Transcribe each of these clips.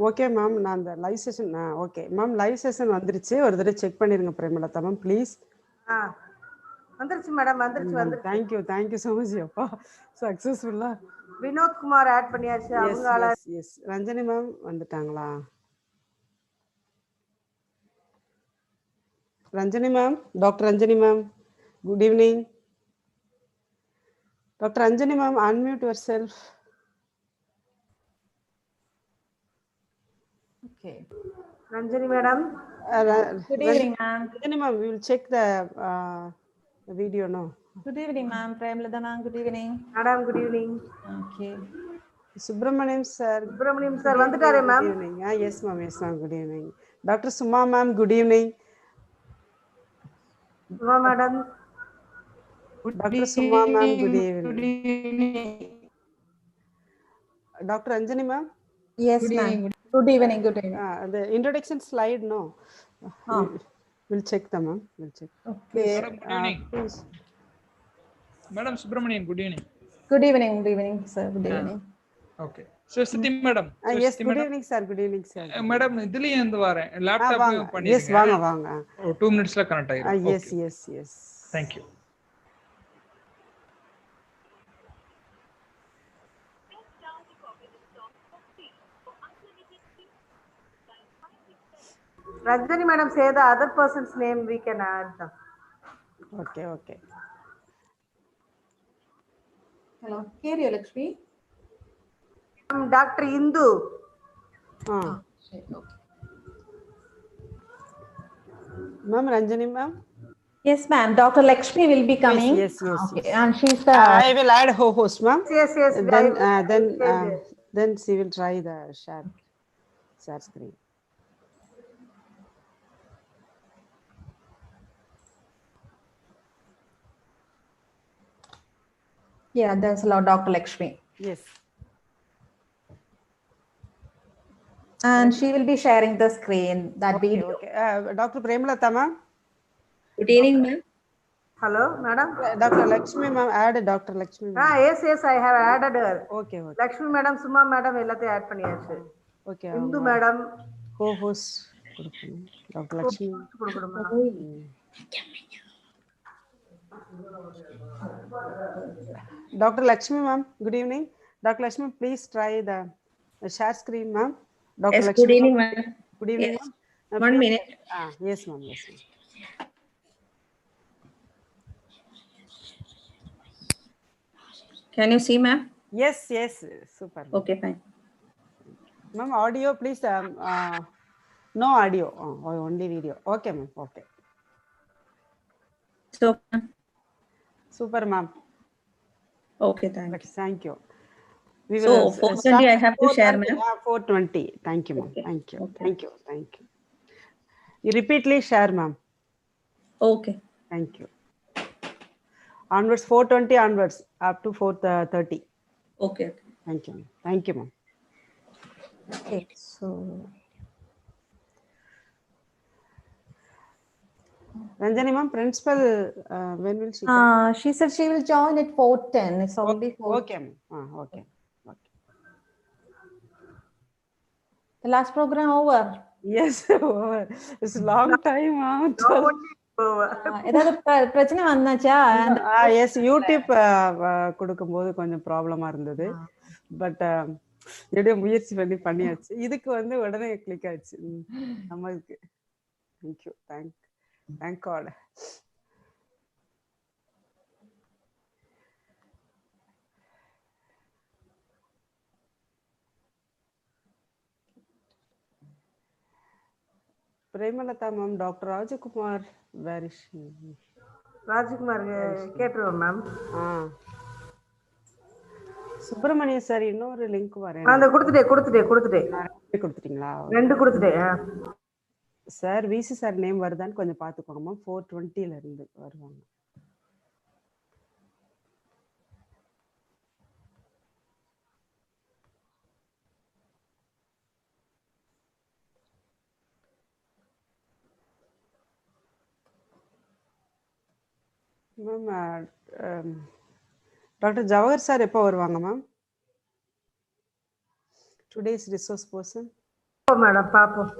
Okay ma'am, நான் அந்த live session okay ma'am, live session வந்துருச்சு. ஒரு தடவை செக் பண்ணிருங்க பிரேமலதா மேம் ப்ளீஸ். வந்துருச்சு மேடம், வந்துருச்சு. Thank you so much. அப்பா சக்ஸஸ்ஃபுல்லா வினோத் குமார் ஆட் பண்ணியாச்சு. அவங்களால எஸ் ரஞ்சனி மேம் வந்துட்டாங்களா? Ranjani ma'am, doctor Ranjani ma'am, good evening. Doctor Ranjani ma'am, unmute yourself. Okay. Ranjani madam. Good evening, ma'am. Ranjani ma'am, we will check the video now. Good evening, ma'am. Premlata ma'am, good evening. Madam, good evening. Okay. Subramaniam sir. Subramaniam sir, vandutare ma'am. Good evening. Yes ma'am, good evening. Dr. Suma ma'am, good evening. Suma madam. Dr. Suma ma'am, good evening. Dr. Anjani ma'am. Yes ma'am. Good evening. The introduction slide, no. We'll check them, ma'am. We'll check. Okay. Madam, good evening. Madam Subramanian, good evening. Good evening, sir. Good evening. Okay. So Siti madam. Yes, good evening sir. Good evening sir. Madam, idhile endu varen laptop pannirunga. Yes, vaanga. 2 minutes la connect ayirum. Yes. Thank you. Ranjani madam, say the other person's name, we can add them. Okay. Hello. Keriya Lakshmi. Dr. Indu. Okay. Ma'am, Ranjani ma'am. Yes ma'am, Dr. Lakshmi will be coming. Yes. Okay. And she's the I will add host ma'am. Yes. Then she will try the share screen. Yeah, there's a lot Dr. Lakshmi. Yes. And she will be sharing the screen, that video. Okay. Dr. Premlata ma'am. Good evening, ma'am. Hello, madam. Dr. Lakshmi ma'am, add Dr. Lakshmi ma'am. Yes, I have added her. Okay. Lakshmi madam, Suma madam, எல்லாத்தையும் add பண்ணியாச்சு. Okay. Indu madam. Co-host கொடுக்கணும். Dr. Lakshmi. Dr. Lakshmi ma'am, good evening. Dr. Lakshmi, please try the share screen ma'am. Dr. Lakshmi. Good evening ma'am. Good evening ma'am. 1 minute. Yes ma'am. Can you see ma'am? Yes, super. Okay, fine. Ma'am, audio please. No audio, only video. Okay ma'am. Okay. So super ma'am. Okay, thank you. So 420 I have to share ma'am. 420. Thank you ma'am. Okay. Thank you. You repeatedly share ma'am. Okay. Thank you. Onwards 420 onwards up to 430. Okay. Thank you ma'am. Okay, so Ranjani ma'am, principal, when will she come? She said she will join at 4:10. It's already 4. Okay ma'am. Okay. The last program over. Yes, over. It's a long time ma'am. ஏதாவது பிரச்சனை வந்தாச்சா? Yes, YouTube கொடுக்கும்போது கொஞ்சம் ப்ராப்ளமா இருந்தது. But எப்படியோ முயற்சி பண்ணியாச்சு. இதுக்கு உடனே கிளிக் ஆயிடுச்சு நமக்கு. Thank you. Thank God. Premalata ma'am, Dr. Rajakumar, where is she? Rajakumar கேட்டுருவோம் மேம். சுப்பிரமணிய சார் இன்னொரு லிங்க் வரேன். அந்த கொடுத்துட்டேன். கொடுத்துட்டீங்களா? 2 கொடுத்துட்டேன். சார் விசி சார் நேம் வருதான்னு கொஞ்சம் பார்த்துக்கோங்க மேம். 420ல இருந்து வருவாங்க. மேம் டாக்டர் ஜவஹர் சார் எப்போ வருவாங்க ma'am? Today's resource person madam பாப்போம்.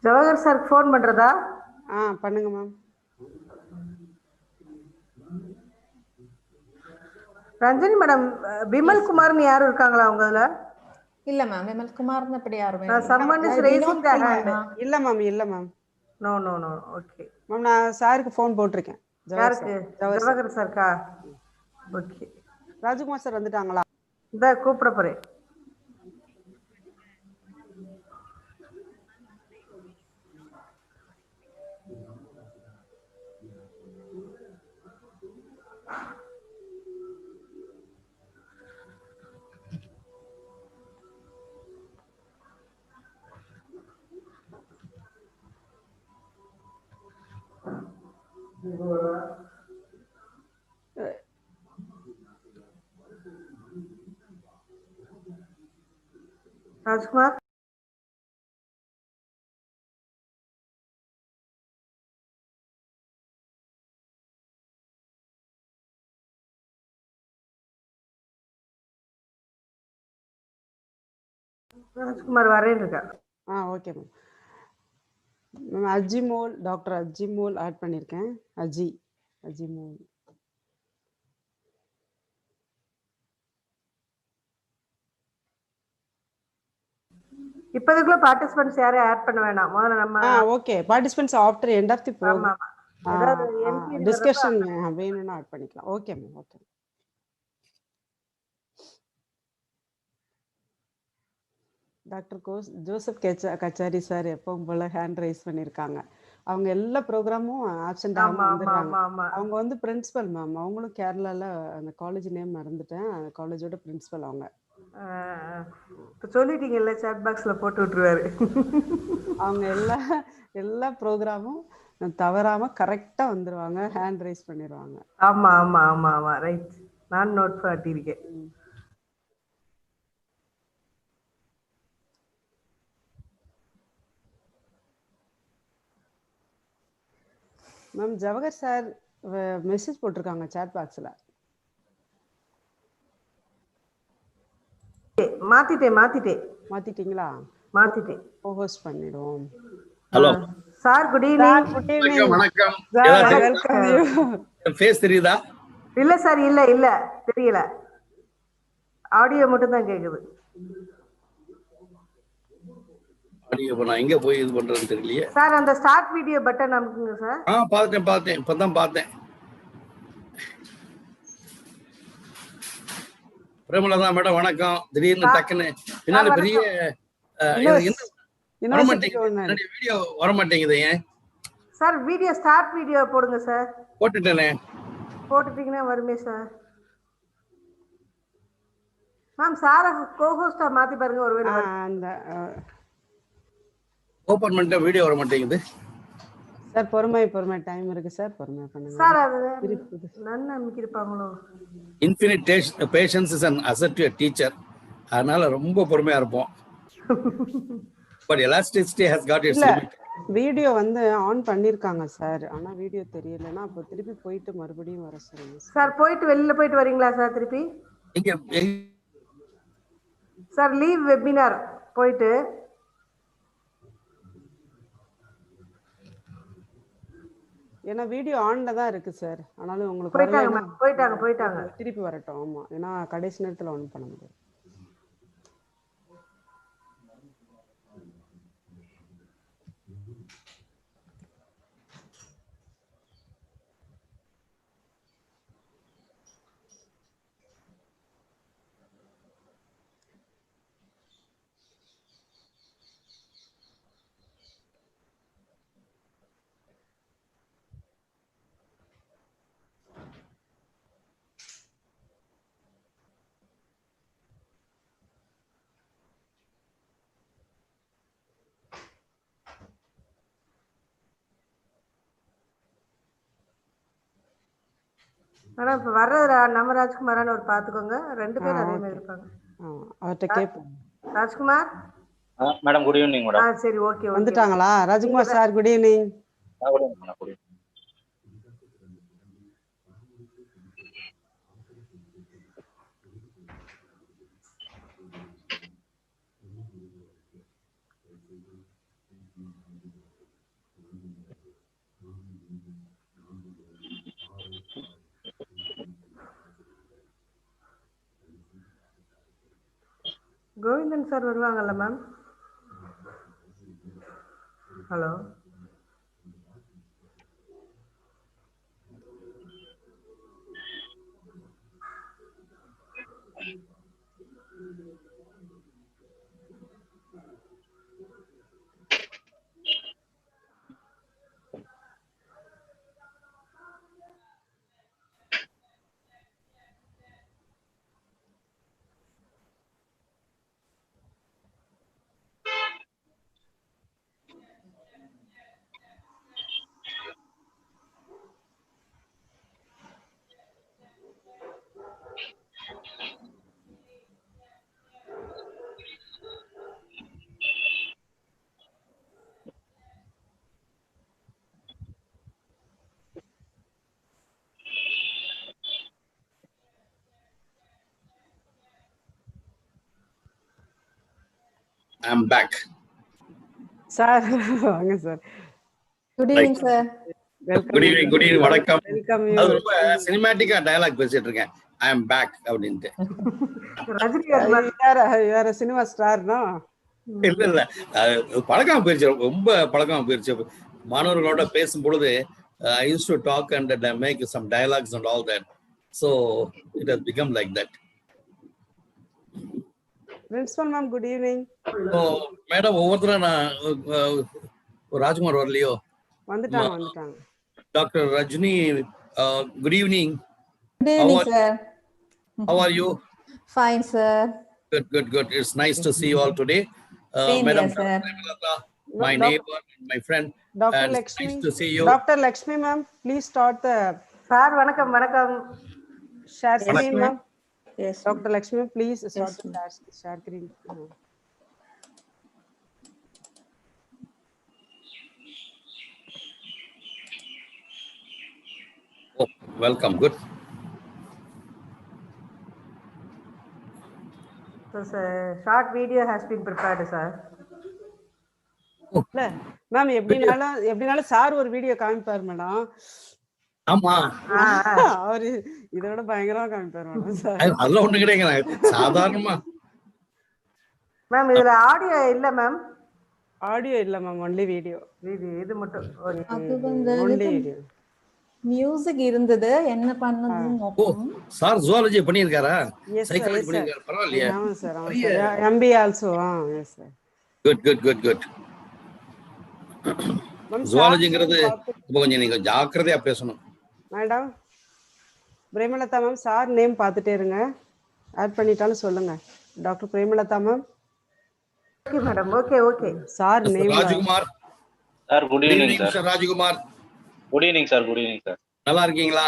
ஜவஹர் சார் ஃபோன் பண்றதா? பண்ணுங்க மேம். ரஞ்சனி மேடம், விமல் குமார்னு யாரும் இருக்காங்களா உங்கள? இல்ல மேம், விமல் குமார்னு அப்படி யாருமே someone is raising the hand. இல்ல மேம், இல்ல ma'am. No no no. Okay ma'am, நான் சாருக்கு ஃபோன் போட்டிருக்கேன். யாருக்கு? ஜவஹர் சார்க்கா? ஓகே. ராஜ்குமார் சார் வந்துட்டாங்களா? இந்த கூப்பிட போறேன். ராஜ்குமார் ராஜ்குமார் வரேன் இருக்கா? Okay ma'am. Ma'am Ajimol, doctor Ajimol add பண்ணியிருக்கேன். அஜிமோல். இப்போதுக்குள்ள பார்ட்டிசிபென்ட்ஸ் யாரையும் ஆட் பண்ண வேணாம். முதல்ல நம்ம okay. Participants after end of the programme discussion வேணும்னா ஆட் பண்ணிக்கலாம். Okay ma'am. Okay. Doctor Joseph Kachari sir எப்பவும் போல ஹேண்ட் ரைஸ் பண்ணியிருக்காங்க. அவங்க எல்லா ப்ரோக்ராமும் ஆப்சென்ட் ஆகாம வந்துடுறாங்க. அவங்க வந்து பிரின்சிபல் மேம். அவங்களும் கேரளால, அந்த காலேஜ் நேம் மறந்துட்டேன், அந்த காலேஜோட பிரின்சிபல் அவங்க. இப்போ சொல்லிட்டீங்கல்ல, சாட் பாக்ஸ்ல போட்டு விட்டுருவாரு. அவங்க எல்லா ப்ரோக்ராமும் தவறாம கரெக்டா வந்துருவாங்க, ஹேண்ட் ரைஸ் பண்ணிடுவாங்க. ஆமா ஆமா ஆமா ஆமா ரைட். நான் நோட் பண்ணிருக்கேன். மேம் ஜவஹர் சார் மெசேஜ் போட்டிருக்காங்க சாட் பாக்ஸ்ல. மாத்திட்டீங்களா? மாத்திட்டேன். ஹோஸ்ட் பண்ணிடுவோம். Hello sir, good evening. Good evening. வணக்கம். Sir welcome you. ஃபேஸ் தெரியுதா? இல்ல சார், இல்ல தெரியல. ஆடியோ மட்டும் தான் கேக்குது. ஆடியோ நான் எங்க போய் இது பண்றதுன்னு தெரியலையே சார். அந்த ஸ்டார்ட் வீடியோ பட்டன் அமுக்குங்க சார். பார்த்தேன் இப்பதான் பார்த்தேன். பிரேமலதா மேடம் வணக்கம். திடீர்னு டக்குன்னு பின்னால பெரிய வீடியோ வர மாட்டேங்குது. ஏன் சார்? வீடியோ ஸ்டார்ட் வீடியோ போடுங்க சார். போட்டுட்டேனே. போட்டுட்டீங்கன்னா வருமே சார். மேம் சார கோஹோஸ்டா மாத்தி பாருங்க, ஒருவேளை அந்த ஓபன் பண்ணிட்ட வீடியோ வர மாட்டேங்குது. சார் பொறுமை டைம் இருக்கு சார், பொறுமை பண்ணுங்க சார். அது நன்னா அமைக்கிருப்பாங்களோ. Infinite patience is an asset to a teacher. அதனால ரொம்ப பொறுமையா இருப்போம். But elasticity has got its limit. Video வந்து ஆன் பண்ணிருக்காங்க சார், ஆனா வீடியோ தெரியலன்னா அப்ப திருப்பி போயிட்டு மறுபடியும் வர சொல்லுங்க சார். போயிட்டு வெளியில போயிட்டு வரீங்களா சார்? திருப்பி சார் லீவ் வெபினார் போயிட்டு ஏன்னா வீடியோ ஆன்ல தான் இருக்கு சார். ஆனாலும் உங்களுக்கு போயிட்டாங்க திருப்பி வரட்டும். ஆமா, ஏன்னா கடைசி நேரத்துல ஆன் பண்ண முடியாது. ஆனா இப்ப வர்ற நம்ம ராஜ்குமாரான ஒரு பாத்துக்கோங்க, 2 பேரும் அதே மாதிரி இருப்பாங்க. அவர்கிட்ட கேட்போம். Rajkumar madam good evening madam. சரி, ஓகே. வந்துட்டாங்களா? Rajkumar sir, good evening. Good evening madam. Good evening. Govindan sir வருவாங்கல்ல ma'am? Hello, I'm back. Sir வாங்க sir. Good evening, sir. Good evening, good evening, வணக்கம். Welcome you. அது ரொம்ப சினிமேட்டிக்கா டயலாக் பேசிட்டு இருக்கேன். I am back அப்படின்ட்டு. ரஜினி வேற சினிமா ஸ்டார்னா? இல்ல பழக்கம் போயிருச்சு, ரொம்ப பழக்கம் போயிருச்சு. மாணவர்களோட பேசும் பொழுது I used to talk and make some dialogues and all that. So it has become like that. Principal ma'am, good evening. So madam ஒவ்வொருத்தரும் நான் ராஜ்குமார் வரலையோ? வந்துட்டாங்க. Doctor Rajini, good evening. Good evening, sir. How are you? Fine, sir. Good. It's nice to see you all today. Same Madam, here, sir. my neighbor, my friend. Dr. and Lakshmi. Nice to see you. Dr. Lakshmi ma'am, please start the sir வணக்கம். வணக்கம். share screen ma'am. Yes. Dr. Lakshmi, please start Yes, the share screen. Oh, welcome. Good. So, short video has been prepared, sir. இல்ல ma'am, எப்படினாலும் sir ஒரு video காமிப்பார் madam. ஆமா, அவரு இதோட பயங்கரமா காமிப்பார் madam sir. அதெல்லாம் ஒண்ணு கிடையாது, சாதாரணமா. மேம் இதுல ஆடியோ இல்ல மேம்? ஆடியோ இல்ல மேம், ஒன்லி வீடியோ. இது மட்டும். அது வந்து ஒன்லி வீடியோ. மியூசிக் இருந்தது, என்ன பண்ணதுன்னு ஓ, நோக்கம். சார் ஜுவாலஜி பண்ணியிருக்காரா? Yes, sir. Psychology Yes, sir. பண்ணியிருக்காரு, பரவாயில்லையா? ஆமா சார், ஆமா sir. MBA also. Yes sir. Good. ஜுவாலஜிங்கிறது கொஞ்சம் நீங்க ஜாக்கிரதையா பேசணும் madam. Premalatha ma'am, sir name பார்த்துட்டே இருங்க, ஆட் பண்ணிட்டாலும் சொல்லுங்க. Doctor Premalatha ma'am. Okay madam. Okay. Sir name Rajkumar sir good evening sir. Rajkumar, good evening sir. Good evening sir. நல்லா இருக்கீங்களா?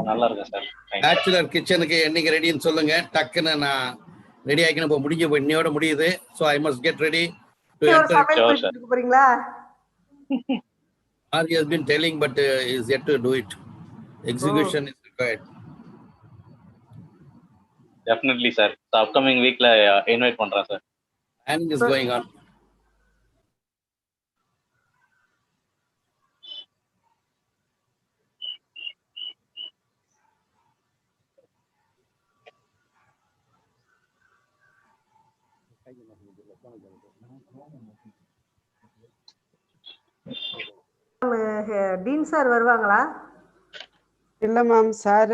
நல்லா இருக்கேன் சார். பேச்சுலர் கிச்சனுக்கு என்னைக்கு ரெடின்னு சொல்லுங்க. டக்குன்னு நான் ரெடி ஆகிக்கணும். இப்போ முடிஞ்ச இன்னையோட முடியுது. So I must get ready to enter. போறீங்களா? He has been telling, but is yet to do it. Execution is required. Definitely sir. The upcoming week la invite பண்றேன் சார். Planning is going on. Dean sir வருவாங்களா? இல்ல ma'am, sir.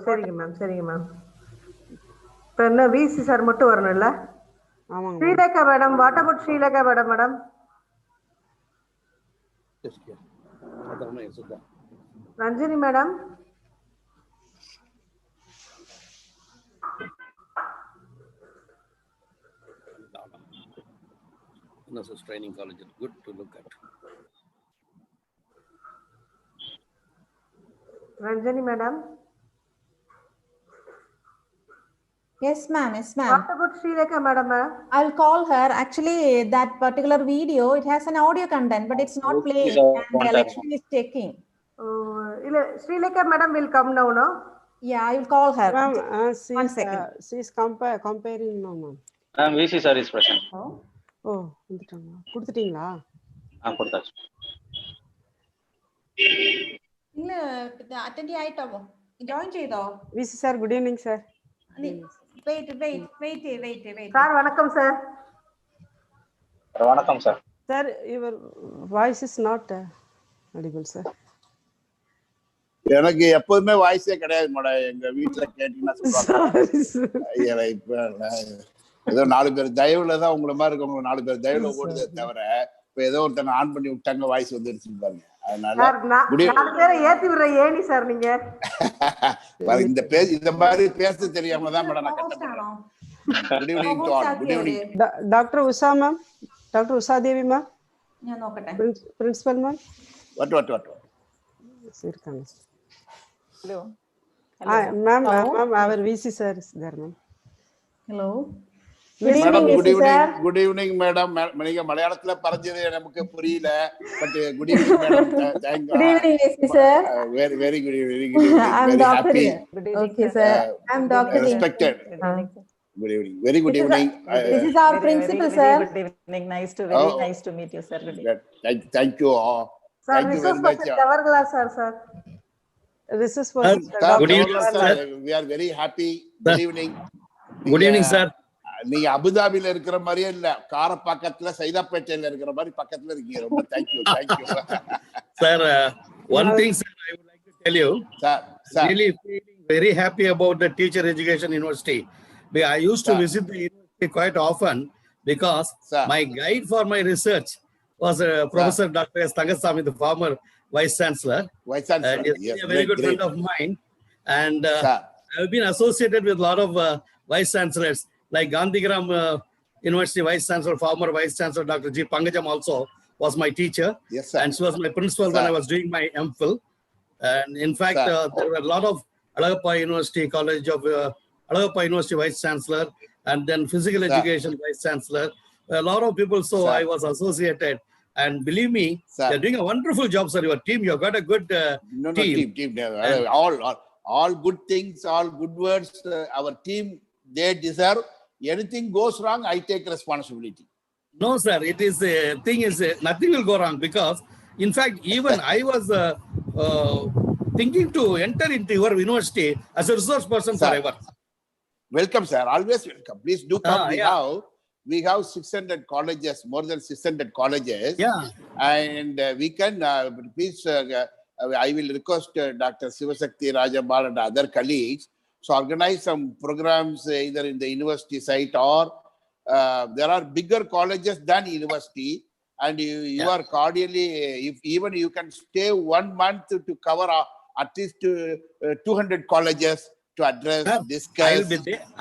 சரிங்க ma'am. இப்போ என்ன விசி sir மட்டும் வரணும்ல? ஆமாங்க. Srilekha madam, what about Srilekha madam? Ranjini madam. Nurses Training College is good to look at. Ranjani madam. Yes, ma'am. Yes, ma'am. What about Srilekha madam? I'll call her. Actually, that particular video, it has an audio content, but it's not playing, and Lakshmi is checking. Srilekha madam will come now, no? Yeah, I will call her. Ma'am, One second. she's comparing no, ma'am. Ma'am, VC sir is present. ஓ வந்துட்டாங்களா? கொடுத்துட்டீங்களா? கொடுத்தாச்சு. ഇല്ല attend ആയിട്ടോ join ചെയ്തോ? விசி sir good evening sir. Wait sir வணக்கம் sir. வணக்கம் sir. Sir your voice is not audible sir. எனக்கு எப்போதுமே வாய்ஸே கிடையாது மேடம். எங்க வீட்டுல கேட்டீங்கன்னா சொல்லுவாங்க. இப்ப ஏதோ 4 பேர் தயவுல தான் உங்களை மாதிரி இருக்கவங்க 4 பேர் தயவுல ஓடுதே தவிர இப்ப ஏதோ ஒருத்தங்க ஆன் பண்ணி விட்டாங்க வாய்ஸ் வந்துருச்சு பாருங்க. அதனால 4 பேரை ஏத்தி விடுற ஏனி சார் நீங்க. இந்த மாதிரி பேச தெரியாம தான் மேடம் நான் கஷ்டப்படுறேன். Good evening to all. Good evening doctor Usha ma'am. Doctor Usha Devi ma'am. ഞാൻ നോക്കട്ടെ. Principal ma'am. வாட் இருக்காங்க. ഹലോ மேம் அவர் VC sir is there ma'am. Hello madam good evening madam. நீங்க மலையாளத்துல பறஞ்சது நமக்கு புரியல. But good evening madam. Thank Good evening, Mr. sir. very good. I'm Very Dr. happy. Okay, sir. I'm Dr. Respected. Good evening. Very good evening. This is our principal, sir. Good evening. Very nice to meet you, sir. Good evening. Thank you all. Sir Thank you very resource much. Person Jawaharlal sir. This is for Good evening, sir. We are very happy. Good evening. Good evening, sir. நீங்க அபுதாபில இருக்கிற மாதிரியே இல்ல, காரப்பாக்கத்துல சைதாப்பேட்டையில இருக்கிற மாதிரி பக்கத்துல இருக்கீங்க. ரொம்ப thank you. Sir, one thing, sir, I would like to tell you. Sir. Really feeling very happy about the Teacher Education University. I used to visit the university quite often because my guide for my research was Professor Dr. S. Tangasamy, the former Vice Chancellor. Vice Chancellor. Yes, a very good friend of mine. And I've been associated with a lot of Vice Chancellors, like Gandhigram University Vice Chancellor, former Vice Chancellor Dr. G. Pangajam also was my teacher. Yes, sir. And she was my principal when I was doing my MPhil. And in fact, there were a lot of Alagappa University College of Alagappa University Vice Chancellor, and then Physical Education Vice Chancellor. A lot of people, so I was associated. And believe me, you're doing a wonderful job, sir. Your team, you've got a good team. All good things, all good words. Our team, they deserve. Anything goes wrong, I take responsibility. No, sir. It is thing is nothing will go wrong because, in fact, even I was thinking to enter into your university as a resource person forever. Welcome, sir. Always welcome. Please do come. We have 600 colleges, more than 600 colleges. Yeah. And we can, please, I will request Dr. Sivasakti Rajambal and other colleagues to organize some programs either in the university site or there are bigger colleges than university. And you are cordially, if even you can stay 1 month to cover at least 200 colleges to address, discuss.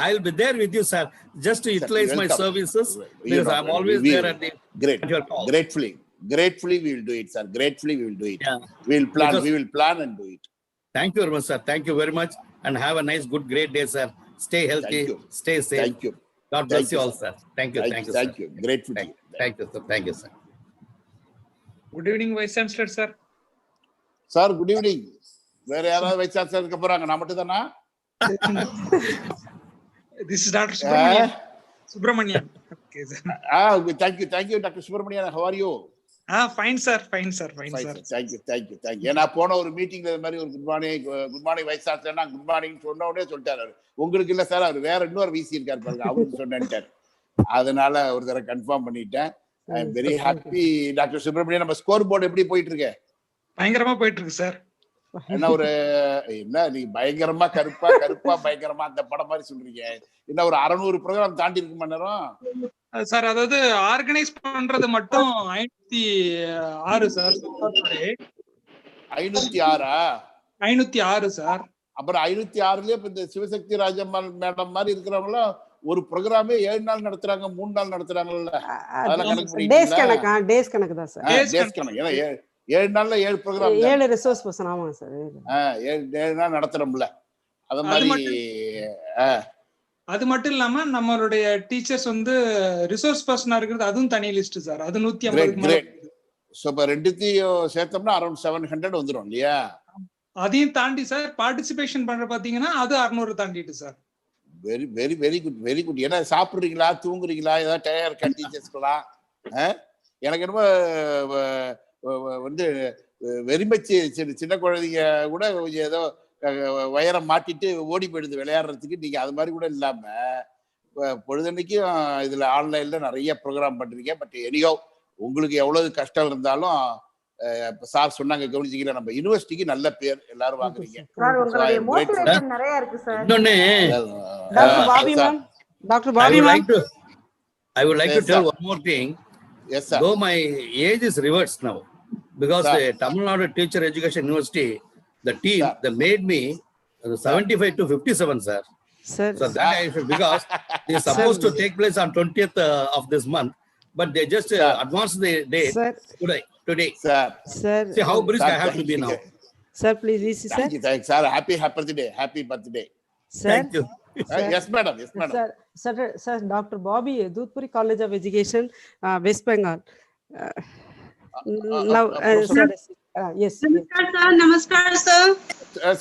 I'll be there with you, sir. Just to utilize my services because I'm always there at the. Great. At your call. Gratefully we will do it, sir. Gratefully we will do it. Yeah. We will plan and do it. Thank you very much, sir. Thank you very much, and have a nice, good, great day, sir. Stay healthy. Thank you. Stay safe. Thank you. God bless you all, sir. Thank you. Thank you. Grateful to you. Thank you, sir. Thank you, sir. Good evening, Vice Chancellor, sir. Sir, good evening. வேற யாராவது vice chancellor இருக்க போறாங்க? நான் மட்டும் தானா? This is Dr. Subramanian. Okay, sir. Thank you, Dr. Subramanian. How are you? Fine, sir. Fine, sir. Thank you. ஏன்னா போன ஒரு மீட்டிங்ல இந்த மாதிரி ஒரு good morning vice chancellor good morning சொன்ன உடனே சொல்லிட்டாரு, உங்களுக்கு இல்ல சார், அவர் வேற இன்னொரு விசி இருக்காரு பாருங்க, அவருக்கு சொன்னேன்ட்டார். அதனால ஒரு தடவை கன்ஃபார்ம் பண்ணிட்டேன். I am very happy. Doctor Subramanian, நம்ம ஸ்கோர் போர்டு எப்படி போயிட்டு இருக்கு? பயங்கரமா போயிட்டு இருக்கு சார். என்ன நீங்க பயங்கரமா கருப்பா பயங்கரமா அந்த படம் மாதிரி சொல்றீங்க. என்ன ஒரு 600 ப்ரோக்ராம் தாண்டி இருக்கு மன்னரும் சார். அதாவது ஆர்கனைஸ் பண்றது மட்டும் 506 சார். 506 சார். அப்புறம் 506லயே இப்ப இந்த சிவசக்தி ராஜம்மாள் மேடம் மாதிரி இருக்கிறவங்கள ஒரு ப்ரோக்ராமே 7 நாள் நடத்துறாங்க, 3 நாள் நடத்துறாங்கல்ல. அதெல்லாம் கணக்கு டேஸ் கணக்கு தான் சார். டேஸ் கணக்கு. ஏன்னா 7 நாள்ல 7 ப்ரோக்ராம் 7 ரிசோர்ஸ் பர்சன். ஆமாங்க சார். 7 நாள் நடத்துறோம்ல. அத அது மாதிரி அது மட்டும் இல்லாம நம்மளுடைய டீச்சர்ஸ் வந்து ரிசோர்ஸ் பர்சனா இருக்கிறது அதுவும் தனி லிஸ்ட் சார். அது 150 கிரேட். சோ இப்ப ரெண்டுத்தையும் சேர்த்தோம்னா அரௌண்ட் 700 வந்துரும் இல்லையா? அதையும் தாண்டி சார் பார்ட்டிசிபேஷன் பண்ற பாத்தீங்கன்னா அது 600 தாண்டிட்டு சார். Very very very good very good. ஏன்னா சாப்பிடுறீங்களா, தூங்குறீங்களா, ஏதாவது டயர் இருக்கா டீச்சர்ஸ்க்குலாம்? எனக்கு என்னமோ வந்து வெறிமச்சு சின்ன குழந்தைங்க கூட கொஞ்சம் ஏதோ வயரை மாட்டிட்டு ஓடி போயிடுது விளையாடுறதுக்கு. நீங்க அது மாதிரி கூட இல்லாம பொழுதன்னைக்கும் இதுல ஆன்லைன்ல நிறைய ப்ரோக்ராம் பண்றீங்க. பட் எனியோ உங்களுக்கு எவ்வளவு கஷ்டம் இருந்தாலும் சார் சொன்னாங்க, கவனிச்சிக்கல, நம்ம யூனிவர்சிட்டிக்கு நல்ல பேர் எல்லாரும் வாங்குறீங்க. சார் உங்களுடைய மோட்டிவேஷன் நிறைய இருக்கு சார். இன்னொன்னு doctor Bobby ma'am, doctor Bobby ma'am, I would like to tell one more thing. Yes sir. Though my age is reversed now, because the Tamil Nadu Teacher Education University, the team, they made me 75 to 57, sir. Sir. So that I should, because they are supposed to take place on 20th of this month, but they just advanced the date today. Sir. See how brisk I have to be now. Sir, please, easy, sir. Thanks, sir. Happy birthday. Happy birthday. Sir. Thank you. Yes, madam. Yes, madam. Sir, Dr. Bobby, Dudhpuri College of Education, West Bengal. Now, sir, yes. Namaskar, sir. Namaskar, sir.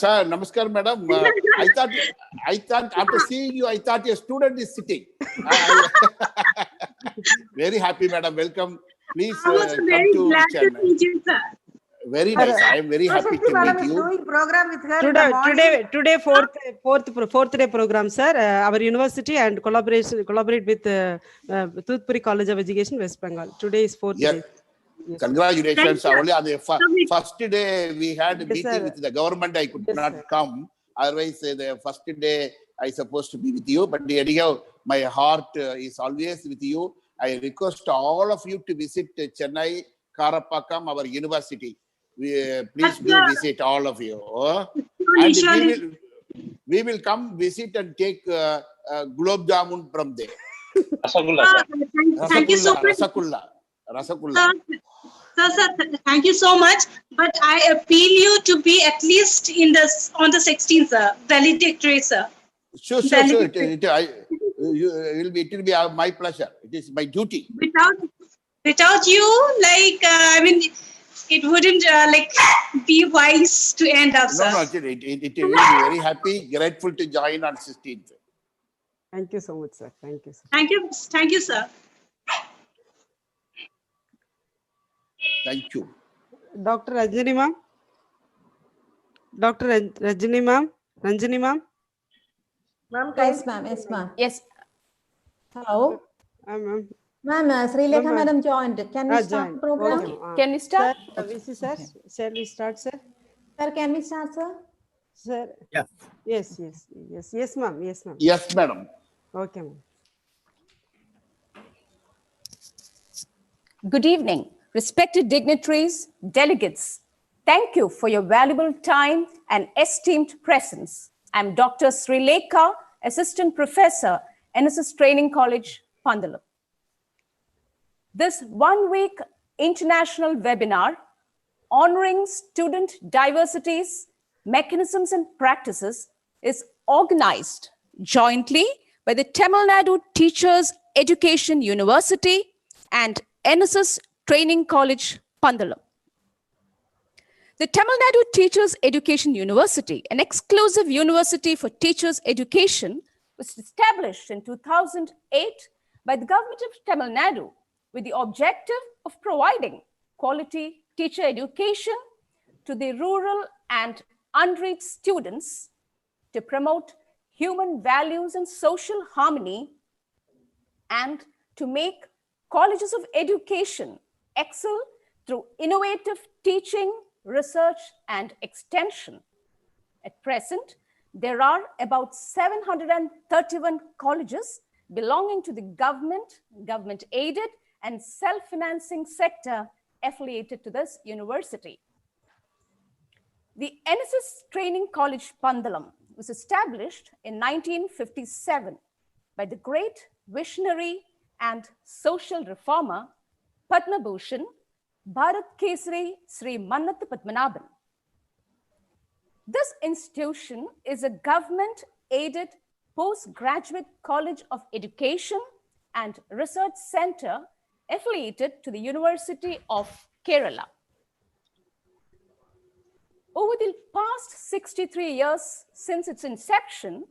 Sir, namaskar, madam. I thought after seeing you, I thought your student is sitting. Very happy, madam. Welcome. Please I was come very to glad to Chennai. meet you, sir. Very nice. I am very happy to madam meet is you. doing program with her in the morning. Today fourth day program, sir. Our university and collaborate with Dudhpuri College of Education, West Bengal. Today is fourth day. Yes. Congratulations. Only on the first day we had a meeting with the government. I could not come. Otherwise, the first day I supposed to be with you. But anyhow, my heart is always with you. I request all of you to visit Chennai, Karapakkam, our university. Please do visit all of you. And we will come visit and take gulab jamun from there. Rasagulla. Thank you so much. Rasagulla. Sir, thank you so much. But I appeal you to be at least on the 16th, sir. Valedictory, sir. Sure. It will be my pleasure. It is my duty. Without you, I mean, it wouldn't be wise to end up, sir. No, it will be very happy, grateful to join on 16th. Thank you so much, sir. Thank you, sir. Thank you, sir. Thank you. Dr. Ranjini ma'am. Dr. Ranjini ma'am. Ma'am, Yes, ma'am. Yes, ma'am. Yes. Hello. Ma'am. Ma'am, Sri Lekha madam joined. Can we start Join. the program? Okay. Can we start? Sir, shall we start, sir? Sir, can we start, sir? Sir. Yeah. Yes, ma'am. Yes, madam. Okay, ma'am. Good evening, respected dignitaries, delegates. Thank you for your valuable time and esteemed presence. I'm Dr. Sri Lekha, Assistant Professor, NSS Training College, Pandalam. This one-week international webinar honoring student diversities, mechanisms and practices is organized jointly by the Tamil Nadu Teachers Education University and NSS Training College, Pandalam. The Tamil Nadu Teachers Education University, an exclusive university for teachers' education, was established in 2008 by the government of Tamil Nadu with the objective of providing quality teacher education to the rural and unreached students to promote human values and social harmony and to make colleges of education excel through innovative teaching, research, and extension. At present, there are about 731 colleges belonging to the government-aided and self-financing sector affiliated to this university. The NSS Training College, Pandalam was established in 1957 by the great visionary and social reformer Padma Bhushan Bharat Kesari Sri Mannathu Padmanabhan. This institution is a government-aided postgraduate college of education and research center affiliated to the University of Kerala. Over the past 63 years since its inception,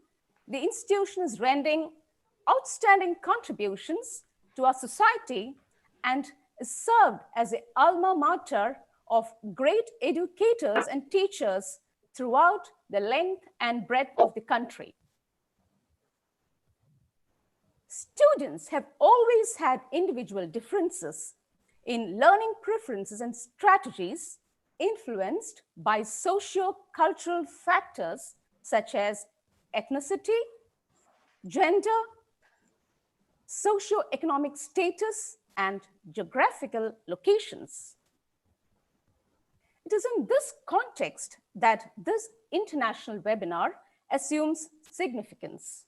the institution is rendering outstanding contributions to our society and is served as the alma mater of great educators and teachers throughout the length and breadth of the country. Students have always had individual differences in learning preferences and strategies influenced by socio-cultural factors such as ethnicity, gender, socio-economic status, and geographical locations. It is in this context that this international webinar assumes significance.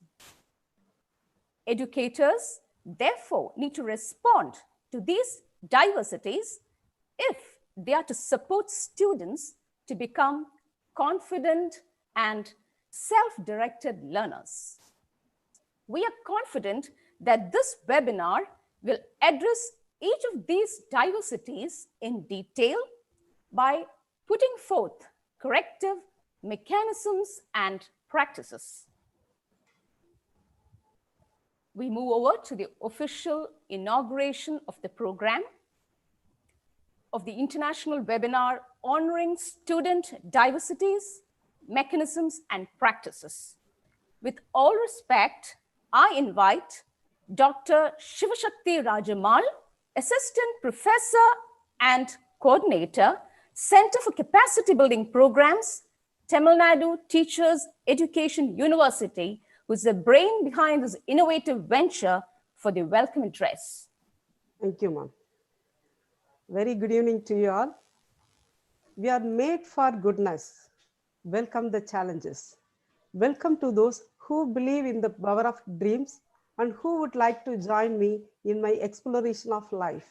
Educators, therefore, need to respond to these diversities if they are to support students to become confident and self-directed learners. We are confident that this webinar will address each of these diversities in detail by putting forth corrective mechanisms and practices. We move over to the official inauguration of the program of the international webinar honoring student diversities, mechanisms, and practices. With all respect, I invite Dr. Shivashakti Rajamal, Assistant Professor and Coordinator, Center for Capacity Building Programs, Tamil Nadu Teachers Education University, who's the brain behind this innovative venture, for the welcome address. Thank you, ma'am. Very good evening to you all. We are made for goodness. Welcome the challenges. Welcome to those who believe in the power of dreams and who would like to join me in my exploration of life.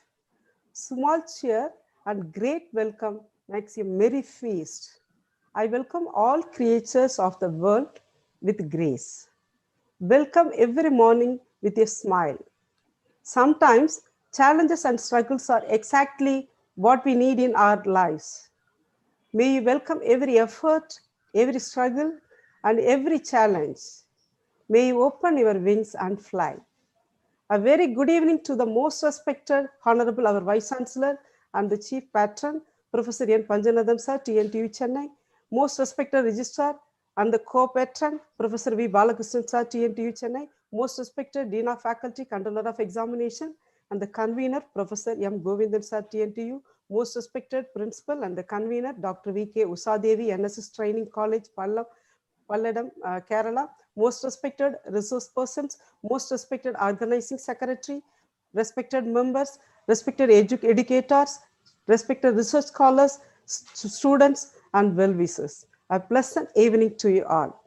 Small cheer and great welcome makes a merry feast. I welcome all creatures of the world with grace. Welcome every morning with a smile. Sometimes challenges and struggles are exactly what we need in our lives. May you welcome every effort, every struggle, and every challenge. May you open your wings and fly. A very good evening to the most respected, Honorable our Vice Chancellor and the Chief Patron, Professor N. Panjanadam Sir, TNTU Chennai, most respected Registrar and the Co-Patron, Professor V. Balakrishnan Sir, TNTU Chennai, most respected Dean of Faculty, Controller of Examination, and the Convener, Professor M. Govindan Sir, TNTU, most respected Principal and the Convener, Dr. V.K. Usadevi, NSS Training College, Palladam, Kerala, most respected resource persons, most respected organizing secretary, respected members, respected educators, respected research scholars, students, and well-wishers. A pleasant evening to you all.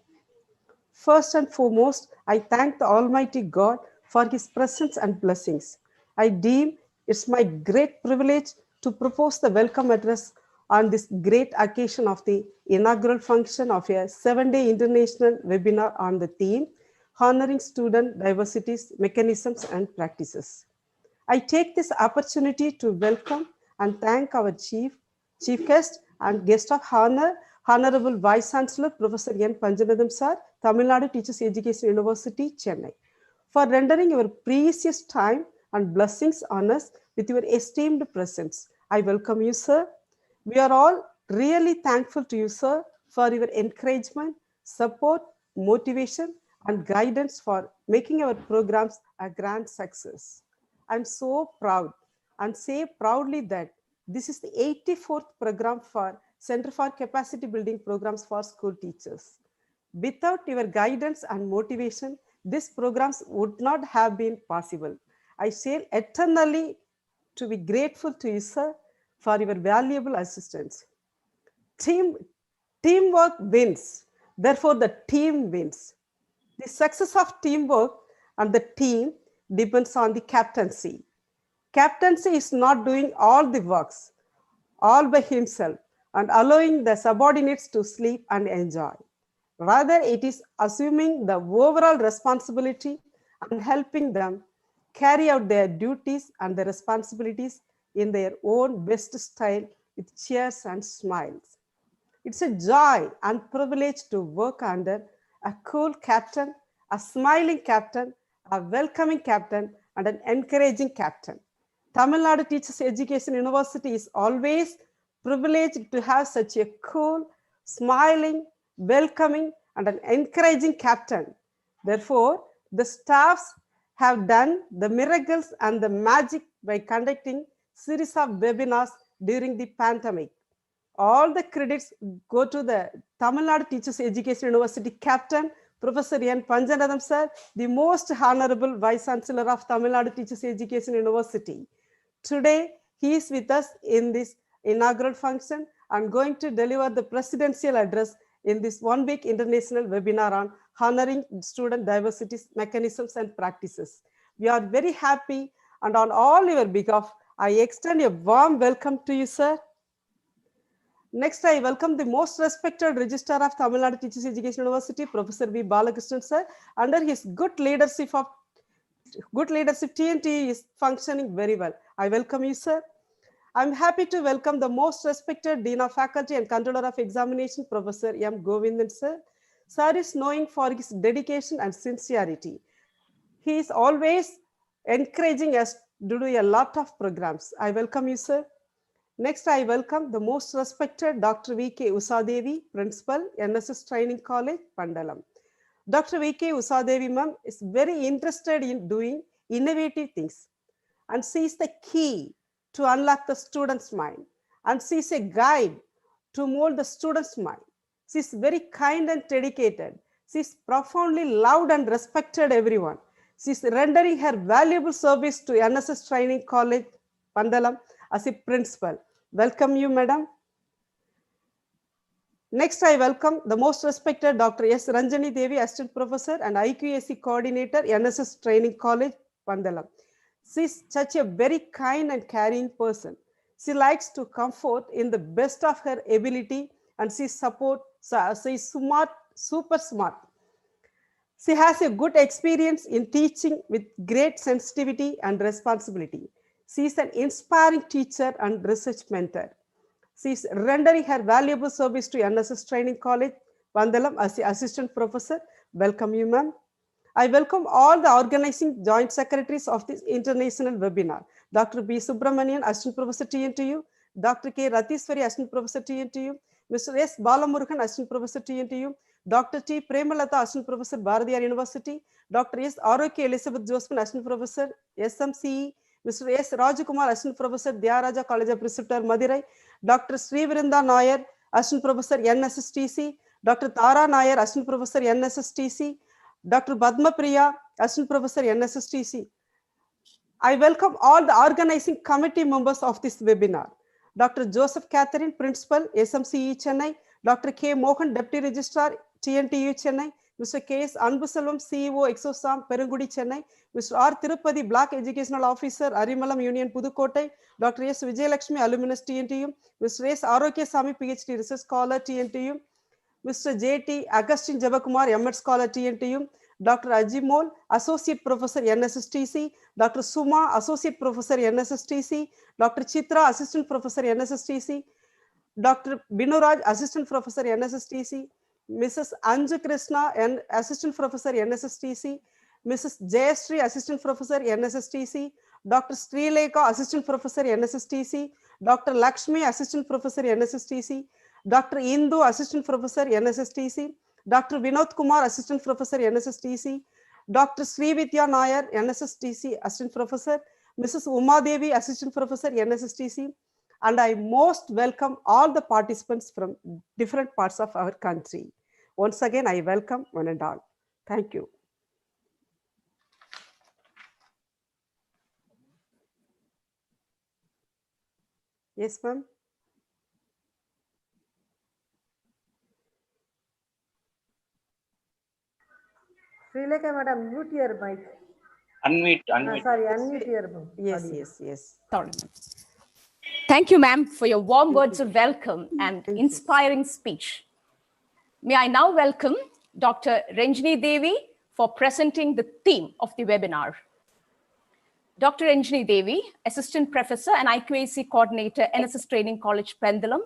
First and foremost, I thank the Almighty God for His presence and blessings. I deem it's my great privilege to propose the welcome address on this great occasion of the inaugural function of a 7-day international webinar on the theme, Honoring Student Diversities, Mechanisms and Practices. I take this opportunity to welcome and thank our chief guest and guest of honor, Honorable Vice Chancellor, Professor N. Panjanadam Sir, Tamil Nadu Teachers Education University, Chennai, for rendering your precious time and blessings on us with your esteemed presence. I welcome you, sir. We are all really thankful to you, sir, for your encouragement, support, motivation, and guidance for making our programs a grand success. I'm so proud and say proudly that this is the 84th program for Center for Capacity Building Programs for School Teachers. Without your guidance and motivation, these programs would not have been possible. I shall eternally to be grateful to you, sir, for your valuable assistance. Teamwork wins. Therefore, the team wins. The success of teamwork and the team depends on the captaincy. Captaincy is not doing all the works, all by himself and allowing the subordinates to sleep and enjoy. Rather, it is assuming the overall responsibility and helping them carry out their duties and their responsibilities in their own best style with cheers and smiles. It's a joy and privilege to work under a cool captain, a smiling captain, a welcoming captain, and an encouraging captain. Tamil Nadu Teachers Education University is always privileged to have such a cool, smiling, welcoming, and an encouraging captain. Therefore, the staffs have done the miracles and the magic by conducting series of webinars during the pandemic. All the credits go to the Tamil Nadu Teachers Education University captain, Professor N. Panjanadam sir, the most honorable Vice Chancellor of Tamil Nadu Teachers Education University. Today, he is with us in this inaugural function and going to deliver the presidential address in this one-week international webinar on honoring student diversity mechanisms and practices. We are very happy, and on all your behalf, I extend a warm welcome to you, sir. Next, I welcome the most respected Registrar of Tamil Nadu Teachers Education University, Professor V. Balakrishnan sir. Under his good leadership, TNT is functioning very well. I welcome you, sir. I'm happy to welcome the most respected Dean of Faculty and Controller of Examination, Professor M. Govindan sir. Sir is known for his dedication and sincerity. He is always encouraging us to do a lot of programs. I welcome you, sir. Next, I welcome the most respected Dr. V.K. Usadevi, Principal, NSS Training College, Pandalam. Dr. V.K. Usadevi ma'am is very interested in doing innovative things, and she is the key to unlock the student's mind, and she is a guide to mold the student's mind. She is very kind and dedicated. She is profoundly loved and respected everyone. She is rendering her valuable service to NSS Training College, Pandalam, as a principal. Welcome you, madam. Next, I welcome the most respected Dr. S. Ranjani Devi, Assistant Professor and IQAC Coordinator, NSS Training College, Pandalam. She is such a very kind and caring person. She likes to comfort in the best of her ability, and she is smart, super smart. She has a good experience in teaching with great sensitivity and responsibility. She is an inspiring teacher and research mentor. She is rendering her valuable service to NSS Training College, Pandalam, as the Assistant Professor. Welcome you, ma'am. I welcome all the organizing joint secretaries of this international webinar. Dr. B. Subramanian, Assistant Professor TNTU, Dr. K. Ratiswari, Assistant Professor TNTU, Mr. S. Balamurugan, Assistant Professor TNTU, Dr. T. Premalata, Assistant Professor, Bharathiar University, Dr. S. R.O.K. Elizabeth Josephine, Assistant Professor, SMCE, Mr. S. Rajakumar, Assistant Professor, Dyaraja College of Preceptor, Madurai, Dr. Sri Virinda Nair, Assistant Professor, NSSTC, Dr. Tara Nair, Assistant Professor, NSSTC, Dr. Padma Priya, Assistant Professor, NSSTC. I welcome all the organizing committee members of this webinar. Dr. Joseph Catherine, Principal, SMCE Chennai, Dr. K. Mohan, Deputy Registrar, TNTU Chennai, Mr. K. S. Anbuselvam, CEO, Exosam, Perungudi Chennai, Mr. R. Tirupati, Block Educational Officer, Arimalam Union, Pudukkottai, Dr. S. Vijayalakshmi, Alumnus, TNTU, Mr. S. R.O.K. Sami, PhD, Research Scholar, TNTU, Mr. J.T. Agustin Jabakumar, M.Ed Scholar, TNTU, Dr. Ajimol, Associate Professor, NSSTC, Dr. Suma, Associate Professor, NSSTC, Dr. Chitra, Assistant Professor, NSSTC, Dr. Binuraj, Assistant Professor, NSSTC, Mrs. Anju Krishna, and Assistant Professor, NSSTC, Mrs. Jayashree, Assistant Professor, NSSTC, Dr. Srilekha, Assistant Professor, NSSTC, Dr. Lakshmi, Assistant Professor, NSSTC, Dr. Indu, Assistant Professor, NSSTC, Dr. Vinod Kumar, Assistant Professor, NSSTC, Dr. Srividya Nair, NSSTC, Assistant Professor, Mrs. Uma Devi, Assistant Professor, NSSTC, and I most welcome all the participants from different parts of our country. Once again, I welcome one and all. Thank you. Yes, ma'am. Srilekha madam, mute your mic. Unmute. Sorry, unmute your mic. Yes. Sorry. Thank you, ma'am, for your warm words of welcome and inspiring speech. May I now welcome Dr. Ranjini Devi for presenting the theme of the webinar. Dr. Ranjini Devi, Assistant Professor and IQAC Coordinator, NSS Training College, Pendulum,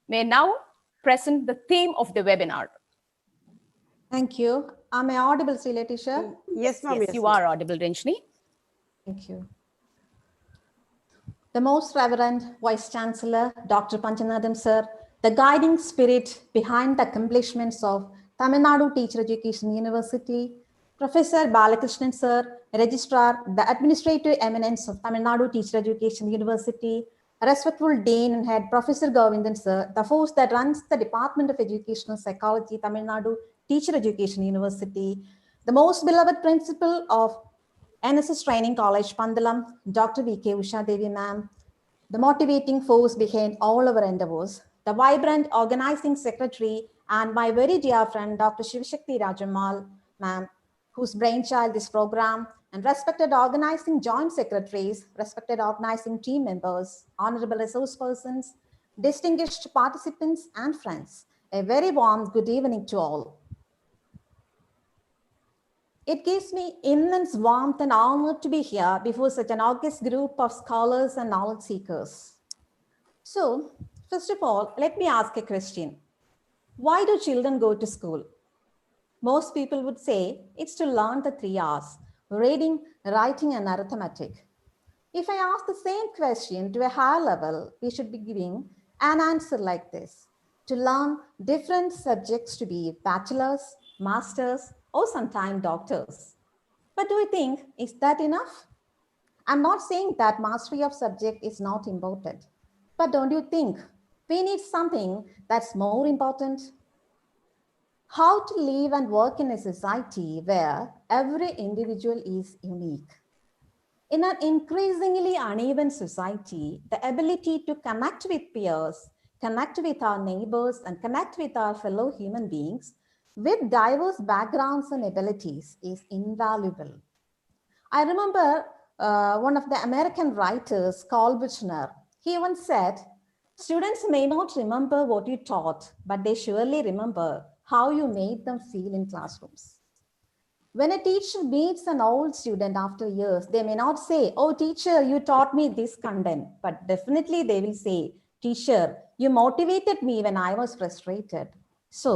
may now present the theme of the webinar. Thank you. Am I audible, Sri teacher? Yes, ma'am. Yes, you are audible, Ranjini. Thank you. The Most Reverend Vice Chancellor, Dr. Panchanadhan Sir, the guiding spirit behind the accomplishments of Tamil Nadu Teacher Education University, Professor Balakrishnan Sir, Registrar, the Administrative Eminence of Tamil Nadu Teacher Education University, respectful Dean and Head Professor Govindan Sir, the force that runs the Department of Educational Psychology, Tamil Nadu Teacher Education University, the most beloved principal of NSS Training College, Pandalam, Dr. V.K. Usha Devi ma'am, the motivating force behind all our endeavors, the vibrant organizing secretary, and my very dear friend, Dr. Shivashakti Rajamal ma'am, whose brainchild this program, and respected organizing joint secretaries, respected organizing team members, honorable resource persons, distinguished participants, and friends. A very warm good evening to all. It gives me immense warmth and honor to be here before such an august group of scholars and knowledge seekers. So, first of all, let me ask a question. Why do children go to school? Most people would say it's to learn the 3 R's: reading, writing, and arithmetic. If I ask the same question to a higher level, we should be giving an answer like this: to learn different subjects to be bachelors, masters, or sometimes doctors. But do you think, is that enough? I'm not saying that mastery of subject is not important, but don't you think we need something that's more important? How to live and work in a society where every individual is unique. In an increasingly uneven society, the ability to connect with peers, connect with our neighbors, and connect with our fellow human beings with diverse backgrounds and abilities is invaluable. I remember one of the American writers, Carl Buchner, he once said, "Students may not remember what you taught, but they surely remember how you made them feel in classrooms." When a teacher meets an old student after years, they may not say, "Oh, teacher, you taught me this content," but definitely they will say, "Teacher, you motivated me when I was frustrated." So,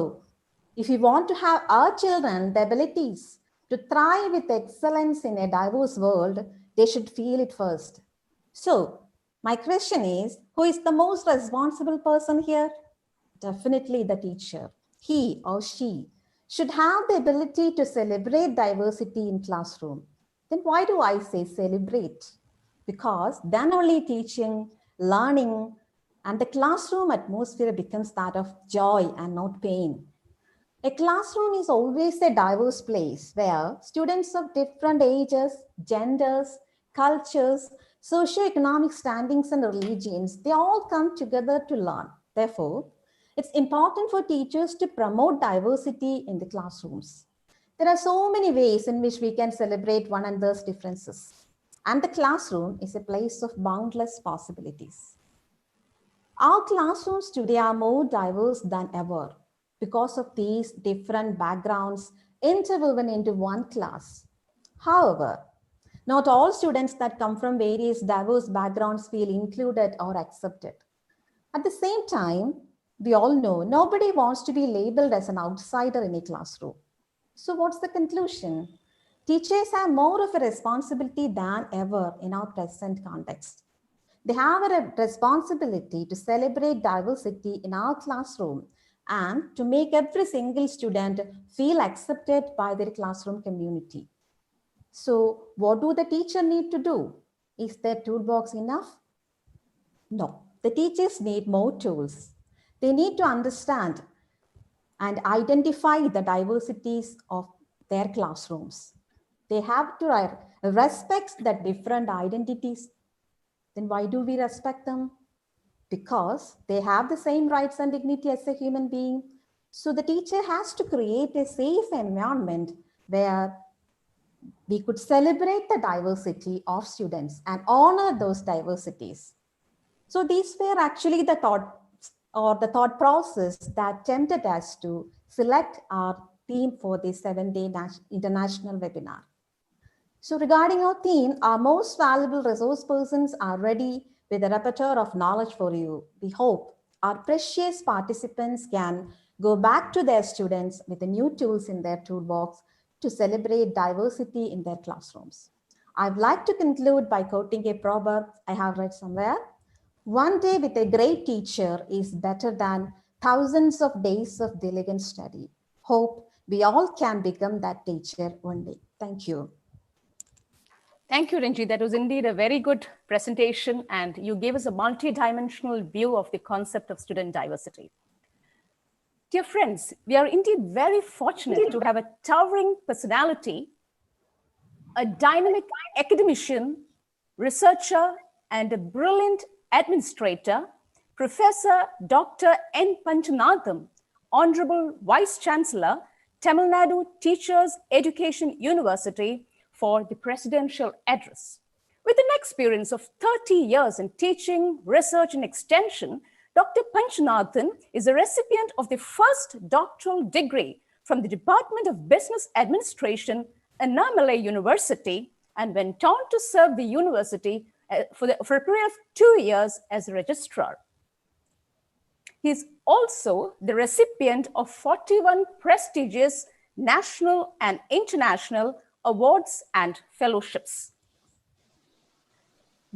if we want to have our children the abilities to thrive with excellence in a diverse world, they should feel it first. So, my question is, who is the most responsible person here? Definitely the teacher. He or she should have the ability to celebrate diversity in classroom. Then why do I say celebrate? Because then only teaching, learning, and the classroom atmosphere becomes that of joy and not pain. A classroom is always a diverse place where students of different ages, genders, cultures, socioeconomic standings, and religions, they all come together to learn. Therefore, it's important for teachers to promote diversity in the classrooms. There are so many ways in which we can celebrate one another's differences. And the classroom is a place of boundless possibilities. Our classrooms today are more diverse than ever because of these different backgrounds interwoven into one class. However, not all students that come from various diverse backgrounds feel included or accepted. At the same time, we all know nobody wants to be labeled as an outsider in a classroom. So what's the conclusion? Teachers have more of a responsibility than ever in our present context. They have a responsibility to celebrate diversity in our classroom and to make every single student feel accepted by their classroom community. So what do the teacher need to do? Is their toolbox enough? No, the teachers need more tools. They need to understand and identify the diversities of their classrooms. They have to respect the different identities. Then why do we respect them? Because they have the same rights and dignity as a human being. So the teacher has to create a safe environment where we could celebrate the diversity of students and honor those diversities. So these were actually the thought process that tempted us to select our theme for the 7-day international webinar. So regarding our theme, our most valuable resource persons are ready with a repertoire of knowledge for you. We hope our precious participants can go back to their students with the new tools in their toolbox to celebrate diversity in their classrooms. I'd like to conclude by quoting a proverb I have read somewhere. One day with a great teacher is better than thousands of days of diligent study. Hope we all can become that teacher one day. Thank you. Thank you, Renji. That was indeed a very good presentation, and you gave us a multi-dimensional view of the concept of student diversity. Dear friends, we are indeed very fortunate to have a towering personality, a dynamic academician, researcher, and a brilliant administrator, Professor Dr. N. Panchanatham, Honorable Vice Chancellor, Tamil Nadu Teachers Education University, for the presidential address. With an experience of 30 years in teaching, research, and extension, Dr. Panchanatham is a recipient of the first doctoral degree from the Department of Business Administration, Annamalai University, and went on to serve the university for a period of 2 years as a registrar. He is also the recipient of 41 prestigious national and international awards and fellowships.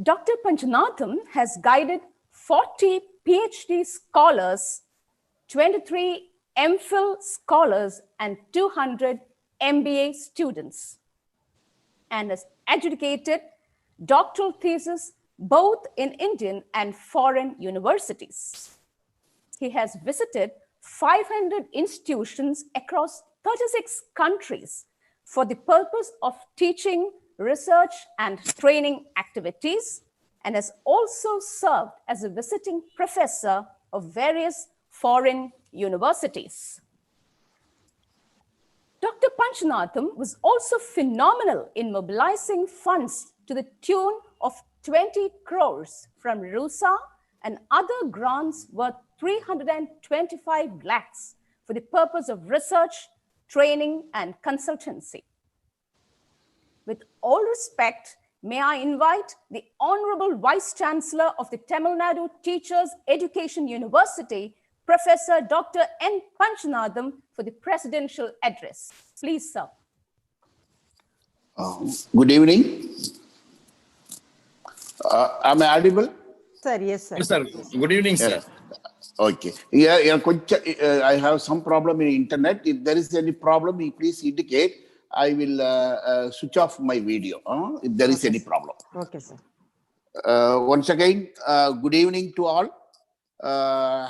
Dr. Panchanatham has guided 40 PhD scholars, 23 MPhil scholars, and 200 MBA students, and has adjudicated doctoral theses both in Indian and foreign universities. He has visited 500 institutions across 36 countries for the purpose of teaching, research, and training activities, and has also served as a visiting professor of various foreign universities. Dr. Panchanatham was also phenomenal in mobilizing funds to the tune of 20 crores from RUSA and other grants worth 325 lakhs for the purpose of research, training, and consultancy. With all respect, may I invite the Honorable Vice Chancellor of the Tamil Nadu Teachers Education University, Professor Dr. N. Panchanatham, for the presidential address. Please, sir. Good evening. Am I audible? Sir, yes, sir. Yes, sir. Good evening, sir. Okay. I have some problem in internet. If there is any problem, please indicate. I will switch off my video if there is any problem. Okay, sir. Once again, good evening to all.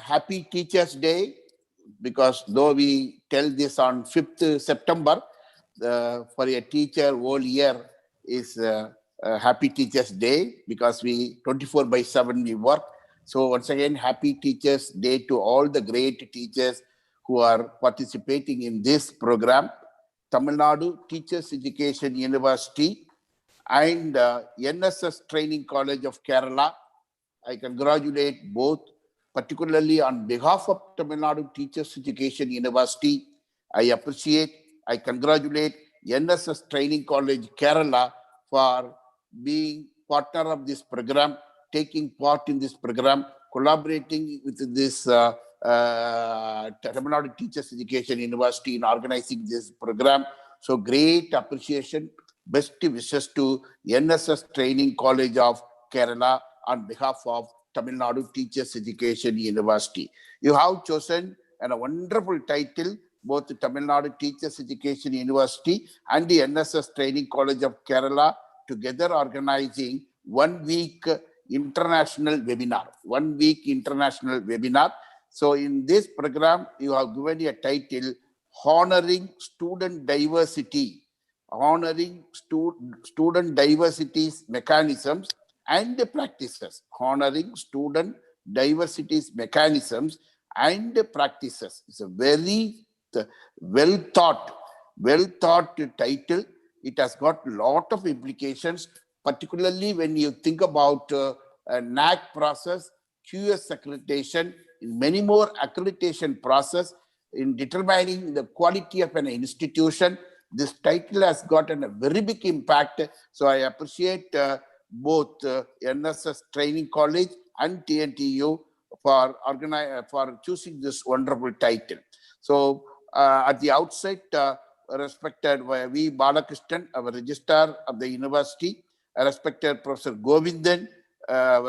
Happy Teachers' Day, because though we tell this on 5th September, for a teacher, whole year is Happy Teachers' Day, because we 24/7 we work. So once again, Happy Teachers' Day to all the great teachers who are participating in this program. Tamil Nadu Teachers Education University and NSS Training College of Kerala. I congratulate both, particularly on behalf of Tamil Nadu Teachers Education University. I congratulate NSS Training College Kerala for being partner of this program, taking part in this program, collaborating with this Tamil Nadu Teachers Education University in organizing this program. So great appreciation, best wishes to NSS Training College of Kerala on behalf of Tamil Nadu Teachers Education University. You have chosen a wonderful title, both the Tamil Nadu Teachers Education University and the NSS Training College of Kerala together organizing 1 week international webinar. 1 week international webinar. So in this program, you have given a title, Honoring Student Diversity, honoring student diversity's mechanisms and practices, honoring student diversity's mechanisms and practices. It's a very well thought title. It has got a lot of implications, particularly when you think about a NAAC process QS accreditation, in many more accreditation process in determining the quality of an institution. This title has gotten a very big impact. So I appreciate both NSS Training College and TNTU for choosing this wonderful title. So at the outset, respected V. Balakrishnan, our registrar of the university, respected Professor Govindan,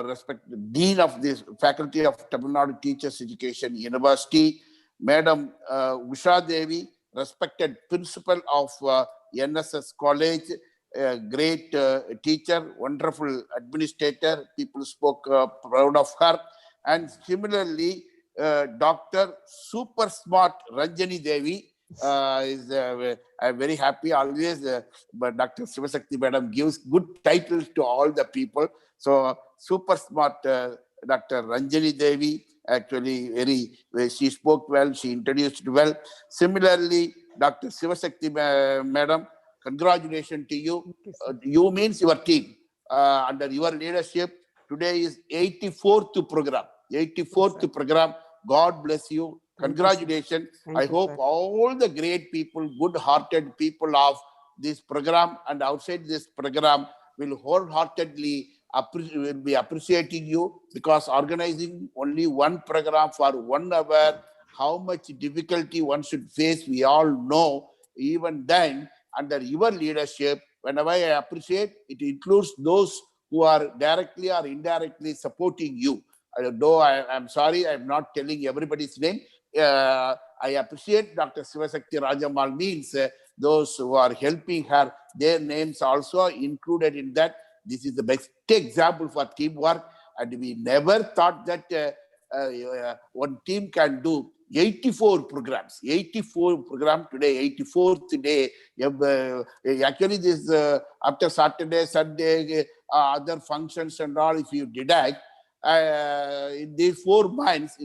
respected Dean of the Faculty of Tamil Nadu Teachers Education University, Madam Usha Devi, respected Principal of NSS College, great teacher, wonderful administrator, people spoke proud of her, and similarly, Dr. Super Smart Ranjani Devi, I'm very happy always, but Dr. Sivasakti Madam gives good titles to all the people. So super smart Dr. Ranjani Devi, actually she spoke well, she introduced well. Similarly, Dr. Sivasakti Madam, congratulations to you. You means your team. Under your leadership, today is 84th program. 84th program. God bless you. Congratulations. I hope all the great people, good-hearted people of this program and outside this program will wholeheartedly be appreciating you, because organizing only one program for 1 hour, how much difficulty one should face, we all know. Even then, under your leadership, whenever I appreciate, it includes those who are directly or indirectly supporting you. Though I'm sorry, I'm not telling everybody's name. I appreciate Dr. Sivasakti Rajamal means those who are helping her, their names also are included in that. This is the best example for teamwork, and we never thought that one team can do 84 programs. 84 programs today, 84th day. Actually, this after Saturday, Sunday, other functions and all, if you deduct, in these 4 months,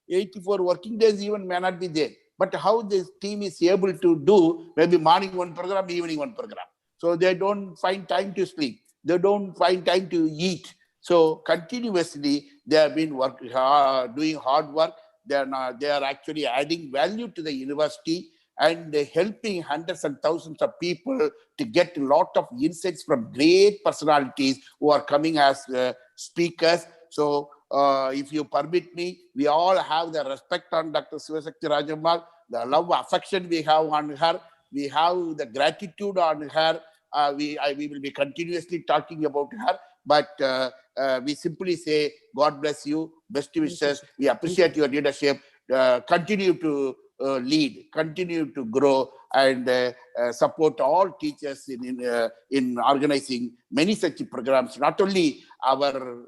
84 working days even may not be there. But how this team is able to do maybe morning one program, evening one program. So they don't find time to sleep. They don't find time to eat. So continuously they have been doing hard work. They are actually adding value to the university and helping hundreds and thousands of people to get a lot of insights from great personalities who are coming as speakers. So if you permit me, we all have the respect on Dr. Sivasakti Rajamal, the love, affection we have on her, we have the gratitude on her. We will be continuously talking about her, but we simply say, God bless you, best wishes. We appreciate your leadership. Continue to lead, continue to grow, and support all teachers in organizing many such programs, not only our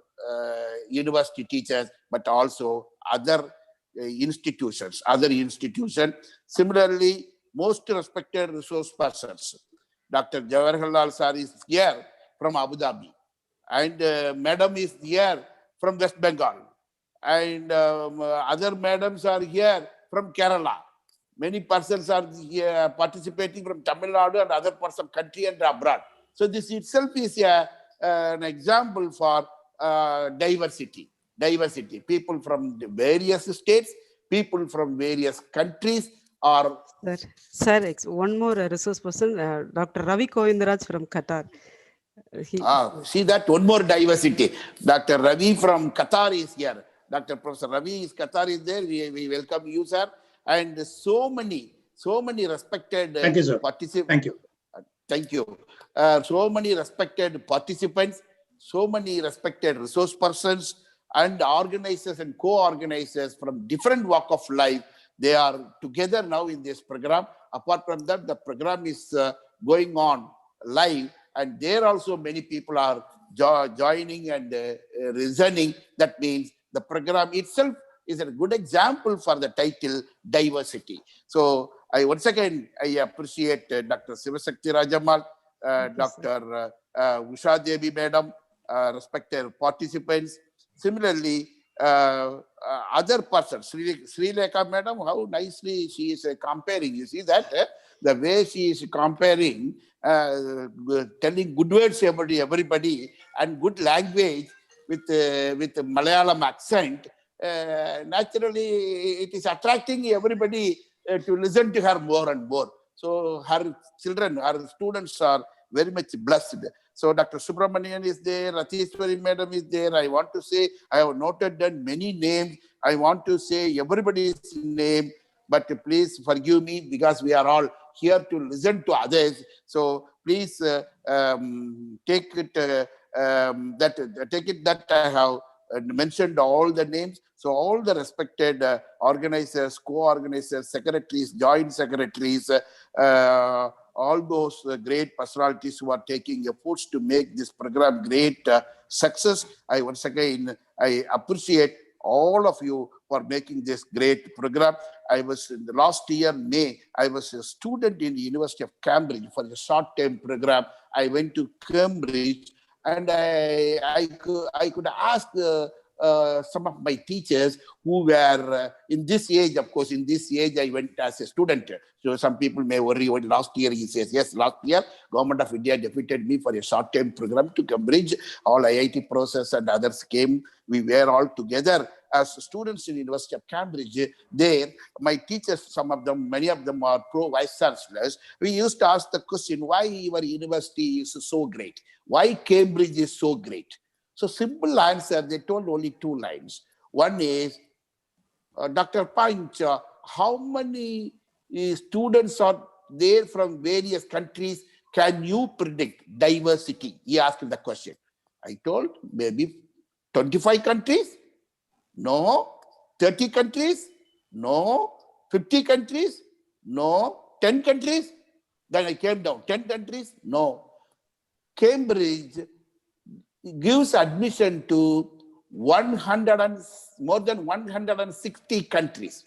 university teachers, but also other institutions. Similarly, most respected resource persons, Dr. Jawaharlal sir is here from Abu Dhabi, and Madam is here from West Bengal, and other madams are here from Kerala. Many persons are here participating from Tamil Nadu and other parts of country and abroad. So this itself is an example for diversity. People from the various states, people from various countries are... Sir, one more resource person, Dr. Ravi Kovindaraj from Qatar. See that, one more diversity. Dr. Ravi from Qatar is here. Dr. Professor Ravi is Qatar is there. We welcome you, sir. And so many respected participants. Thank you. Thank you. So many respected participants, so many respected resource persons, and organizers and co-organizers from different walk of life. They are together now in this program. Apart from that, the program is going on live, and there also many people are joining and listening. That means the program itself is a good example for the title diversity. So once again, I appreciate Dr. Sivasakti Rajamal, Dr. Usha Devi Madam, respected participants. Similarly, other persons, Sri Lekha Madam, how nicely she is comparing. You see that? The way she is comparing, telling good words about everybody and good language. with Malayalam accent, naturally it is attracting everybody to listen to her more and more. So her children, her students are very much blessed. So Dr. Subramanian is there, Ratishwari Madam is there. I want to say, I have noted down many names. I want to say everybody's name, but please forgive me because we are all here to listen to others. So please take it that I have mentioned all the names. So all the respected organizers, co-organizers, secretaries, joint secretaries, all those great personalities who are taking efforts to make this program great success. Once again, I appreciate all of you for making this great program. I was in the last year, May, I was a student in the University of Cambridge for a short-term program. I went to Cambridge and I could ask some of my teachers who were in this age. Of course, in this age, I went as a student. So some people may worry, what last year, he says, yes, last year, Government of India deputed me for a short-term program to Cambridge. All IIT process and others came. We were all together as students in the University of Cambridge. There, my teachers, some of them, many of them are pro-vice chancellors. We used to ask the question, why your university is so great? Why Cambridge is so great? So simple answer, they told only two lines. One is, Dr. Panch, how many students are there from various countries? Can you predict diversity? He asked the question. I told maybe 25 countries? No. 30 countries? No. 50 countries? No. 10 countries? Then I came down. 10 countries? No. Cambridge gives admission to more than 160 countries.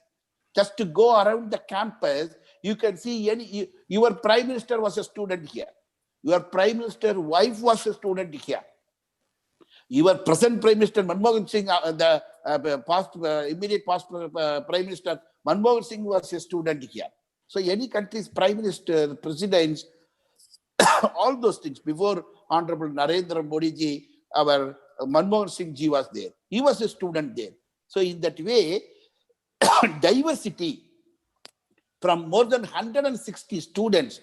Just to go around the campus, you can see your prime minister was a student here. Your prime minister wife was a student here. Your present prime minister Manmohan Singh, the immediate past prime minister Manmohan Singh was a student here. So any country's prime minister, presidents, all those things. Before Honorable Narendra Modi ji, our Manmohan Singh ji was there. He was a student there. So in that way, diversity from more than 160 students,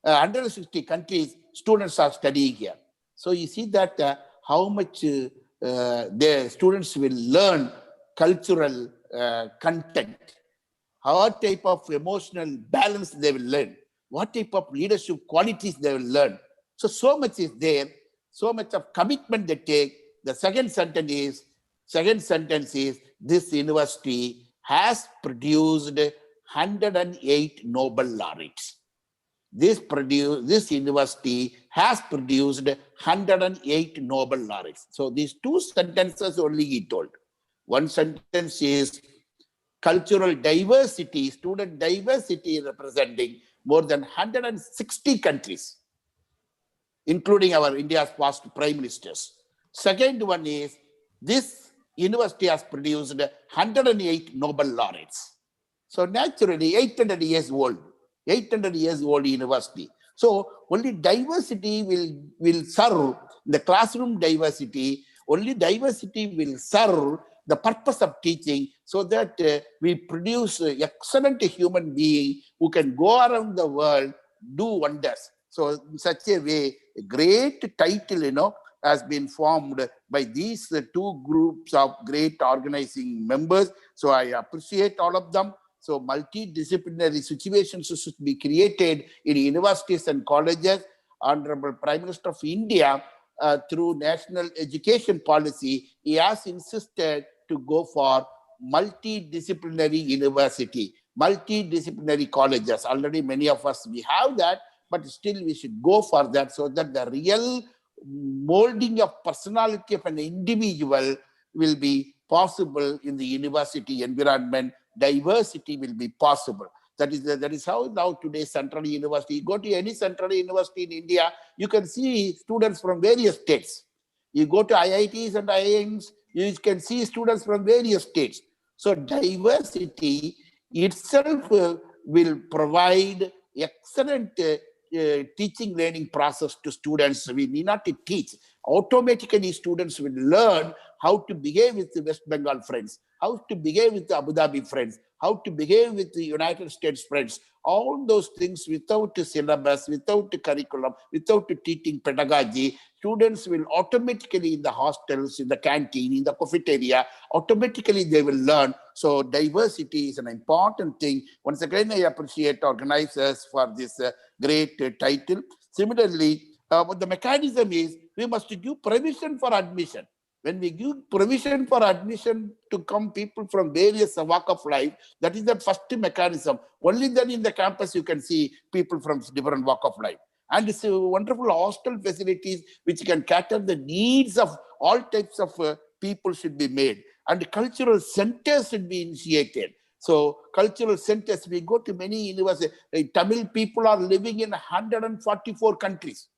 160 countries, students are studying here. So you see that how much the students will learn cultural content, what type of emotional balance they will learn, what type of leadership qualities they will learn. So much is there, so much of commitment they take. The second sentence is this university has produced 108 Nobel laureates. This university has produced 108 Nobel laureates. So these two sentences only he told. One sentence is cultural diversity, student diversity representing more than 160 countries, including our India's past prime ministers. Second one is this university has produced 108 Nobel laureates. So naturally 800 years old university. So only diversity will serve the classroom diversity. Only diversity will serve the purpose of teaching, so that we produce excellent human being who can go around the world, do wonders. So in such a way, a great title, has been formed by these two groups of great organizing members. So I appreciate all of them. So multidisciplinary situations should be created in universities and colleges. Honorable Prime Minister of India, through national education policy, he has insisted to go for multidisciplinary university, multidisciplinary colleges. Already many of us, we have that, but still we should go for that, so that the real molding of personality of an individual will be possible in the university environment. Diversity will be possible. That is how now today Central University, you go to any Central University in India, you can see students from various states. You go to IITs and IIMs, you can see students from various states. So diversity itself will provide excellent teaching learning process to students. We need not to teach. Automatically, students will learn how to behave with the West Bengal friends, how to behave with the Abu Dhabi friends, how to behave with the United States friends. All those things without a syllabus, without a curriculum, without a teaching pedagogy, students will automatically in the hostels, in the canteen, in the cafeteria, automatically they will learn. So diversity is an important thing. Once again, I appreciate organizers for this great title. Similarly, what the mechanism is, we must give permission for admission. When we give permission for admission to come people from various walk of life, that is the first mechanism. Only then in the campus you can see people from different walk of life. And it's a wonderful hostel facilities which can cater the needs of all types of people should be made. And cultural centers should be initiated. So cultural centers, we go to many universities. Tamil people are living in 144 countries.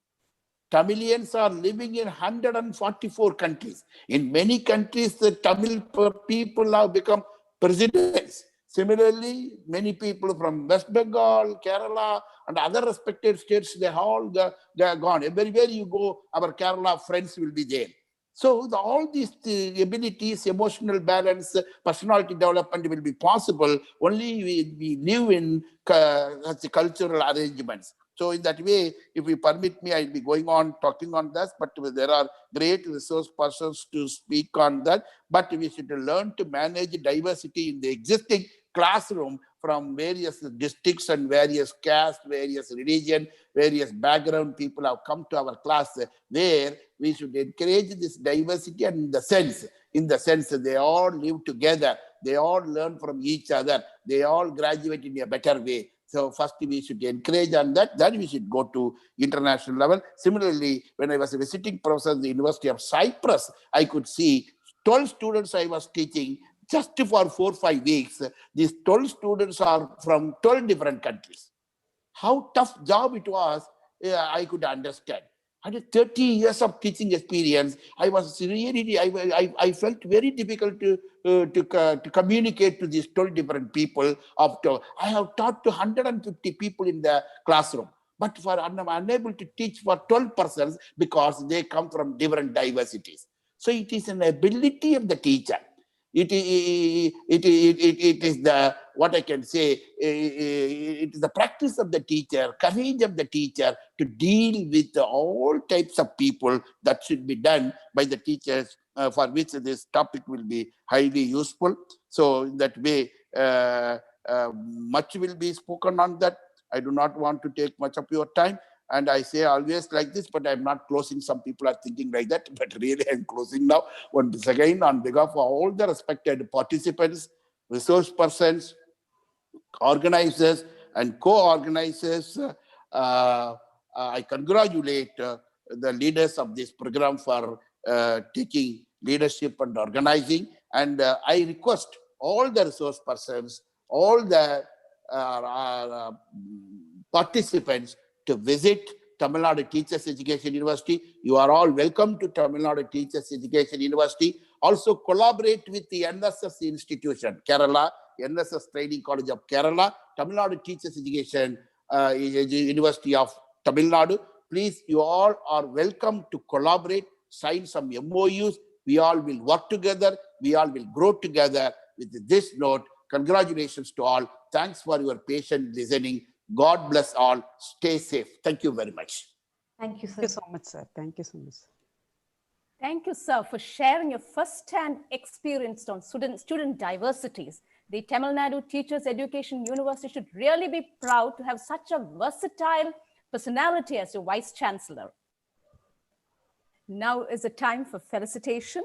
Tamilians are living in 144 countries. In many countries, the Tamil people have become presidents. Similarly, many people from West Bengal, Kerala, and other respected states, they are gone. Everywhere you go, our Kerala friends will be there. So all these abilities, emotional balance, personality development will be possible only we live in cultural arrangements. So in that way, if you permit me, I'll be going on talking on this, but there are great resource persons to speak on that. But we should learn to manage diversity in the existing classroom from various districts and various castes, various religion, various background people have come to our class, where we should encourage this diversity and in the sense that they all live together, they all learn from each other, they all graduate in a better way. So first we should encourage on that, then we should go to international level. Similarly, when I was visiting professor at the University of Cyprus, I could see 12 students I was teaching just for 4 or 5 weeks. These 12 students are from 12 different countries. How tough job it was, I could understand. I had 30 years of teaching experience. I was really, I felt very difficult to communicate to these 12 different people. I have taught to 150 people in the classroom, but I'm unable to teach for 12 persons because they come from different diversities. So it is an ability of the teacher. It is the, what I can say, it is the practice of the teacher, courage of the teacher to deal with all types of people that should be done by the teachers, for which this topic will be highly useful. So in that way, much will be spoken on that. I do not want to take much of your time. And I say always like this, but I'm not closing. Some people are thinking like that, but really I'm closing now. Once again, on behalf of all the respected participants, resource persons, organizers, and co-organizers, I congratulate the leaders of this program for taking leadership and organizing. And I request all the resource persons, all the participants to visit Tamil Nadu Teachers Education University. You are all welcome to Tamil Nadu Teachers Education University. Also collaborate with the NSS institution, Kerala, NSS Training College of Kerala, Tamil Nadu Teachers Education University of Tamil Nadu. Please, you all are welcome to collaborate, sign some MOUs. We all will work together. We all will grow together. With this note, congratulations to all. Thanks for your patient listening. God bless all. Stay safe. Thank you very much. Thank you, sir. Thank you so much, sir. Thank you so much. Thank you, sir, for sharing your first-hand experience on student diversities. The Tamil Nadu Teachers Education University should really be proud to have such a versatile personality as your Vice Chancellor. Now is the time for felicitation.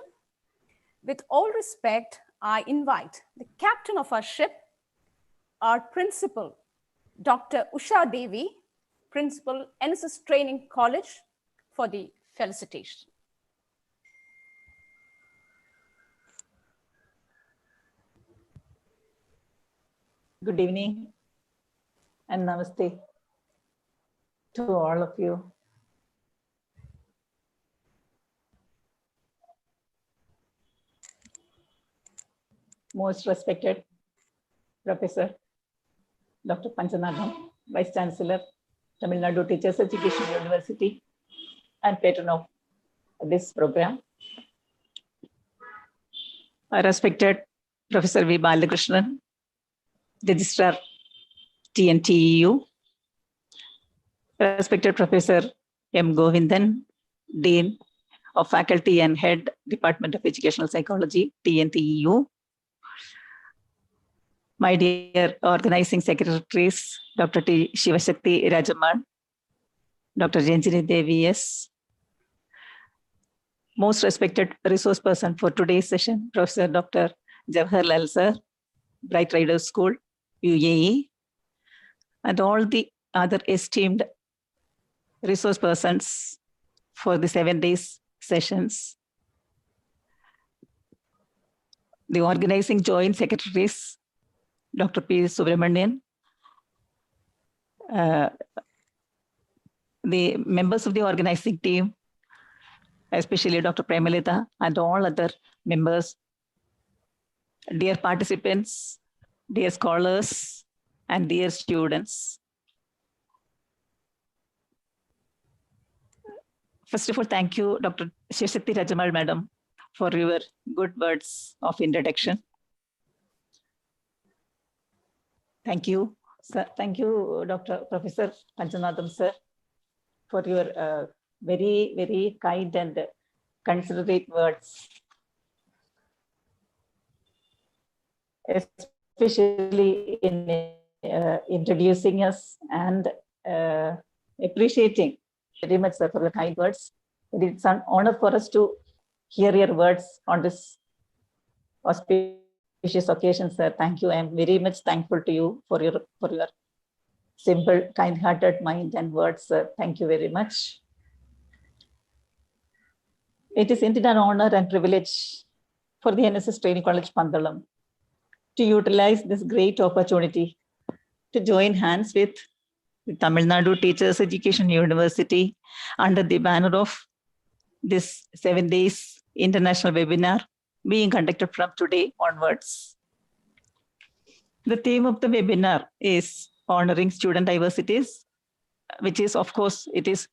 With all respect, I invite the captain of our ship, our principal, Dr. Usha Devi, Principal, NSS Training College, for the felicitation. Good evening and namaste to all of you. Most respected Professor Dr. Panchanagam, Vice Chancellor, Tamil Nadu Teachers Education University and patron of this program. Respected Professor V. Balakrishnan, Registrar TNTEU, respected Professor M. Govindan, Dean of Faculty and Head, Department of Educational Psychology, TNTEU, my dear organizing secretaries, Dr. T. Shivashakti Rajamal, Dr. Janjini Devi S., most respected resource person for today's session, Professor Dr. Jawaharlal Sir, Bright Riders School, UAE, and all the other esteemed resource persons for the 7 days sessions, the organizing joint secretaries, Dr. P. Subramanian, the members of the organizing team, especially Dr. Premalita and all other members, dear participants, dear scholars, and dear students. First of all, thank you, Dr. Shivashakti Rajamal, Madam, for your good words of introduction. Thank you, sir. Thank you, Dr. Professor Panchanatham, sir, for your very, very kind and considerate words, especially in introducing us and appreciating very much, sir, for the kind words. It's an honor for us to hear your words on this auspicious occasion, sir. Thank you. I am very much thankful to you for your simple, kind-hearted mind and words, sir. Thank you very much. It is indeed an honor and privilege for the NSS Training College Pandalam to utilize this great opportunity to join hands with the Tamil Nadu Teachers Education University under the banner of this 7 days international webinar being conducted from today onwards. The theme of the webinar is honoring student diversities, which is, of course, it is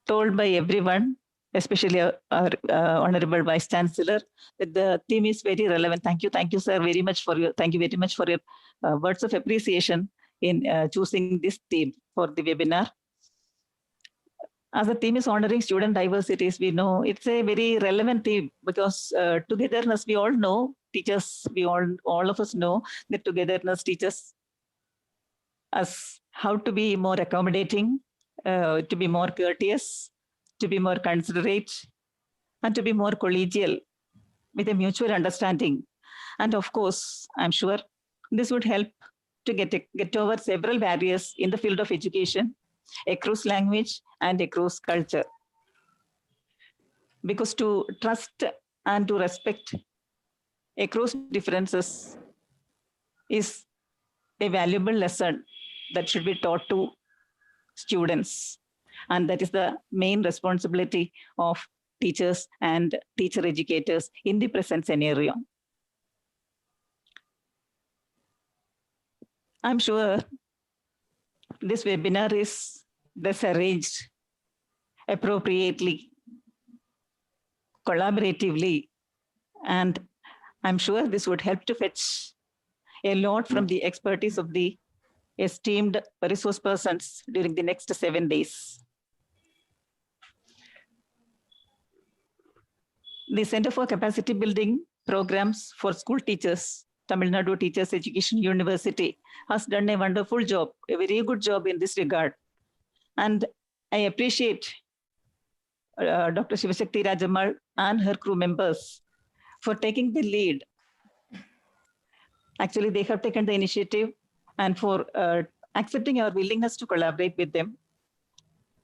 told by everyone, especially our Honorable Vice Chancellor, that the theme is very relevant. Thank you, sir, very much for your. Thank you very much for your words of appreciation in choosing this theme for the webinar. As the theme is honoring student diversities, we know it's a very relevant theme because togetherness, we all know, teachers, we all of us know that togetherness teaches us how to be more accommodating, to be more courteous, to be more considerate, and to be more collegial with a mutual understanding. And of course, I'm sure this would help to get over several barriers in the field of education, across language and across culture. Because to trust and to respect across differences is a valuable lesson that should be taught to students. And that is the main responsibility of teachers and teacher educators in the present scenario. I'm sure this webinar is thus arranged appropriately, collaboratively, and I'm sure this would help to fetch a lot from the expertise of the esteemed resource persons during the next 7 days. The Center for Capacity Building Programs for School Teachers, Tamil Nadu Teachers Education University, has done a wonderful job, a very good job in this regard. And I appreciate Dr. Shivashakti Rajamal and her crew members for taking the lead. Actually, they have taken the initiative and for accepting our willingness to collaborate with them.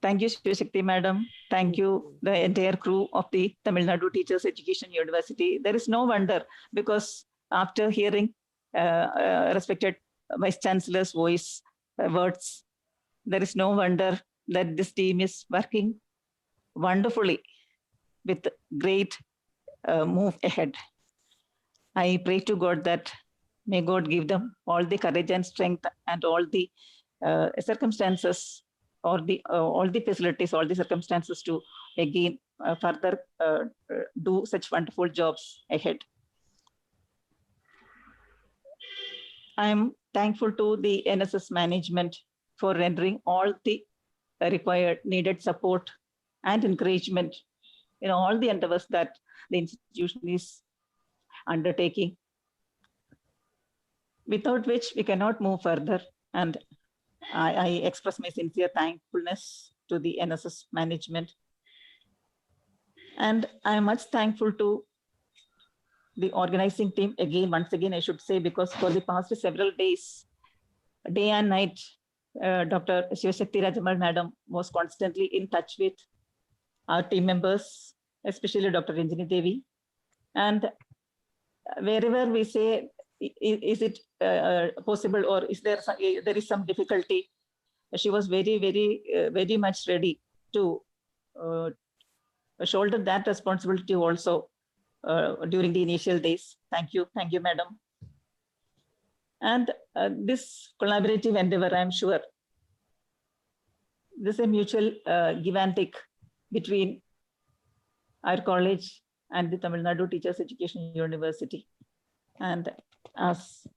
Thank you, Shivashakti Madam. Thank you, the entire crew of the Tamil Nadu Teachers Education University. There is no wonder, because after hearing respected Vice Chancellor's words, there is no wonder that this team is working wonderfully with great move ahead. I pray to God that may God give them all the courage and strength and all the circumstances or the all the facilities, all the circumstances to again further do such wonderful jobs ahead. I am thankful to the NSS management for rendering all the required needed support and encouragement in all the endeavors that the institution is undertaking, without which we cannot move further. And I express my sincere thankfulness to the NSS management. And I am much thankful to the organizing team once again, I should say, because for the past several days, day and night, Dr. Shivasakti Rajamal Madam was constantly in touch with our team members, especially Dr. Ranjini Devi. And wherever we say, is it possible, or is there some difficulty, she was very much ready to shoulder that responsibility also during the initial days. Thank you, madam. And this collaborative endeavor, I'm sure, this is a mutual give and take between our college and the Tamil Nadu Teachers Education University. And as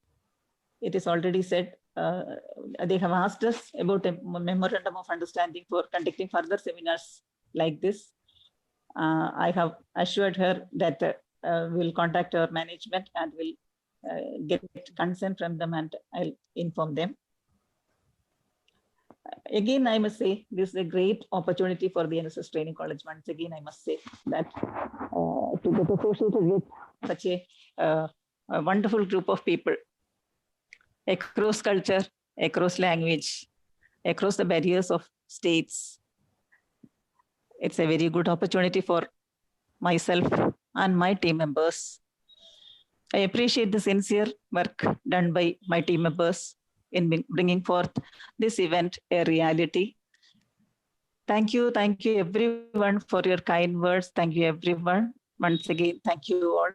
it is already said, they have asked us about a memorandum of understanding for conducting further seminars like this. I have assured her that we'll contact our management and we'll get consent from them, and I'll inform them. Again, I must say, this is a great opportunity for the NSS Training College. Once again, I must say that to get associated with such a wonderful group of people across culture, across language, across the barriers of states, it's a very good opportunity for myself and my team members. I appreciate the sincere work done by my team members in bringing forth this event a reality. Thank you everyone for your kind words. Thank you everyone. Once again, thank you all.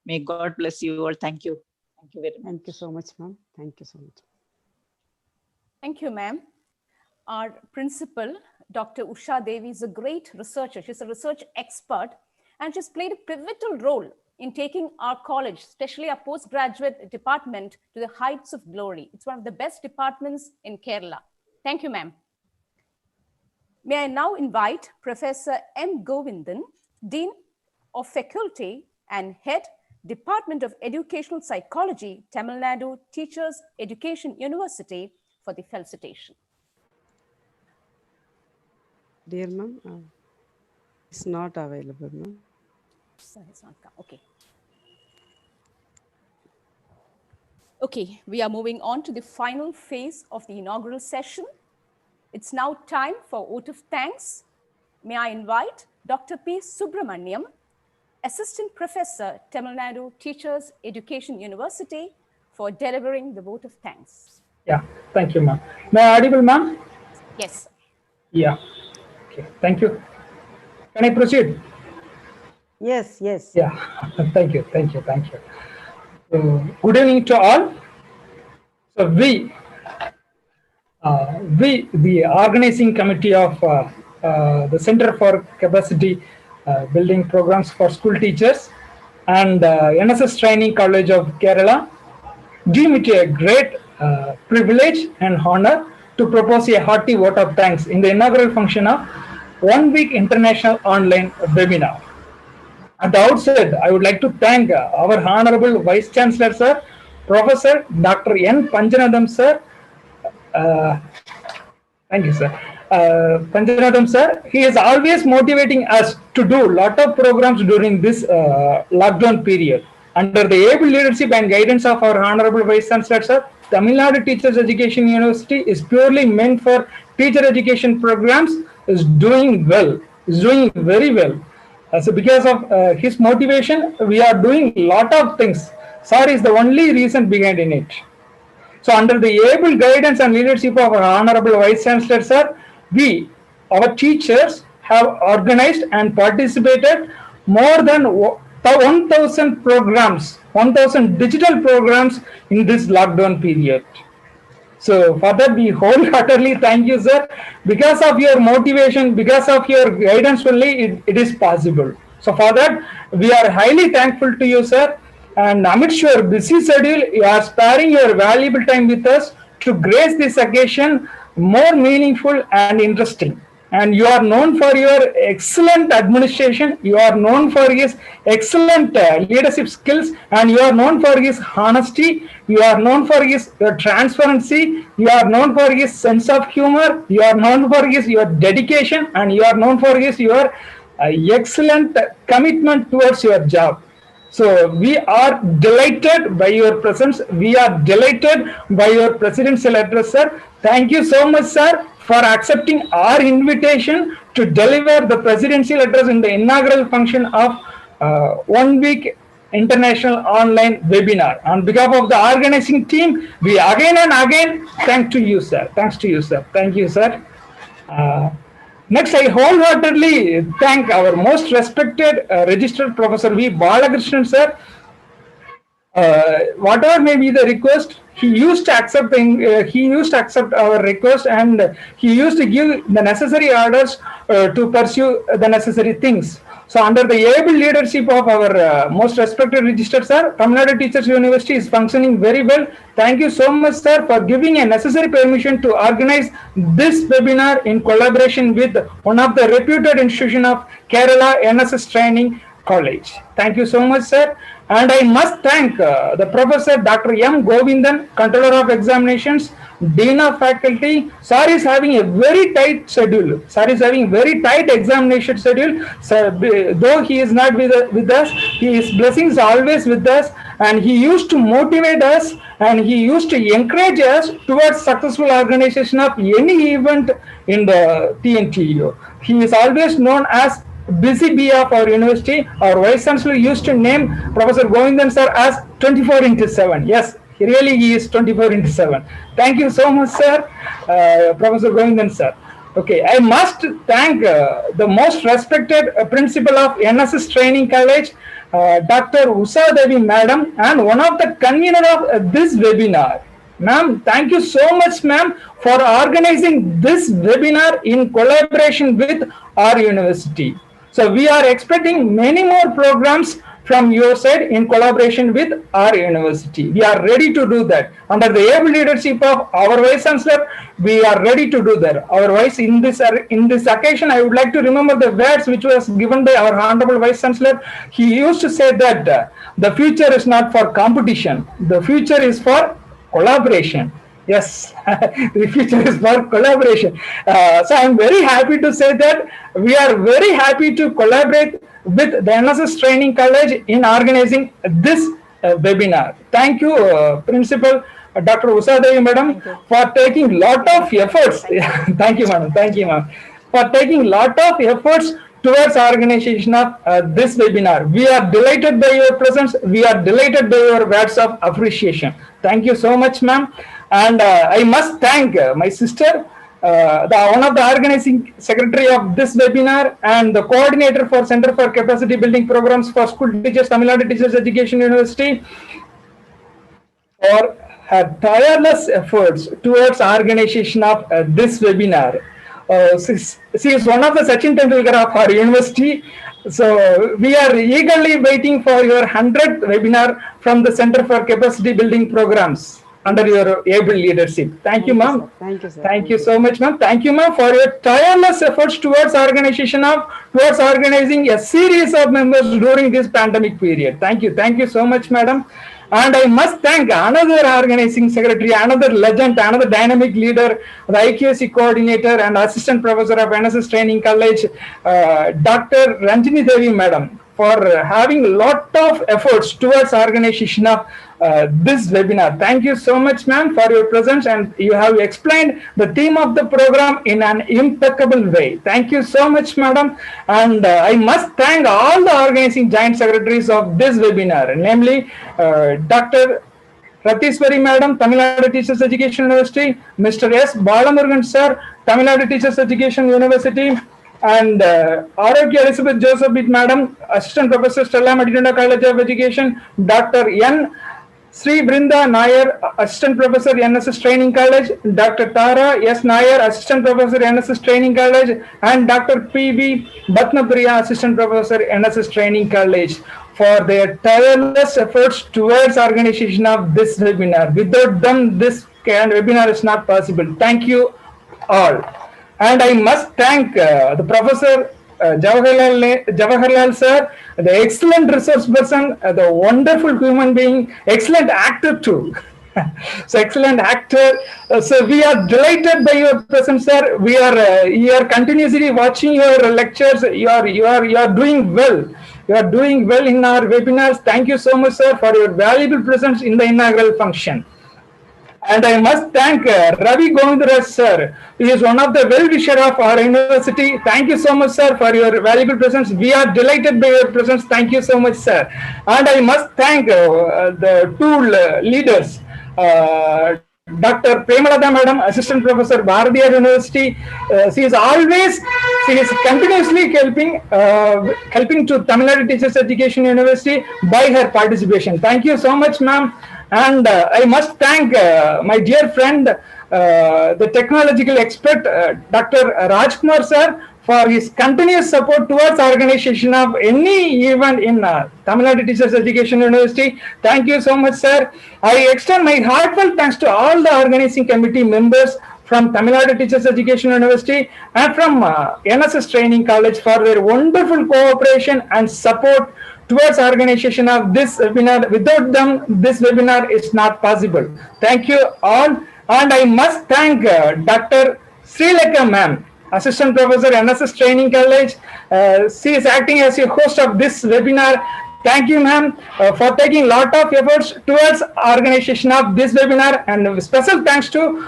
May God bless you all. Thank you. Thank you very much. Thank you so much, ma'am. Thank you so much. Thank you, ma'am. Our principal, Dr. Usha Devi, is a great researcher. She's a research expert, and she's played a pivotal role in taking our college, especially our postgraduate department, to the heights of glory. It's one of the best departments in Kerala. Thank you, ma'am. May I now invite Professor M. Govindan, Dean of Faculty and Head, Department of Educational Psychology, Tamil Nadu Teachers Education University, for the felicitation. Dear ma'am, it's not available, ma'am. It's not come. Okay. Okay, we are moving on to the final phase of the inaugural session. It's now time for vote of thanks. May I invite Dr. P. Subramaniam, Assistant Professor, Tamil Nadu Teachers Education University, for delivering the vote of thanks. Yeah, thank you, ma'am. May I audible, ma'am? Yes. Yeah. Okay, thank you. Can I proceed? Yes. Yeah, thank you. Good evening to all. So we, the organizing committee of the Center for Capacity Building Programs for School Teachers and NSS Training College of Kerala, deem it a great privilege and honor to propose a hearty vote of thanks in the inaugural function of 1 week international online webinar. At the outset, I would like to thank our Honorable Vice Chancellor, Sir, Professor Dr. N. Panjanadam, Sir. Thank you, Sir. Panjanadam, Sir, he is always motivating us to do a lot of programs during this lockdown period. Under the able leadership and guidance of our Honorable Vice Chancellor, Sir, Tamil Nadu Teachers Education University is purely meant for teacher education programs, is doing well, is doing very well. So because of his motivation, we are doing a lot of things. Sir is the only reason behind in it. So under the able guidance and leadership of our Honorable Vice Chancellor, Sir, we, our teachers, have organized and participated more than 1,000 programs, 1,000 digital programs in this lockdown period. So for that, we wholeheartedly thank you, sir. Because of your motivation, because of your guidance only, it is possible. So for that, we are highly thankful to you, sir. And amidst your busy schedule, you are sparing your valuable time with us to grace this occasion more meaningful and interesting. And you are known for your excellent administration, you are known for his excellent leadership skills, and you are known for his honesty, you are known for his transparency, you are known for his sense of humor, you are known for his your dedication, and you are known for his your excellent commitment towards your job. So we are delighted by your presence. We are delighted by your presidential address, sir. Thank you so much, sir, for accepting our invitation to deliver the presidential address in the inaugural function of 1 week international online webinar. On behalf of the organizing team, we again and again thank to you, sir. Thanks to you, sir. Thank you, sir. Next, I wholeheartedly thank our most respected registered Professor V. Balakrishnan, sir. Whatever may be the request, he used to accept our request, and he used to give the necessary orders to pursue the necessary things. So under the able leadership of our most respected registered sir, Tamil Nadu Teachers University is functioning very well. Thank you so much, sir, for giving a necessary permission to organize this webinar in collaboration with one of the reputed institution of Kerala NSS Training College. Thank you so much, sir. And I must thank the Professor Dr. M. Govindan, Controller of Examinations, Dean of Faculty. Sir is having a very tight schedule. Sir is having very tight examination schedule. Sir, though he is not with us, his blessings always with us, and he used to motivate us, and he used to encourage us towards successful organization of any event in the TNTU. He is always known as busy bee of our university. Our Vice Chancellor used to name Professor Govindan sir as 24/7. Yes, he is 24/7. Thank you so much, sir, Professor Govindan sir. Okay, I must thank the most respected principal of NSS Training College, Dr. Usha Devi madam, and one of the convener of this webinar. Ma'am, thank you so much, ma'am, for organizing this webinar in collaboration with our university. So we are expecting many more programs from your side in collaboration with our university. We are ready to do that. Under the able leadership of our Vice Chancellor, we are ready to do that. Our Vice, in this occasion, I would like to remember the words which was given by our Honorable Vice Chancellor. He used to say that the future is not for competition. The future is for collaboration. Yes, the future is for collaboration. So I'm very happy to say that we are very happy to collaborate with the NSS Training College in organizing this webinar. Thank you, Principal Dr. Usha Devi madam, for taking lot of efforts. Thank you, madam. Thank you, ma'am, for taking lot of efforts towards organization of this webinar. We are delighted by your presence. We are delighted by your words of appreciation. Thank you so much, ma'am. And I must thank my sister, one of the organizing secretary of this webinar and the coordinator for Center for Capacity Building Programs for School Teachers, Tamil Nadu Teachers Education University, for her tireless efforts towards organization of this webinar. She is one of the Sachin Tendulkar of our university. So we are eagerly waiting for your 100th webinar from the Center for Capacity Building Programs under your able leadership. Thank you, ma'am. Thank you, sir. Thank you so much, ma'am. Thank you, ma'am, for your tireless efforts towards organizing a series of members during this pandemic period. Thank you. Thank you so much, madam. And I must thank another organizing secretary, another legend, another dynamic leader, the IQAC coordinator and assistant professor of NSS Training College, Dr. Ranjini Devi madam, for having a lot of efforts towards organization of this webinar. Thank you so much, ma'am, for your presence, and you have explained the theme of the program in an impeccable way. Thank you so much, madam. And I must thank all the organizing joint secretaries of this webinar, namely Dr. Ratiswari madam, Tamil Nadu Teachers Education University, Mr. S. Balamurugan sir, Tamil Nadu Teachers Education University, and Arogya Elizabeth Joseph madam, Assistant Professor, Stella Madinda College of Education, Dr. N. Sri Brinda Nair, Assistant Professor, NSS Training College, Dr. Tara S. Nair, Assistant Professor, NSS Training College, and Dr. P.V. Bhatnapriya, Assistant Professor, NSS Training College, for their tireless efforts towards organization of this webinar. Without them, this webinar is not possible. Thank you all. And I must thank the Professor Jawaharlal sir, the excellent resource person, the wonderful human being, excellent actor too. So excellent actor. So we are delighted by your presence, sir. We are continuously watching your lectures. You are doing well. You are doing well in our webinars. Thank you so much, sir, for your valuable presence in the inaugural function. And I must thank Ravi Govindaraj sir. He is one of the well-wisher of our university. Thank you so much, sir, for your valuable presence. We are delighted by your presence. Thank you so much, sir. And I must thank the two leaders, Dr. Premalata Madam, Assistant Professor, Bharatiyar University. She is continuously helping to Tamil Nadu Teachers Education University by her participation. Thank you so much, ma'am. And I must thank my dear friend, the technological expert, Dr. Rajkumar sir, for his continuous support towards organization of any event in Tamil Nadu Teachers Education University. Thank you so much, sir. I extend my heartfelt thanks to all the organizing committee members from Tamil Nadu Teachers Education University and from NSS Training College for their wonderful cooperation and support towards organization of this webinar. Without them, this webinar is not possible. Thank you all. And I must thank Dr. Srilekha ma'am, Assistant Professor, NSS Training College. She is acting as a host of this webinar. Thank you, ma'am, for taking a lot of efforts towards organization of this webinar, and special thanks to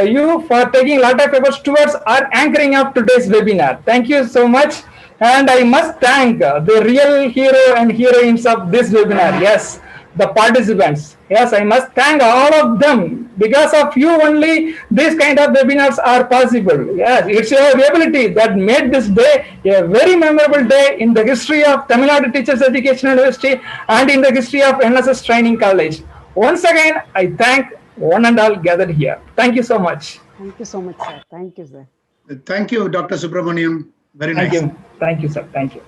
you for taking a lot of efforts towards our anchoring of today's webinar. Thank you so much. And I must thank the real hero and heroines of this webinar. Yes, the participants. Yes, I must thank all of them. Because of you only, these kind of webinars are possible. Yes, it's your ability that made this day a very memorable day in the history of Tamil Nadu Teachers Education University and in the history of NSS Training College. Once again, I thank one and all gathered here. Thank you so much. Thank you so much, sir. Thank you, sir. Thank you, Dr. Subramaniam. Very nice. Thank you. Thank you, sir. Thank you.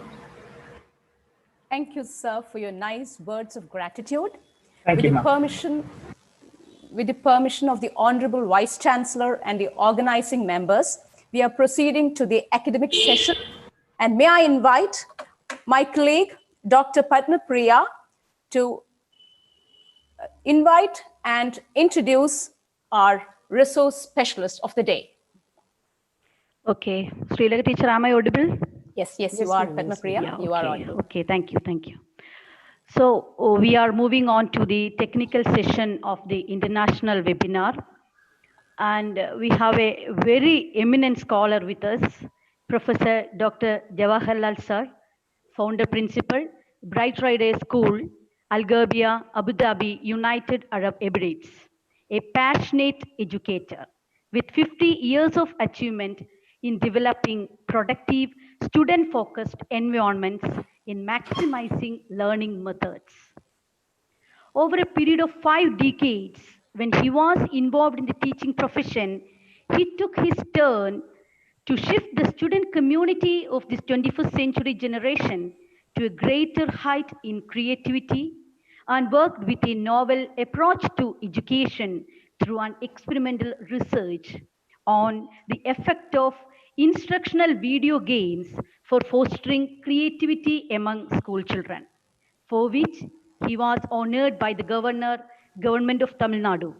Thank you, sir, for your nice words of gratitude. Thank you, ma'am. With the permission of the Honorable Vice Chancellor and the organizing members, we are proceeding to the academic session. And may I invite my colleague, Dr. Padmapriya, to invite and introduce our resource specialist of the day. Okay, Srilekha teacher, am I audible? Yes, you are, Padmapriya. Yeah, you are audible. Okay, thank you. So we are moving on to the technical session of the international webinar. And we have a very eminent scholar with us, Professor Dr. Jawaharlal sir, founder principal, Bright Rider School, Al Gharbia, Abu Dhabi, United Arab Emirates, a passionate educator with 50 years of achievement in developing productive, student-focused environments in maximizing learning methods. Over a period of 5 decades, when he was involved in the teaching profession, he took his turn to shift the student community of this 21st century generation to a greater height in creativity and worked with a novel approach to education through an experimental research on the effect of instructional video games for fostering creativity among school children, for which he was honored by the government of Tamil Nadu.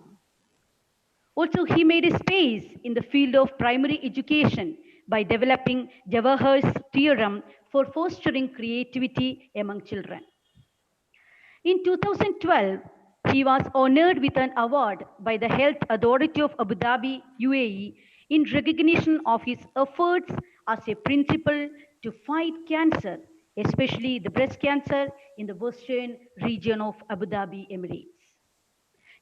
Also, he made a space in the field of primary education by developing Jawahar's theorem for fostering creativity among children. In 2012, he was honored with an award by the Health Authority of Abu Dhabi, UAE, in recognition of his efforts as a principal to fight cancer, especially the breast cancer in the western region of Abu Dhabi Emirates.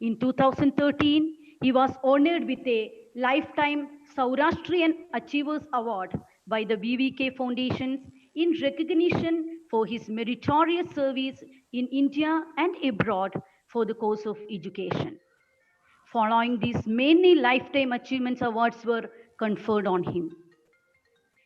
In 2013, he was honored with a Lifetime Saurashtrian Achievers Award by the VVK Foundations in recognition for his meritorious service in India and abroad for the course of education. Following these, many Lifetime Achievements Awards were conferred on him.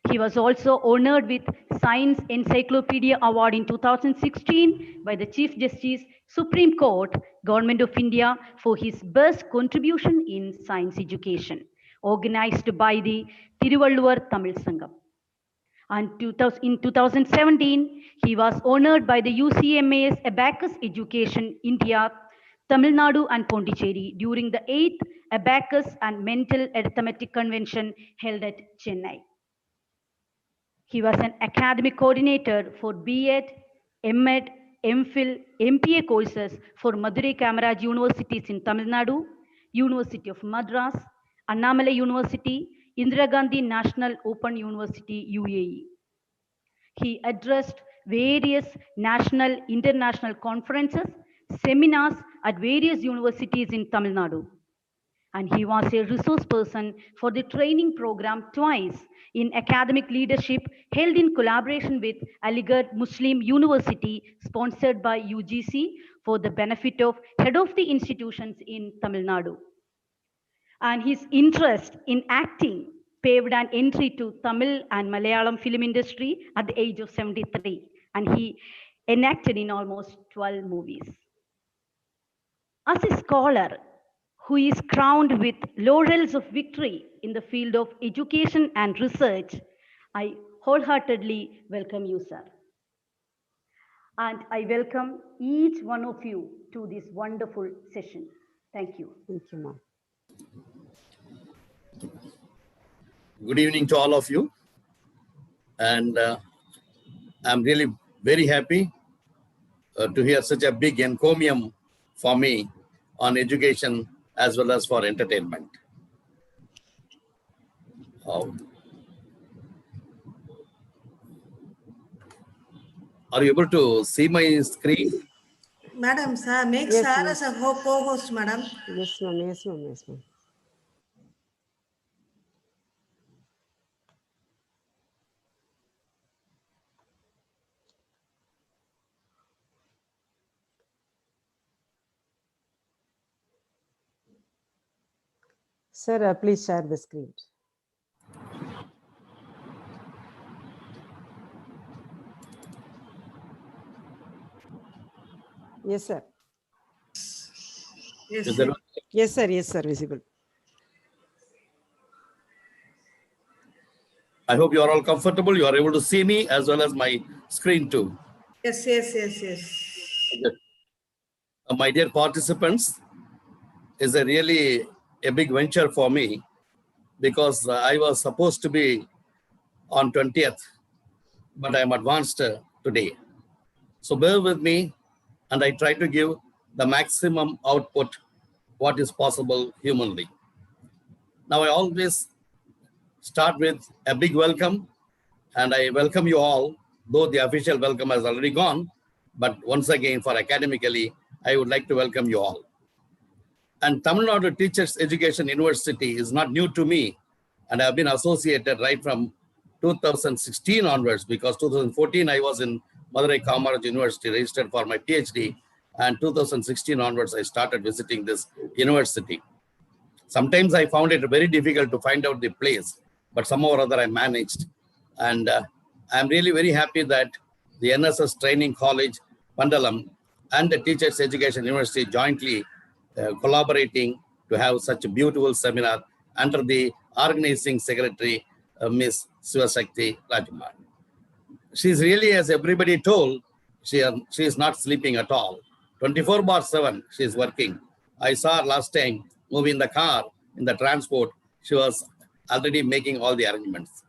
He was also honored with Science Encyclopedia Award in 2016 by the Chief Justice, Supreme Court, Government of India for his best contribution in science education, organized by the Thiruvalluvar Tamil Sangam. And in 2017, he was honored by the UCMAS Abacus Education India, Tamil Nadu and Pondicherry during the 8th Abacus and Mental Arithmetic Convention held at Chennai. He was an academic coordinator for B.Ed, M.Ed, M.Phil, MPA courses for Madurai Kamaraj Universities in Tamil Nadu, University of Madras, Annamalai University, Indira Gandhi National Open University, UAE. He addressed various national, international conferences, seminars at various universities in Tamil Nadu. And he was a resource person for the training program twice in academic leadership held in collaboration with Aligarh Muslim University, sponsored by UGC for the benefit of head of the institutions in Tamil Nadu. And his interest in acting paved an entry to Tamil and Malayalam film industry at the age of 73, and he enacted in almost 12 movies. As a scholar who is crowned with laurels of victory in the field of education and research, I wholeheartedly welcome you, sir. And I welcome each one of you to this wonderful session. Thank you. Thank you, ma'am. Good evening to all of you. And I'm really very happy to hear such a big encomium for me on education as well as for entertainment. Are you able to see my screen? Madam, sir, make Yes, Sir ma'am. as a co-host, madam. Yes, ma'am. Yes, ma'am. Yes, ma'am. Sir, please share the screen. Yes, sir. Yes, Is sir. that- Yes, sir. Yes, sir. Visible. I hope you are all comfortable. You are able to see me as well as my screen too. Yes, yes, yes, yes. My dear participants, is a really a big venture for me because I was supposed to be on 20th, but I'm advanced today. So bear with me, and I try to give the maximum output what is possible humanly. Now I always start with a big welcome, and I welcome you all, though the official welcome has already gone, but once again for academically, I would like to welcome you all. And Tamil Nadu Teachers Education University is not new to me, and I have been associated right from 2016 onwards, because 2014 I was in Madurai Kamaraj University, registered for my PhD, and 2016 onwards I started visiting this university. Sometimes I found it very difficult to find out the place, but somehow or other I managed. And I'm really very happy that the NSS Training College, Pandalam, and the Teachers Education University jointly collaborating to have such a beautiful seminar under the organizing secretary, Ms. Sivasakti Rajaman. She's really, as everybody told, she is not sleeping at all. 24/7, she's working. I saw her last time moving the car in the transport. She was already making all the arrangements.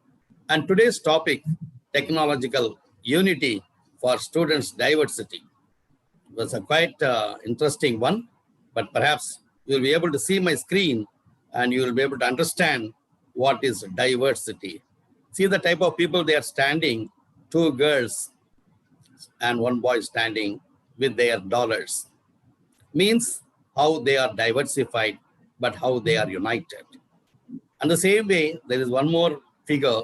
And today's topic, technological unity for students' diversity, was a quite interesting one, but perhaps you'll be able to see my screen and you will be able to understand what is diversity. See the type of people they are standing, 2 girls and 1 boy standing with their dollars. Means how they are diversified, but how they are united. And the same way, there is one more figure.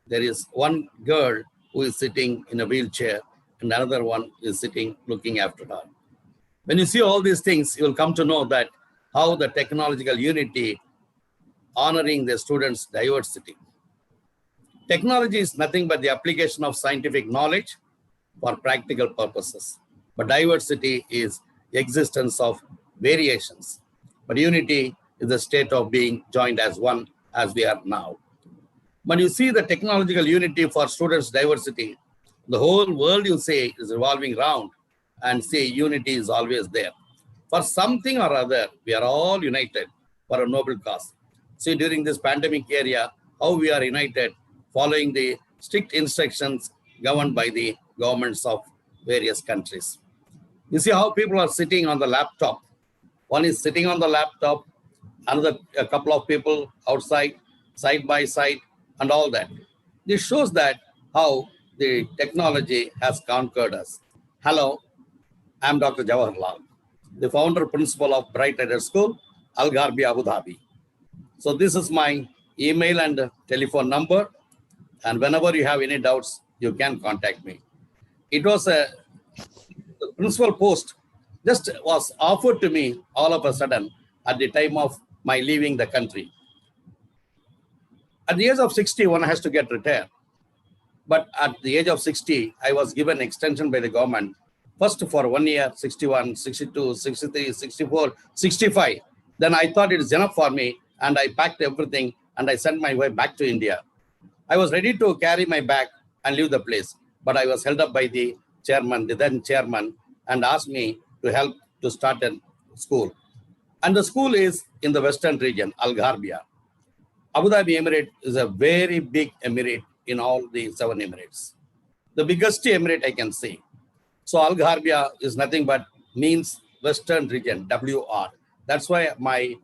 There is one girl who is sitting in a wheelchair and another one is sitting looking after her. When you see all these things, you will come to know that how the technological unity honoring the students' diversity. Technology is nothing but the application of scientific knowledge for practical purposes. But diversity is the existence of variations. But unity is the state of being joined as one, as we are now. When you see the technological unity for students' diversity, the whole world, you say, is revolving round, and say unity is always there. For something or other, we are all united for a noble cause. See, during this pandemic area, how we are united, following the strict instructions governed by the governments of various countries. You see how people are sitting on the laptop. One is sitting on the laptop, a couple of people outside, side by side, and all that. This shows that how the technology has conquered us. Hello, I'm Dr. Jawaharlal, the founder principal of Bright Rider School, Al Gharbia, Abu Dhabi. So this is my email and telephone number. And whenever you have any doubts, you can contact me. It was the principal post just was offered to me all of a sudden at the time of my leaving the country. At the age of 60, one has to get retired. But at the age of 60, I was given extension by the government, first for 1 year, 61, 62, 63, 64, 65. Then I thought it is enough for me, and I packed everything and I sent my wife back to India. I was ready to carry my bag and leave the place, but I was held up by the chairman, the then chairman, and asked me to help to start a school. And the school is in the western region, Al Gharbia. Abu Dhabi Emirate is a very big emirate in all the 7 emirates. The biggest emirate I can say. So Al Gharbia is nothing but means western region, WR. That's why my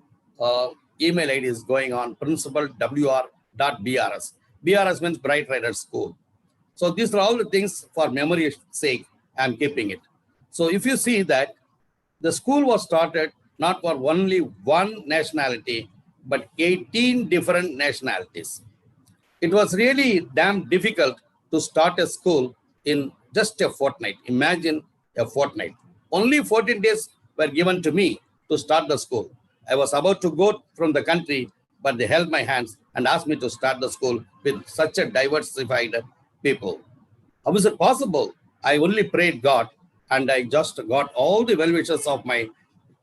email ID is going on principal.wr.brs. BRS means Bright Rider School. So these are all the things for memory's sake, I'm keeping it. So if you see that the school was started not for only one nationality, but 18 different nationalities. It was really damn difficult to start a school in just a fortnight. Imagine a fortnight. Only 14 days were given to me to start the school. I was about to go from the country, but they held my hands and asked me to start the school with such a diversified people. How is it possible? I only prayed God, and I just got all the well-wishes of my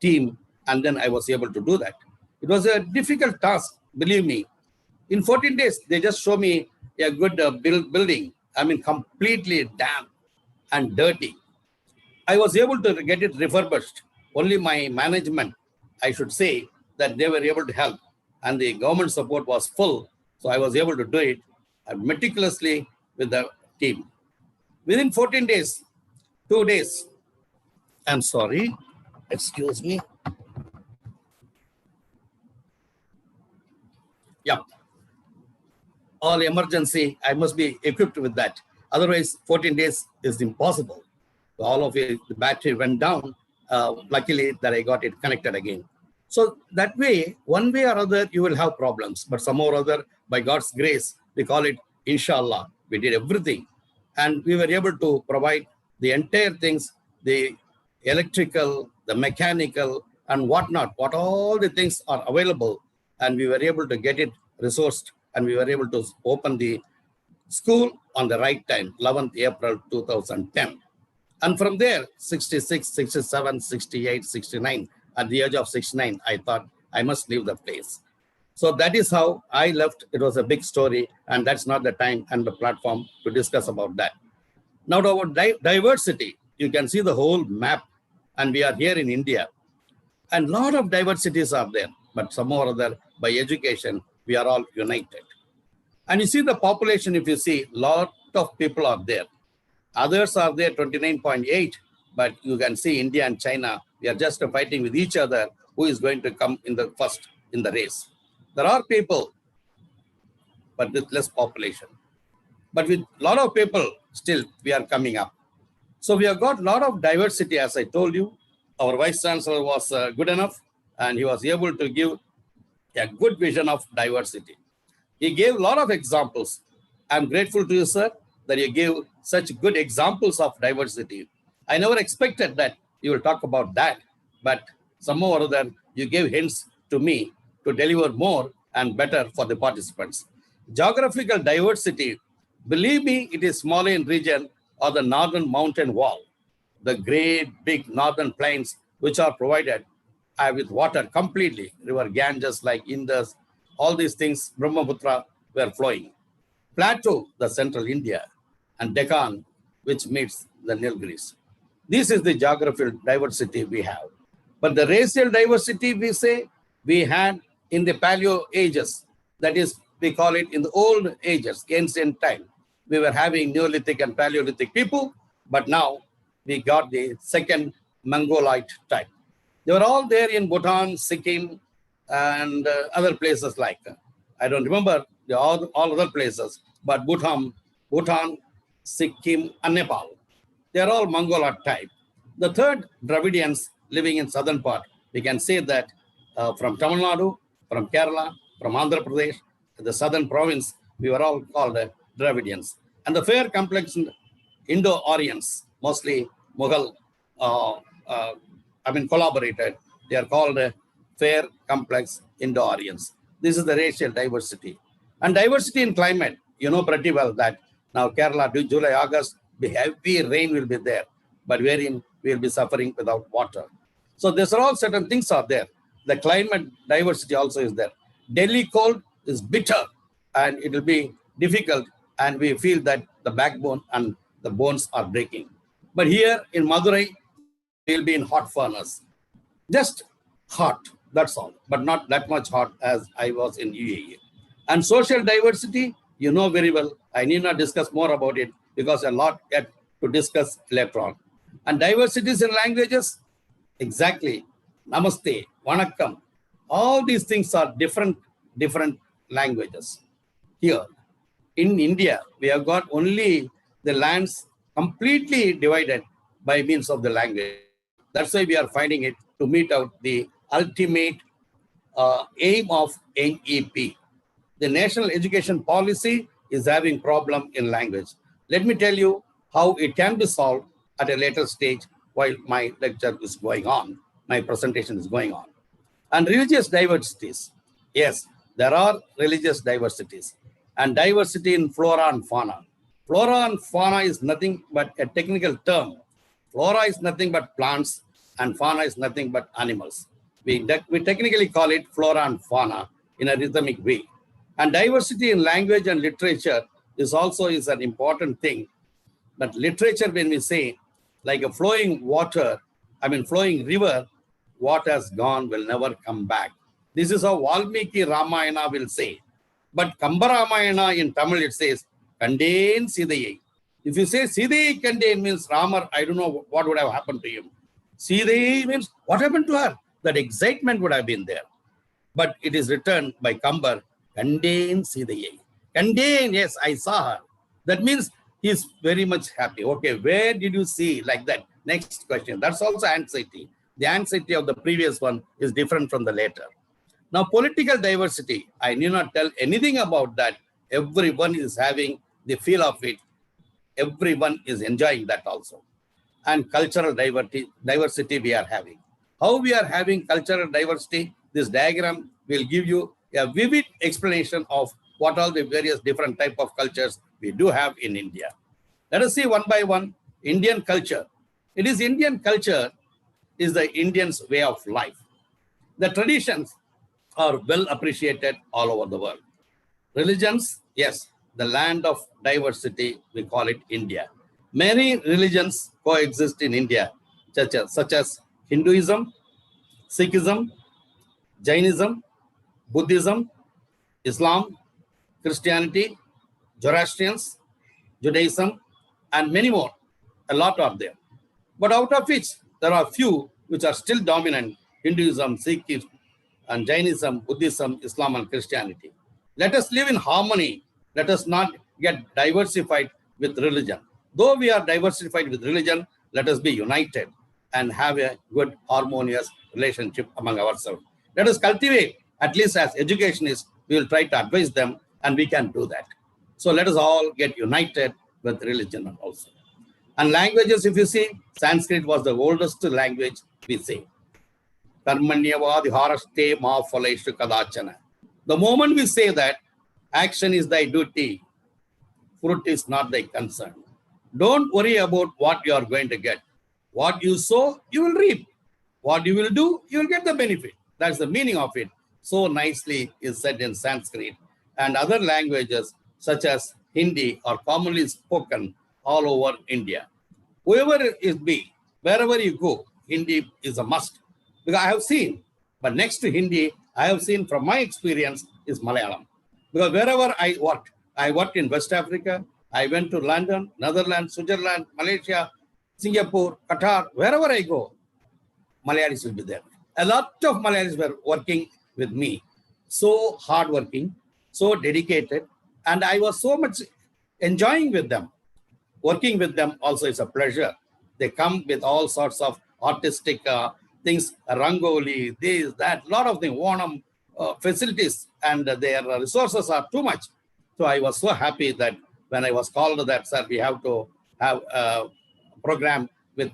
team, and then I was able to do that. It was a difficult task, believe me. In 14 days, they just show me a good building. I mean, completely damp and dirty. I was able to get it refurbished. Only my management, I should say, that they were able to help. And the government support was full. So I was able to do it meticulously with the team. Within 14 days, 2 days, I'm sorry, excuse me. Yeah. All emergency, I must be equipped with that. Otherwise, 14 days is impossible. All of it, the battery went down. Luckily that I got it connected again. So that way, one way or other, you will have problems. But somehow or other, by God's grace, we call it Inshallah. We did everything. And we were able to provide the entire things, the electrical, the mechanical, and whatnot, what all the things are available. And we were able to get it resourced, and we were able to open the school on the right time, 11th April 2010. And from there, 66, 67, 68, 69, at the age of 69, I thought I must leave the place. So that is how I left. It was a big story, and that's not the time and the platform to discuss about that. Now about diversity, you can see the whole map, and we are here in India. And a lot of diversities are there, but somehow or other, by education, we are all united. And you see the population, if you see, a lot of people are there. Others are there, 29.8, but you can see India and China, we are just fighting with each other who is going to come in the first in the race. There are people, but with less population. But with a lot of people, still we are coming up. So we have got a lot of diversity, as I told you. Our Vice Chancellor was good enough, and he was able to give a good vision of diversity. He gave a lot of examples. I'm grateful to you, sir, that you gave such good examples of diversity. I never expected that you will talk about that. But somehow or other, you gave hints to me to deliver more and better for the participants. Geographical diversity, believe me, it is Himalayan region or the northern mountain wall, the great big northern plains which are provided with water completely. River Ganges, like Indus, all these things, Brahmaputra were flowing. Plateau, the central India, and Deccan, which meets the Nilgiris. This is the geographical diversity we have. But the racial diversity, we say, we had in the Paleo ages. That is, we call it in the old ages, ancient time. We were having Neolithic and Paleolithic people, but now we got the second Mongolite type. They were all there in Bhutan, Sikkim, and other places like, I don't remember all other places, but Bhutan, Sikkim, and Nepal. They are all Mongolite type. The third, Dravidians living in southern part. We can say that from Tamil Nadu, from Kerala, from Andhra Pradesh, the southern province, we were all called Dravidians. And the fair complexion Indo-Aryans, mostly Mughal, collaborated. They are called fair complex Indo-Aryans. This is the racial diversity. And diversity in climate, you know pretty well that now Kerala, July, August, heavy rain will be there, but wherein we will be suffering without water. So these are all certain things are there. The climate diversity also is there. Delhi cold is bitter and it will be difficult, and we feel that the backbone and the bones are breaking. But here in Madurai, we will be in hot furnace. Just hot, that's all, but not that much hot as I was in UAE. And social diversity, you know very well. I need not discuss more about it because a lot yet to discuss later on. And diversities in languages, exactly. Namaste, Vanakkam. All these things are different languages. Here in India, we have got only the lands completely divided by means of the language. That's why we are finding it to meet out the ultimate aim of NEP. The national education policy is having problem in language. Let me tell you how it can be solved at a later stage while my lecture is going on, my presentation is going on. And religious diversities. Yes, there are religious diversities and diversity in flora and fauna. Flora and fauna is nothing but a technical term. Flora is nothing but plants and fauna is nothing but animals. We technically call it flora and fauna in a rhythmic way. And diversity in language and literature is also an important thing. But literature, when we say, like a flowing water, flowing river, what has gone will never come back. This is how Valmiki Ramayana will say. But Kamba Ramayana in Tamil, it says, Kandain Sidayai. If you say Sidayai Kandain means Ramar, I don't know what would have happened to him. Sidayai means what happened to her? That excitement would have been there. But it is written by Kambar, Kandain Sidayai. Kandain, yes, I saw her. That means he's very much happy. Okay, where did you see? Like that. Next question. That's also anxiety. The anxiety of the previous one is different from the later. Now, political diversity, I need not tell anything about that. Everyone is having the feel of it. Everyone is enjoying that also. And cultural diversity we are having. How we are having cultural diversity, this diagram will give you a vivid explanation of what all the various different type of cultures we do have in India. Let us see one by one. Indian culture. It is Indian culture is the Indians' way of life. The traditions are well appreciated all over the world. Religions, yes, the land of diversity, we call it India. Many religions coexist in India, such as Hinduism, Sikhism, Jainism, Buddhism, Islam, Christianity, Zoroastrians, Judaism, and many more. A lot are there. But out of which, there are few which are still dominant: Hinduism, Sikhism, and Jainism, Buddhism, Islam, and Christianity. Let us live in harmony. Let us not get diversified with religion. Though we are diversified with religion, let us be united and have a good, harmonious relationship among ourselves. Let us cultivate, at least as educationists, we will try to advise them, and we can do that. So let us all get united with religion also. And languages, if you see, Sanskrit was the oldest language we say. Karmanyavadiharaste ma phaleshu kadachana. The moment we say that, action is thy duty, fruit is not thy concern. Don't worry about what you are going to get. What you sow, you will reap. What you will do, you will get the benefit. That's the meaning of it. So nicely is said in Sanskrit. And other languages such as Hindi are commonly spoken all over India. Whoever it be, wherever you go, Hindi is a must. Because I have seen, but next to Hindi, I have seen from my experience is Malayalam. Because wherever I worked in West Africa, I went to London, Netherlands, Switzerland, Malaysia, Singapore, Qatar, wherever I go, Malayalis will be there. A lot of Malayalis were working with me. So hardworking, so dedicated, and I was so much enjoying with them. Working with them also is a pleasure. They come with all sorts of artistic things, rangoli, this, that, lot of things, Onam facilities, and their resources are too much. So I was so happy that when I was called that, sir, we have to have a program with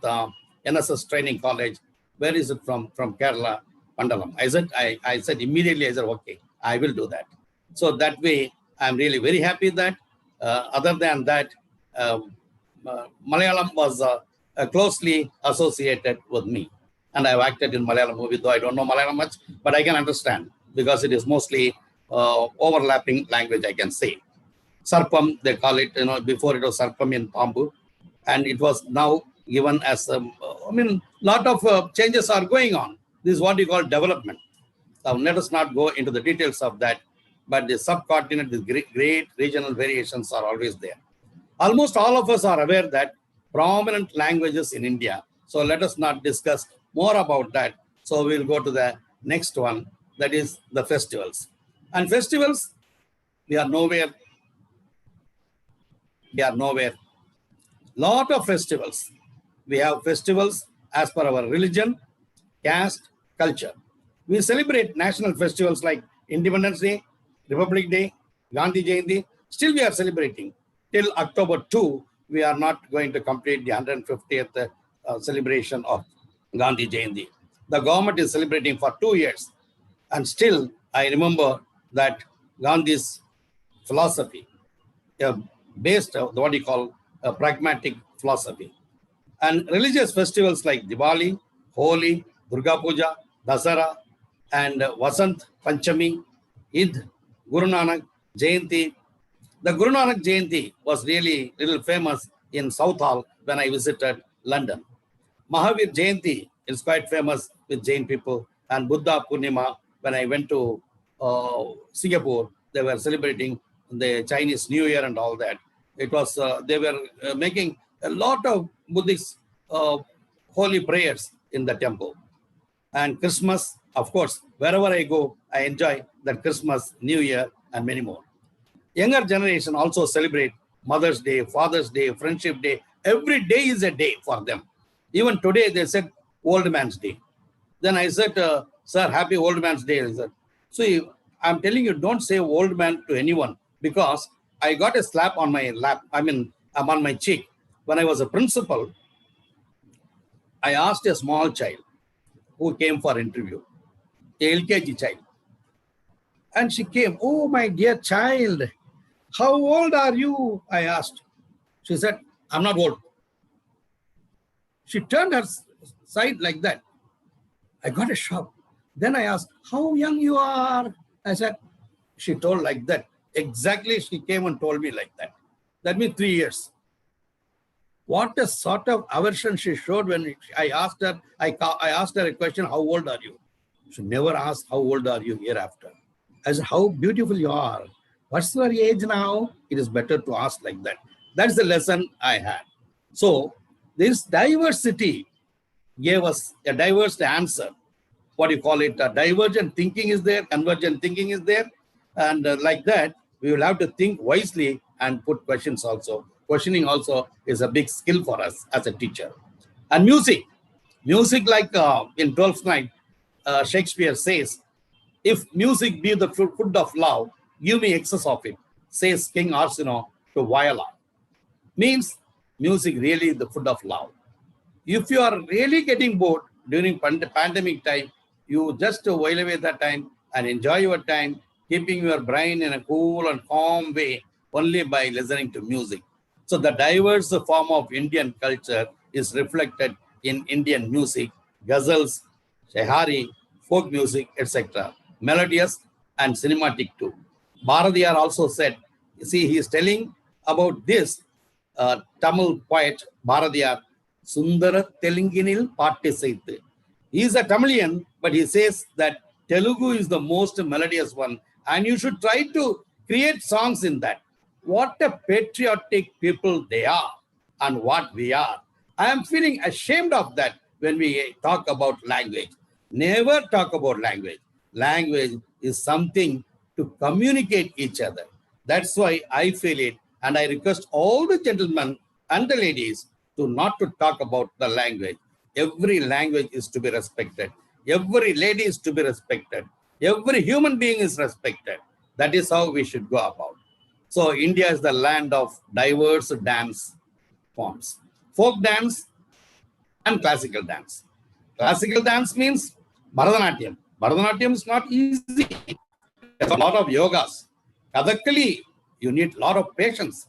NSS Training College. Where is it from? From Kerala, Pandalam. I said immediately, I said, okay, I will do that. So that way, I'm really very happy that other than that, Malayalam was closely associated with me. And I've acted in Malayalam movie, though I don't know Malayalam much, but I can understand because it is mostly overlapping language, I can say. Sarpam, they call it, before it was Sarpam in Pambu. And it was now given as, lot of changes are going on. This is what you call development. Now, let us not go into the details of that, but the subcontinent, the great regional variations are always there. Almost all of us are aware that prominent languages in India. So let us not discuss more about that. So we'll go to the next one, that is the festivals. And festivals, we are nowhere. Lot of festivals. We have festivals as per our religion, caste, culture. We celebrate national festivals like Independence Day, Republic Day, Gandhi Jayanti. Still we are celebrating. Till October 2, we are not going to complete the 150th celebration of Gandhi Jayanti. The government is celebrating for 2 years. And still, I remember that Gandhi's philosophy, based on what you call a pragmatic philosophy. And religious festivals like Diwali, Holi, Durga Puja, Dasara, and Vasant Panchami, Eid, Guru Nanak Jayanti. The Guru Nanak Jayanti was really little famous in South Hall when I visited London. Mahavir Jayanti is quite famous with Jain people. And Buddha Purnima, when I went to Singapore, they were celebrating the Chinese New Year and all that. It was, they were making a lot of Buddhist holy prayers in the temple. And Christmas, of course, wherever I go, I enjoy that Christmas, New Year, and many more. Younger generation also celebrate Mother's Day, Father's Day, Friendship Day. Every day is a day for them. Even today, they said Old Man's Day. Then I said, sir, happy Old Man's Day. I said, so I'm telling you, don't say old man to anyone, because I got a slap on my lap. I'm on my cheek. When I was a principal, I asked a small child who came for interview, a LKG child. And she came, oh, my dear child, how old are you? I asked. She said, I'm not old. She turned her side like that. I got a shock. Then I asked, how young you are? I said, she told like that. Exactly, she came and told me like that. That means 3 years. What a sort of aversion she showed when I asked her, I asked her a question, how old are you? She never asked, how old are you hereafter? I said, how beautiful you are. What's your age now? It is better to ask like that. That's the lesson I had. So this diversity gave us a diverse answer. What do you call it? Divergent thinking is there, convergent thinking is there. And like that, we will have to think wisely and put questions also. Questioning also is a big skill for us as a teacher. And music. Music, like in 12th Night, Shakespeare says, if music be the food of love, give me excess of it, says King Arsinoe to Viola. Means music really is the food of love. If you are really getting bored during pandemic time, you just while away that time and enjoy your time, keeping your brain in a cool and calm way only by listening to music. So the diverse form of Indian culture is reflected in Indian music, ghazals, shahari, folk music, etc. Melodious and cinematic too. Bharadiyar also said, see, he is telling about this Tamil poet Bharadiyar, Sundara Teluginil Pattisaithu. He is a Tamilian, but he says that Telugu is the most melodious one, and you should try to create songs in that. What a patriotic people they are, and what we are. I am feeling ashamed of that when we talk about language. Never talk about language. Language is something to communicate each other. That's why I feel it, and I request all the gentlemen and the ladies to not to talk about the language. Every language is to be respected. Every lady is to be respected. Every human being is respected. That is how we should go about. So India is the land of diverse dance forms. Folk dance and classical dance. Classical dance means Bharatanatyam. Bharatanatyam is not easy. There's a lot of yogas. Kathakali, you need a lot of patience.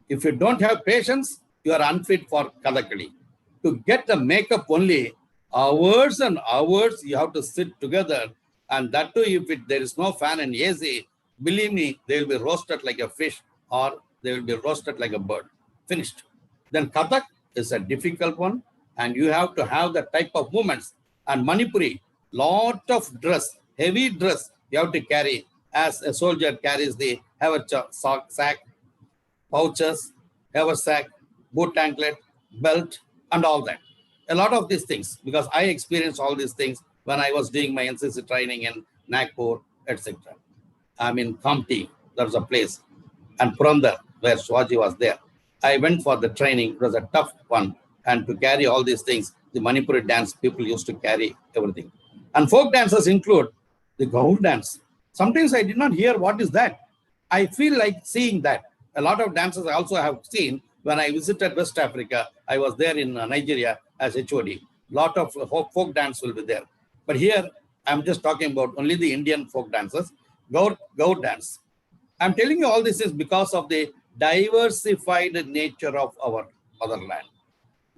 If you don't have patience, you are unfit for Kathakali. To get the makeup only, hours and hours you have to sit together, and that too if there is no fan and AC, believe me, they will be roasted like a fish or they will be roasted like a bird. Finished. Then Kathak is a difficult one, and you have to have the type of movements. And Manipuri, lot of dress, heavy dress you have to carry as a soldier carries the sack, pouches, haversack, boot anklet, belt, and all that. A lot of these things, because I experienced all these things when I was doing my NCC training in Nagpur, etc. I'm in Kamptee, there's a place, and Purandar, where Shivaji was there. I went for the training. It was a tough one. And to carry all these things, the Manipuri dance, people used to carry everything. And folk dances include the Gaur dance. Sometimes I did not hear what is that. I feel like seeing that. A lot of dances I also have seen when I visited West Africa. I was there in Nigeria as HOD. A lot of folk dance will be there. But here, I'm just talking about only the Indian folk dances. Gaur dance. I'm telling you all this is because of the diversified nature of our motherland.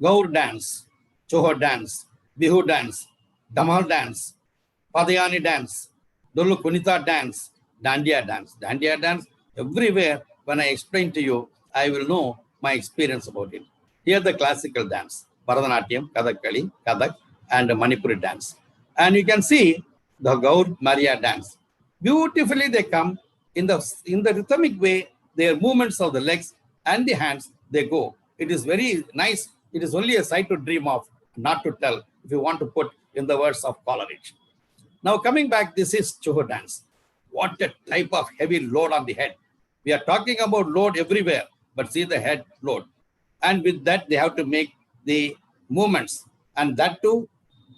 Gaur dance, Choho dance, Bihu dance, Dhamal dance, Padayani dance, Dolu Kunita dance, Dandiya dance. Dandiya dance, everywhere, when I explain to you, I will know my experience about it. Here the classical dance, Bharatanatyam, Kathakali, Kathak, and Manipuri dance. And you can see the Gaur Maria dance. Beautifully they come in the rhythmic way, their movements of the legs and the hands, they go. It is very nice. It is only a sight to dream of, not to tell, if you want to put in the words of Coleridge. Now coming back, this is Choho dance. What a type of heavy load on the head. We are talking about load everywhere, but see the head load. And with that, they have to make the movements, and that too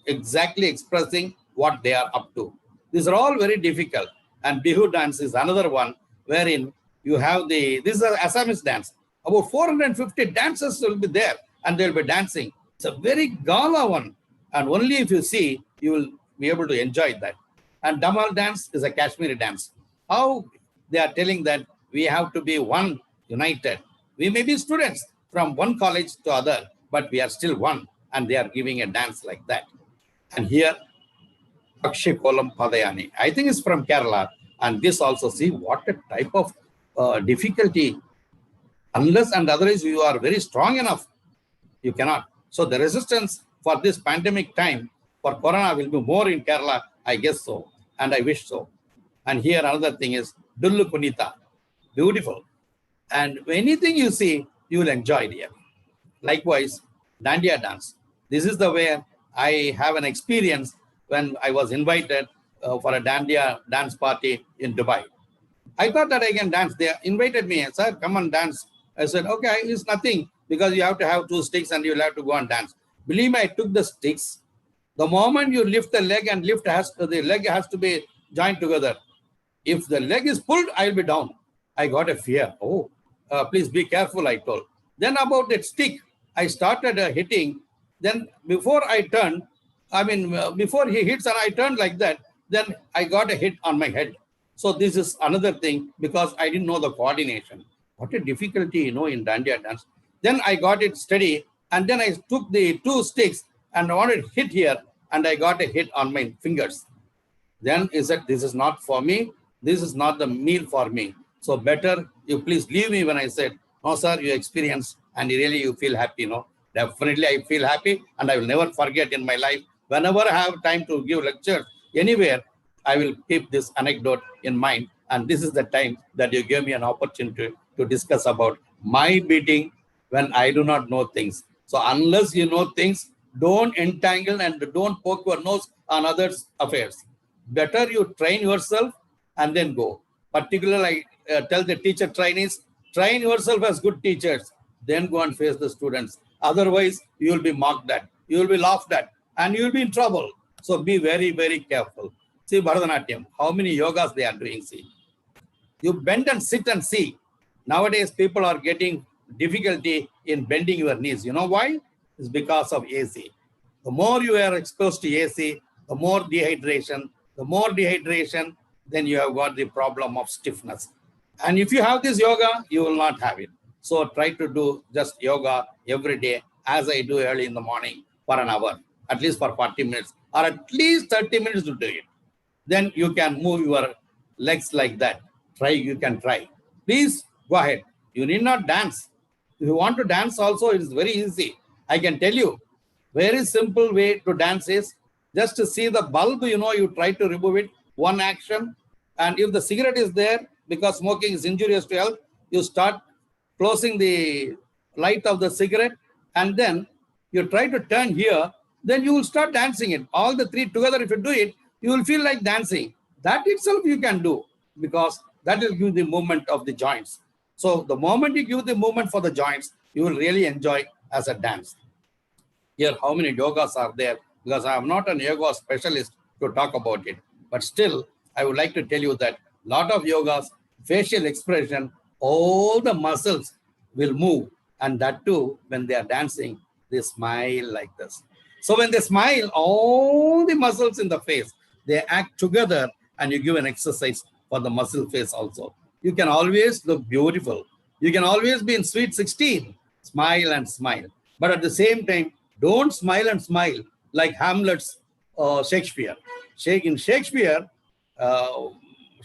exactly expressing what they are up to. These are all very difficult. And Bihu dance is another one wherein you have this is an Assamese dance. About 450 dancers will be there and they'll be dancing. It's a very gala one. And only if you see, you will be able to enjoy that. And Dhamal dance is a Kashmiri dance. How they are telling that we have to be one, united. We may be students from one college to other, but we are still one. And they are giving a dance like that. And here, Akshay Kolam Padayani, I think it's from Kerala. And this also, see what a type of difficulty. Unless and otherwise you are very strong enough, you cannot. So the resistance for this pandemic time for Corona will be more in Kerala, I guess so. And I wish so. And here another thing is Dullu Kunita. Beautiful. And anything you see, you will enjoy it here. Likewise, Dandiya dance. This is the way I have an experience when I was invited for a Dandiya dance party in Dubai. I thought that I can dance. They invited me, sir, come and dance. I said, okay, it's nothing because you have to have 2 sticks and you'll have to go and dance. Believe me, I took the sticks. The moment you lift the leg and the leg has to be joined together. If the leg is pulled, I'll be down. I got a fear. Oh, please be careful, I told. Then about that stick, I started hitting. Then before I turned, before he hits and I turned like that, then I got a hit on my head. So this is another thing because I didn't know the coordination. What a difficulty, in Dandiya dance. Then I got it steady, and then I took the 2 sticks and I wanted to hit here, and I got a hit on my fingers. Then he said, this is not for me. This is not the meal for me. So better you please leave me. When I said, no, sir, you experience and really you feel happy, Definitely I feel happy, and I will never forget in my life. Whenever I have time to give lectures anywhere, I will keep this anecdote in mind. And this is the time that you gave me an opportunity to discuss about my beating when I do not know things. So unless you know things, don't entangle and don't poke your nose on others' affairs. Better you train yourself and then go. Particularly, I tell the teacher trainees, train yourself as good teachers, then go and face the students. Otherwise, you will be mocked at, you will be laughed at, and you will be in trouble. So be very, very careful. See Bharatanatyam, how many yogas they are doing, see. You bend and sit and see. Nowadays, people are getting difficulty in bending your knees. You know why? It's because of AC. The more you are exposed to AC, the more dehydration. The more dehydration, then you have got the problem of stiffness. And if you have this yoga, you will not have it. So try to do just yoga every day, as I do early in the morning for an hour, at least for 40 minutes, or at least 30 minutes to do it. Then you can move your legs like that. You can try. Please go ahead. You need not dance. If you want to dance also, it is very easy. I can tell you, very simple way to dance is just to see the bulb, you try to remove it, one action. And if the cigarette is there, because smoking is injurious to health, you start closing the light of the cigarette, and then you try to turn here, then you will start dancing it. All the 3 together, if you do it, you will feel like dancing. That itself you can do, because that will give the movement of the joints. So the moment you give the movement for the joints, you will really enjoy as a dance. Here, how many yogas are there? Because I am not an yoga specialist to talk about it. But still, I would like to tell you that a lot of yogas, facial expression, all the muscles will move. And that too, when they are dancing, they smile like this. So when they smile, all the muscles in the face, they act together, and you give an exercise for the muscle face also. You can always look beautiful. You can always be in sweet 16. Smile and smile. But at the same time, don't smile and smile like Hamlet's Shakespeare. In Shakespeare,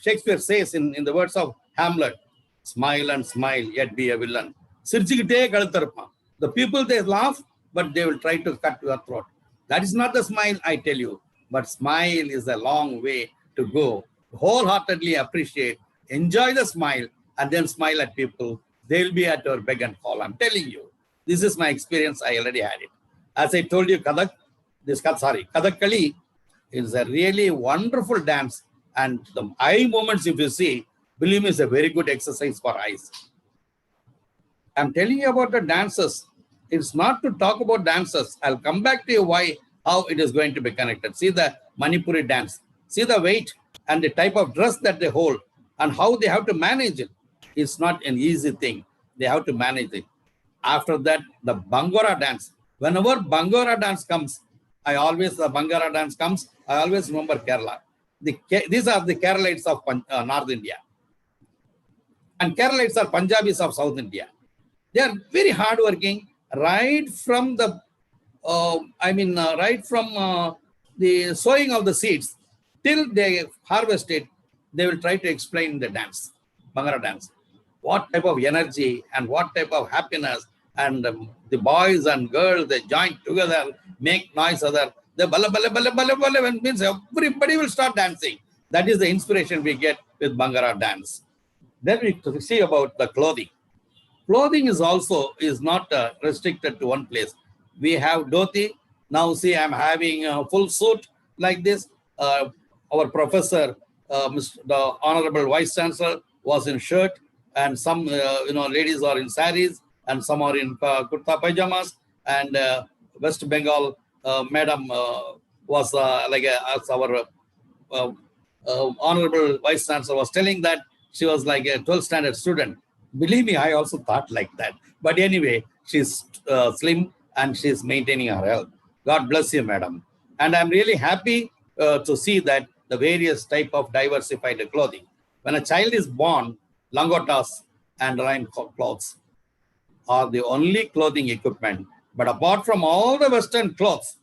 Shakespeare says in the words of Hamlet, smile and smile, yet be a villain. The people, they laugh, but they will try to cut your throat. That is not the smile, I tell you. But smile is a long way to go. Wholeheartedly appreciate, enjoy the smile, and then smile at people. They will be at your beck and call. I'm telling you. This is my experience. I already had it. As I told you, Kathakali is a really wonderful dance. And the eye movements, if you see, believe me, is a very good exercise for eyes. I'm telling you about the dancers. It's not to talk about dancers. I'll come back to you how it is going to be connected. See the Manipuri dance. See the weight and the type of dress that they hold and how they have to manage it. It's not an easy thing. They have to manage it. After that, the Bangora dance. Whenever Bangora dance comes, I always remember Kerala. These are the Keralites of North India. And Keralites are Punjabis of South India. They are very hardworking, right from the the sowing of the seeds till they harvest it. They will try to explain the dance, Bangara dance, what type of energy and what type of happiness, and the boys and girls, they join together, make noise other. The bala bala bala bala bala means everybody will start dancing. That is the inspiration we get with Bangara dance. Then we see about the clothing. Clothing is not restricted to one place. We have dhoti. Now see, I'm having a full suit like this. Our professor, the Honorable Vice Chancellor, was in shirt, and some ladies are in saris, and some are in kurta pajamas. And West Bengal madam was as our Honorable Vice Chancellor was telling that she was like a 12th standard student. Believe me, I also thought like that. But anyway, she's slim and she's maintaining her health. God bless you, madam. And I'm really happy to see that the various type of diversified clothing. When a child is born, langotas and rain clothes are the only clothing equipment. But apart from all the Western clothes,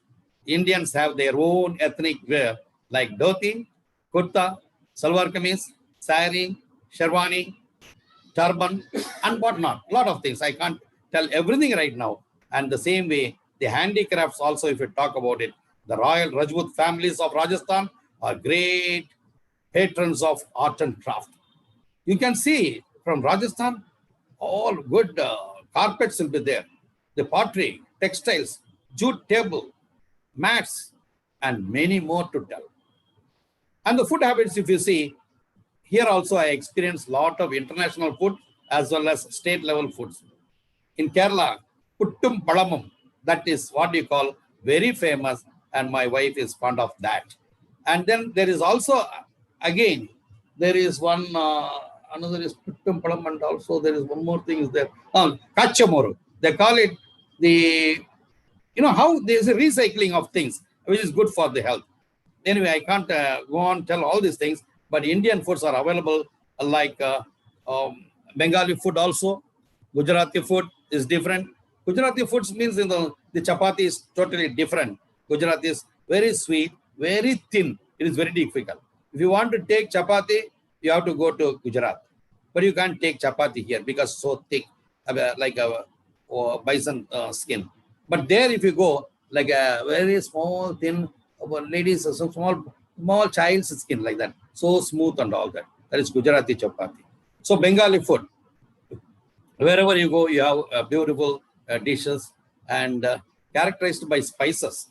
Indians have their own ethnic wear like dhoti, kurta, salwar kameez, sari, sherwani, turban, and whatnot. A lot of things. I can't tell everything right now. And the same way, the handicrafts also, if you talk about it, the royal Rajput families of Rajasthan are great patrons of art and craft. You can see from Rajasthan, all good carpets will be there. The pottery, textiles, jute table, mats, and many more to tell. And the food habits, if you see, here also I experienced a lot of international food as well as state level foods. In Kerala, Puttum Palamam, that is what you call very famous, and my wife is fond of that. And then there is also, again, there is one, another is Puttum Palam, and also there is one more thing is there. Kachamoru. They call it the, you know, how there is a recycling of things, which is good for the health. Anyway, I can't go on tell all these things, but Indian foods are available like Bengali food also. Gujarati food is different. Gujarati foods means the chapati is totally different. Gujarati is very sweet, very thin. It is very difficult. If you want to take chapati, you have to go to Gujarat. But you can't take chapati here because it's so thick, like a bison skin. But there, if you go, like a very small, thin, ladies, so small child's skin like that, so smooth and all that. That is Gujarati chapati. So Bengali food, wherever you go, you have beautiful dishes and characterized by spices.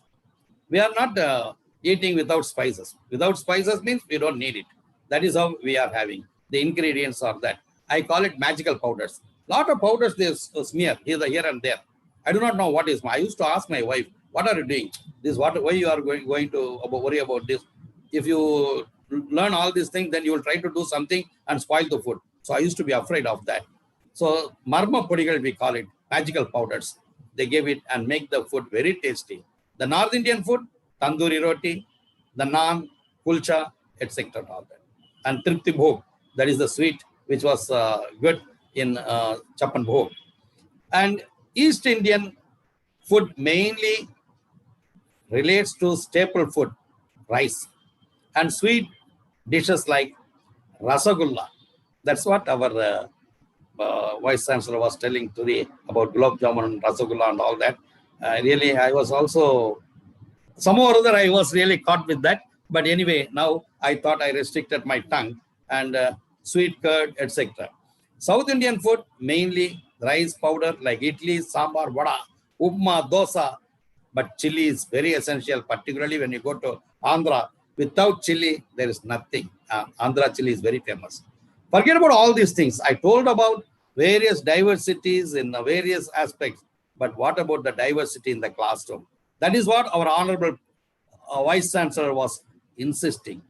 We are not eating without spices. Without spices means we don't need it. That is how we are having. The ingredients are that. I call it magical powders. Lot of powders they smear here and there. I do not know what is. I used to ask my wife, what are you doing? This what? Why you are going to worry about this? If you learn all these things, then you will try to do something and spoil the food. So I used to be afraid of that. So marma podigal, we call it, magical powders. They give it and make the food very tasty. The North Indian food, tandoori roti, the naan, kulcha, etc. All that. And tripti bhog, that is the sweet which was good in Chapan bhog. And East Indian food mainly relates to staple food, rice, and sweet dishes like rasagulla. That's what our Vice Chancellor was telling today about gulab jamun and rasagulla and all that. Really, I was also, somehow or other, I was really caught with that. But anyway, now I thought I restricted my tongue and sweet curd, etc. South Indian food, mainly rice powder like idli, sambar, vada, upma, dosa. But chili is very essential, particularly when you go to Andhra. Without chili, there is nothing. Andhra chili is very famous. Forget about all these things. I told about various diversities in various aspects. But what about the diversity in the classroom? That is what our Honorable Vice Chancellor was insisting.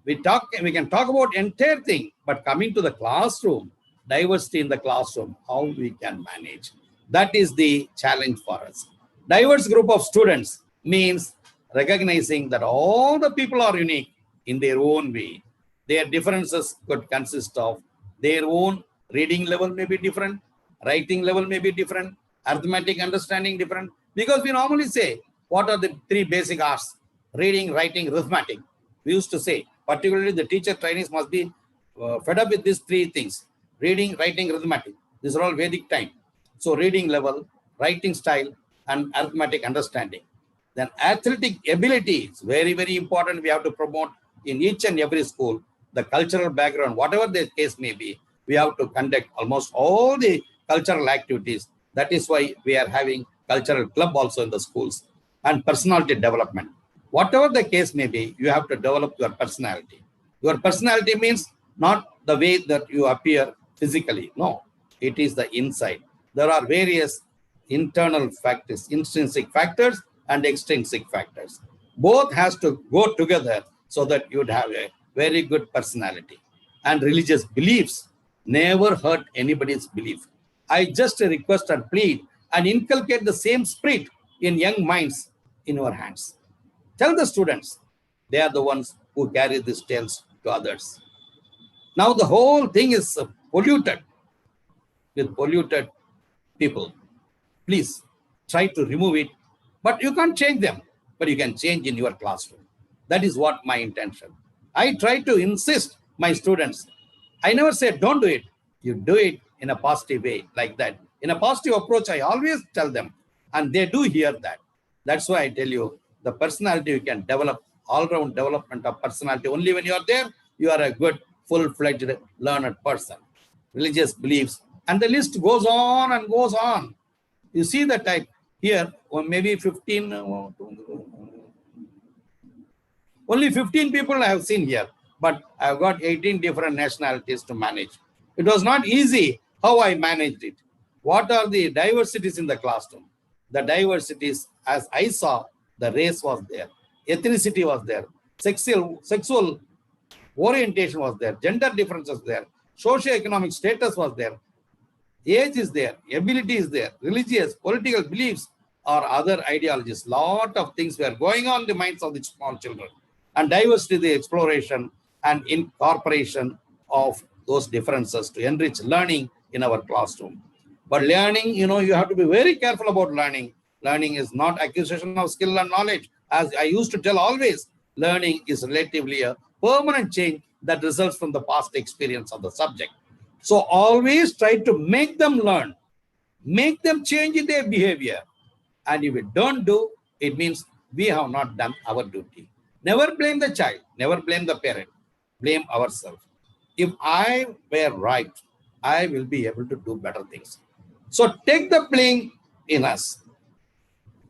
We can talk about entire thing, but coming to the classroom, diversity in the classroom, how we can manage. That is the challenge for us. Diverse group of students means recognizing that all the people are unique in their own way. Their differences could consist of their own reading level may be different, writing level may be different, arithmetic understanding different. Because we normally say, what are the three basic arts? Reading, writing, arithmetic. We used to say, particularly the teacher trainees must be fed up with these three things. Reading, writing, arithmetic. These are all Vedic time. So reading level, writing style, and arithmetic understanding. Then athletic ability is very, very important. We have to promote in each and every school. The cultural background, whatever the case may be, we have to conduct almost all the cultural activities. That is why we are having cultural club also in the schools. And personality development. Whatever the case may be, you have to develop your personality. Your personality means not the way that you appear physically. No, it is the inside. There are various internal factors, intrinsic factors and extrinsic factors. Both has to go together so that you'd have a very good personality. And religious beliefs never hurt anybody's belief. I just request and plead and inculcate the same spirit in young minds in your hands. Tell the students, they are the ones who carry these tales to others. Now the whole thing is polluted with polluted people. Please try to remove it, but you can't change them, but you can change in your classroom. That is what my intention. I try to insist my students. I never say don't do it. You do it in a positive way, like that. In a positive approach, I always tell them, and they do hear that. That's why I tell you, the personality you can develop, all-round development of personality. Only when you are there, you are a good, full-fledged, learned person. Religious beliefs, and the list goes on and goes on. You see the type here, or maybe 15, only 15 people I have seen here, but I have got 18 different nationalities to manage. It was not easy how I managed it. What are the diversities in the classroom? The diversities, as I saw, the race was there, ethnicity was there, sexual orientation was there, gender differences there, socio-economic status was there, age is there, ability is there, religious, political beliefs or other ideologies. Lot of things were going on in the minds of the small children. And diversity, the exploration and incorporation of those differences to enrich learning in our classroom. But learning, you have to be very careful about learning. Learning is not acquisition of skill and knowledge. As I used to tell always, learning is relatively a permanent change that results from the past experience of the subject. So always try to make them learn, make them change in their behavior. And if we don't do, it means we have not done our duty. Never blame the child, never blame the parent, blame ourselves. If I were right, I will be able to do better things. So take the blame in us.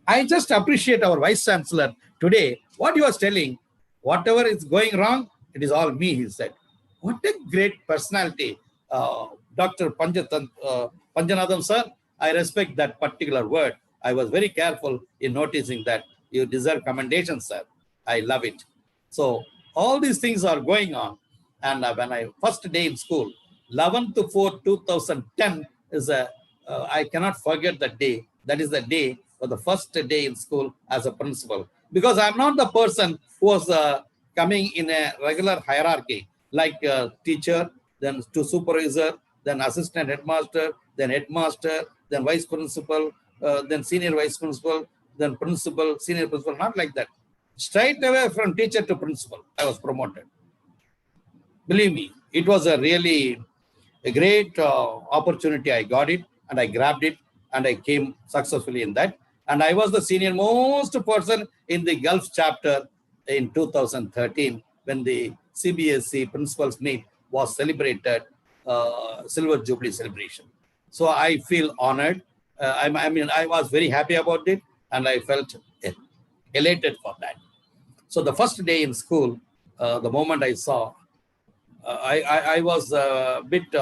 I just appreciate our Vice Chancellor today. What he was telling, whatever is going wrong, it is all me, he said. What a great personality. Dr. Panjanathan sir, I respect that particular word. I was very careful in noticing that you deserve commendation, sir. I love it. So all these things are going on. And when I first day in school, 11/4/2010 is I cannot forget that day. That is the day for the first day in school as a principal. Because I'm not the person who was coming in a regular hierarchy, like teacher, then to supervisor, then assistant headmaster, then headmaster, then vice principal, then senior vice principal, then principal, senior principal, not like that. Straight away from teacher to principal, I was promoted. Believe me, it was a really a great opportunity. I got it and I grabbed it and I came successfully in that. And I was the senior most person in the Gulf chapter in 2013 when the CBSE principals meet was celebrated, Silver Jubilee celebration. So I feel honored. I was very happy about it and I felt elated for that. So the first day in school, the moment I saw, I was a bit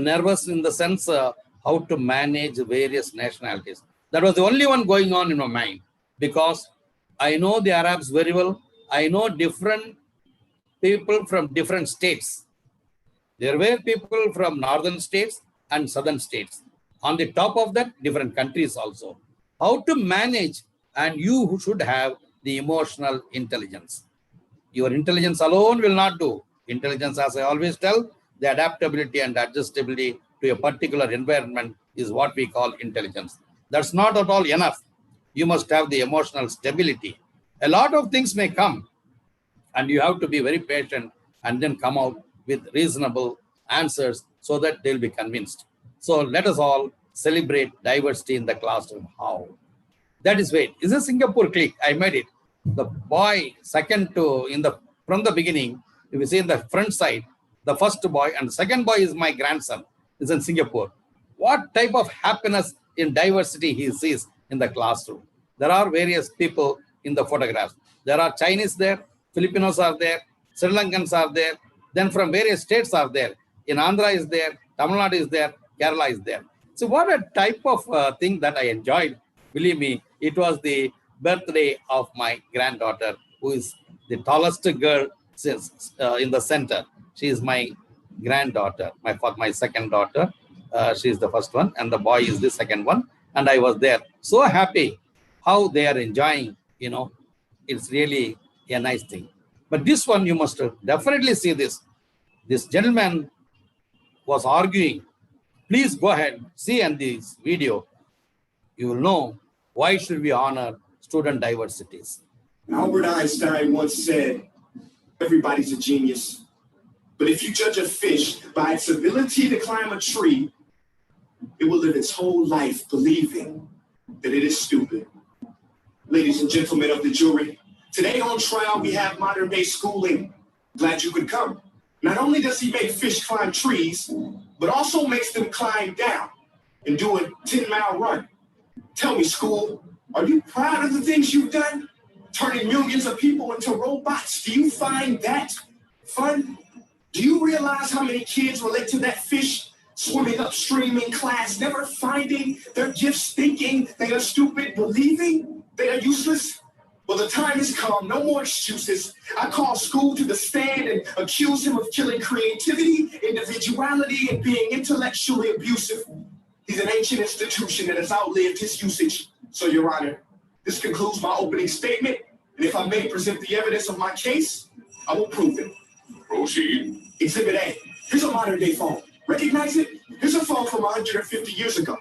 nervous in the sense how to manage various nationalities. That was the only one going on in my mind because I know the Arabs very well. I know different people from different states. There were people from northern states and southern states. On the top of that, different countries also. How to manage, and you should have the emotional intelligence. Your intelligence alone will not do. Intelligence, as I always tell, the adaptability and adjustability to a particular environment is what we call intelligence. That's not at all enough. You must have the emotional stability. A lot of things may come and you have to be very patient and then come out with reasonable answers so that they'll be convinced. So let us all celebrate diversity in the classroom. How? That is wait. Is a Singapore clique. I made it. The boy second to from the beginning, if you see in the front side, the first boy and the second boy is my grandson, is in Singapore. What type of happiness in diversity he sees in the classroom. There are various people in the photographs. There are Chinese there, Filipinos are there, Sri Lankans are there, then from various states are there. In Andhra is there, Tamil Nadu is there, Kerala is there. So what a type of thing that I enjoyed. Believe me, it was the birthday of my granddaughter, who is the tallest girl since in the center. She is my granddaughter, my second daughter. She's the first one, and the boy is the second one. And I was there. So happy how they are enjoying, it's really a nice thing. But this one, you must definitely see this. This gentleman was arguing. Please go ahead, see in this video. You will know why should we honor student diversities. Albert Einstein once said, everybody's a genius. But if you judge a fish by its ability to climb a tree, it will live its whole life believing that it is stupid. Ladies and gentlemen of the jury, today on trial we have modern day schooling. Glad you could come. Not only does he make fish climb trees, but also makes them climb down and do a 10-mile run. Tell me, school, are you proud of the things you've done? Turning millions of people into robots. Do you find that fun? Do you realize how many kids relate to that fish swimming upstream in class, never finding their gifts, thinking they are stupid, believing they are useless? Well, the time has come. No more excuses. I call school to the stand and accuse him of killing creativity, individuality, and being intellectually abusive. He's an ancient institution that has outlived his usage. So, Your Honor, this concludes my opening statement. And if I may present the evidence of my case, I will prove it. Proceed. Exhibit A. Here's a modern day phone. Recognize it? Here's a phone from 150 years ago.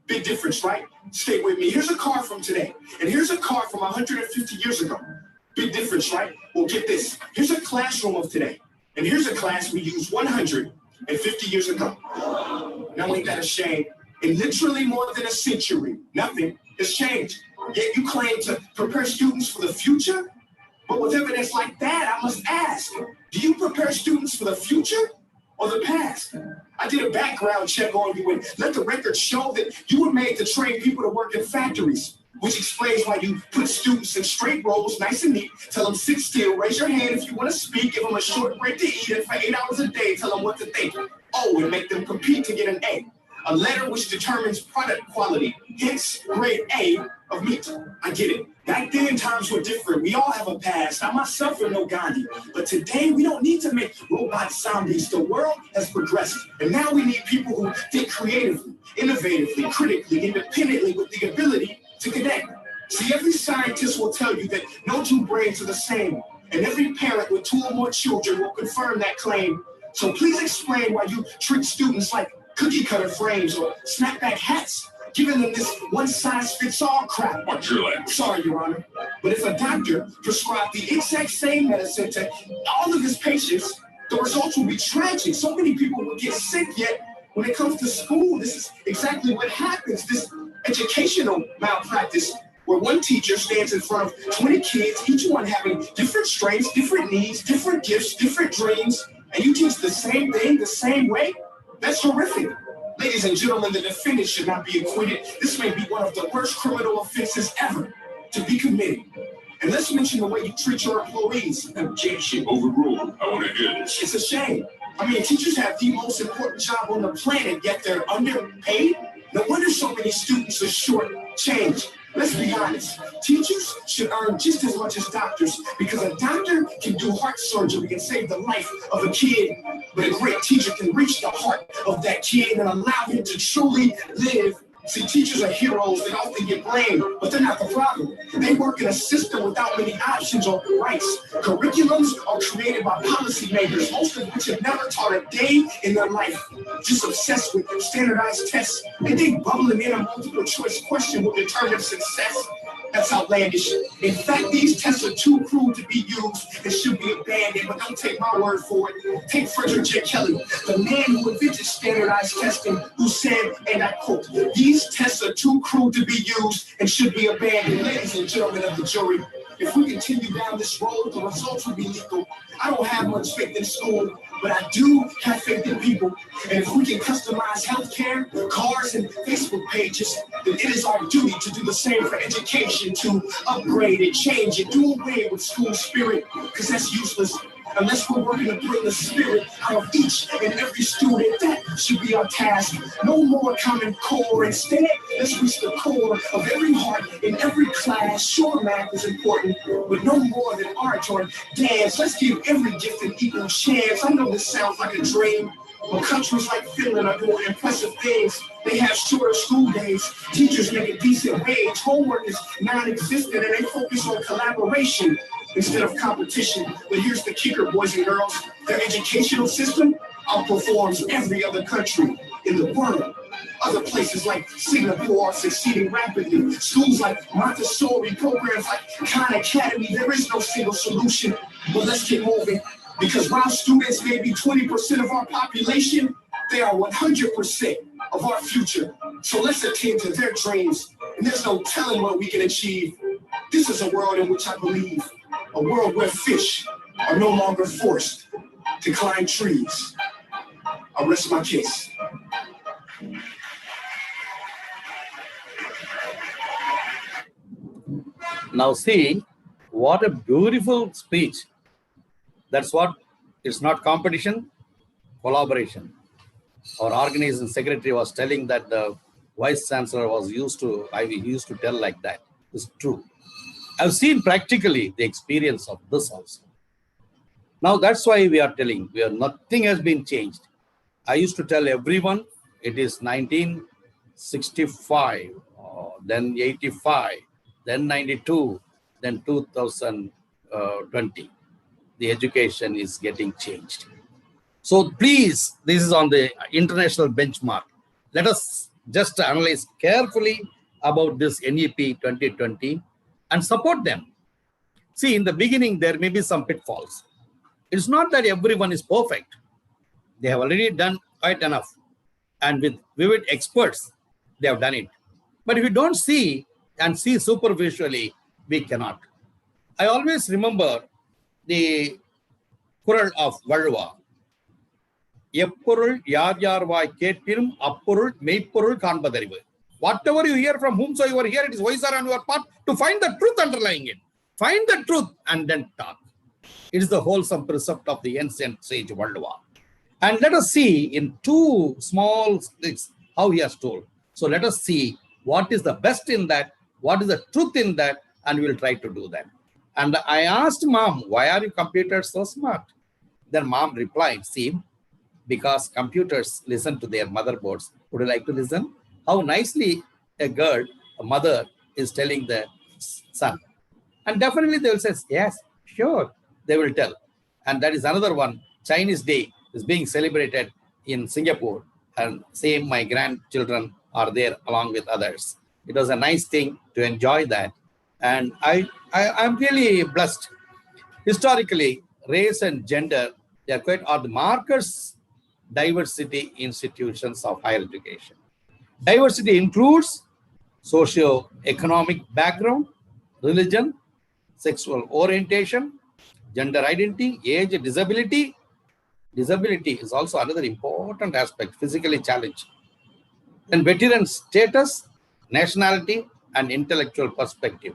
Big difference, right? Stay with me. Here's a car from today. And here's a car from 150 years ago. Big difference, right? Well, get this. Here's a classroom of today. And here's a class we used 150 years ago. Now ain't that a shame? In literally more than a century, nothing has changed. Yet you claim to prepare students for the future? But with evidence like that, I must ask, do you prepare students for the future or the past? I did a background check on you and let the record show that you were made to train people to work in factories, which explains why you put students in straight rows, nice and neat, tell them sit still, raise your hand if you want to speak, give them a short break to eat, and for 8 hours a day, tell them what to think. Oh, and make them compete to get an A, a letter which determines product quality, hence grade A of meat. I get it. Back then, times were different. We all have a past. I myself am no Gandhi. But today, we don't need to make robot zombies. The world has progressed. And now we need people who think creatively, innovatively, critically, independently, with the ability to connect. See, every scientist will tell you that no two brains are the same. And every parent with 2 or more children will confirm that claim. So please explain why you treat students like cookie cutter frames or snapback hats, giving them this one-size-fits-all crap. Sorry, Your Honor. But if a doctor prescribed the exact same medicine to all of his patients, the results will be tragic. So many people will get sick, yet when it comes to school, this is exactly what happens. This educational malpractice where one teacher stands in front of 20 kids, each one having different strengths, different needs, different gifts, different dreams, and you teach the same thing the same way? That's horrific. Ladies and gentlemen, the defendant should not be acquitted. This may be one of the worst criminal offenses ever to be committed. And let's mention the way you treat your employees. Objection. Overruled. I want to hear this. It's a shame. I mean, teachers have the most important job on the planet, yet they're underpaid. No wonder so many students are short changed. Let's be honest. Teachers should earn just as much as doctors because a doctor can do heart surgery and save the life of a kid, but a great teacher can reach the heart of that kid and allow him to truly live. See, teachers are heroes that often get blamed, but they're not the problem. They work in a system without many options or rights. Curriculums are created by policymakers, most of which have never taught a day in their life. Just obsessed with standardized tests. They think bubbling in a multiple choice question will determine success. That's outlandish. In fact, these tests are too cruel to be used and should be abandoned, but don't take my word for it. Take Frederick J. Kelly, the man who invented standardized testing, who said, and I quote, "These tests are too cruel to be used and should be abandoned." Ladies and gentlemen of the jury, if we continue down this road, the results will be lethal. I don't have much faith in school, but I do have faith in people. And if we can customize healthcare, cars, and Facebook pages, then it is our duty to do the same for education, to upgrade it, change it, do away with school spirit, because that's useless. Unless we're working to bring the spirit out of each and every student, that should be our task. No more Common Core. Instead, let's reach the core of every heart in every class. Sure, math is important, but no more than art or dance. Let's give every gift an equal chance. I know this sounds like a dream, But countries like Finland are doing impressive things. They have shorter school days, teachers make a decent wage, homework is non-existent, and they focus on collaboration instead of competition. But here's the kicker, boys and girls. Their educational system outperforms every other country in the world. Other places like Singapore are succeeding rapidly. Schools like Montessori, programs like Khan Academy, there is no single solution. But let's get moving, because while students may be 20% of our population, they are 100% of our future. So let's attend to their dreams, and there's no telling what we can achieve. This is a world in which I believe, a world where fish are no longer forced to climb trees. I'll rest my case. Now see, what a beautiful speech. That's what, it's not competition, collaboration. Our organizing secretary was telling that the vice chancellor was used to tell like that. It's true. I've seen practically the experience of this also. Now that's why we are telling, nothing has been changed. I used to tell everyone it is 1965, then 85, then 92, then 2020. The education is getting changed. So please, this is on the international benchmark. Let us just analyze carefully about this NEP 2020 and support them. See, in the beginning, there may be some pitfalls. It's not that everyone is perfect. They have already done quite enough. And with vivid experts, they have done it. But if you don't see and see superficially, we cannot. I always remember the Kural of Valva. Eppurul yar yar vai kettirum appurul meipurul kanbadarivu. Whatever you hear from whomsoever here, it is wiser on your part to find the truth underlying it. Find the truth and then talk. It is the wholesome precept of the ancient sage Valva. And let us see in two small things how he has told. So let us see what is the best in that, what is the truth in that, and we will try to do that. And I asked Mom, why are you computers so smart? Then Mom replied, see, because computers listen to their motherboards. Would you like to listen? How nicely a mother is telling the son. And definitely they will say, yes, sure, they will tell. And that is another one. Chinese Day is being celebrated in Singapore. And same, my grandchildren are there along with others. It was a nice thing to enjoy that. And I'm really blessed. Historically, race and gender, they are the markers diversity institutions of higher education. Diversity includes socio-economic background, religion, sexual orientation, gender identity, age, disability. Disability is also another important aspect, physically challenged. And veteran status, nationality, and intellectual perspective.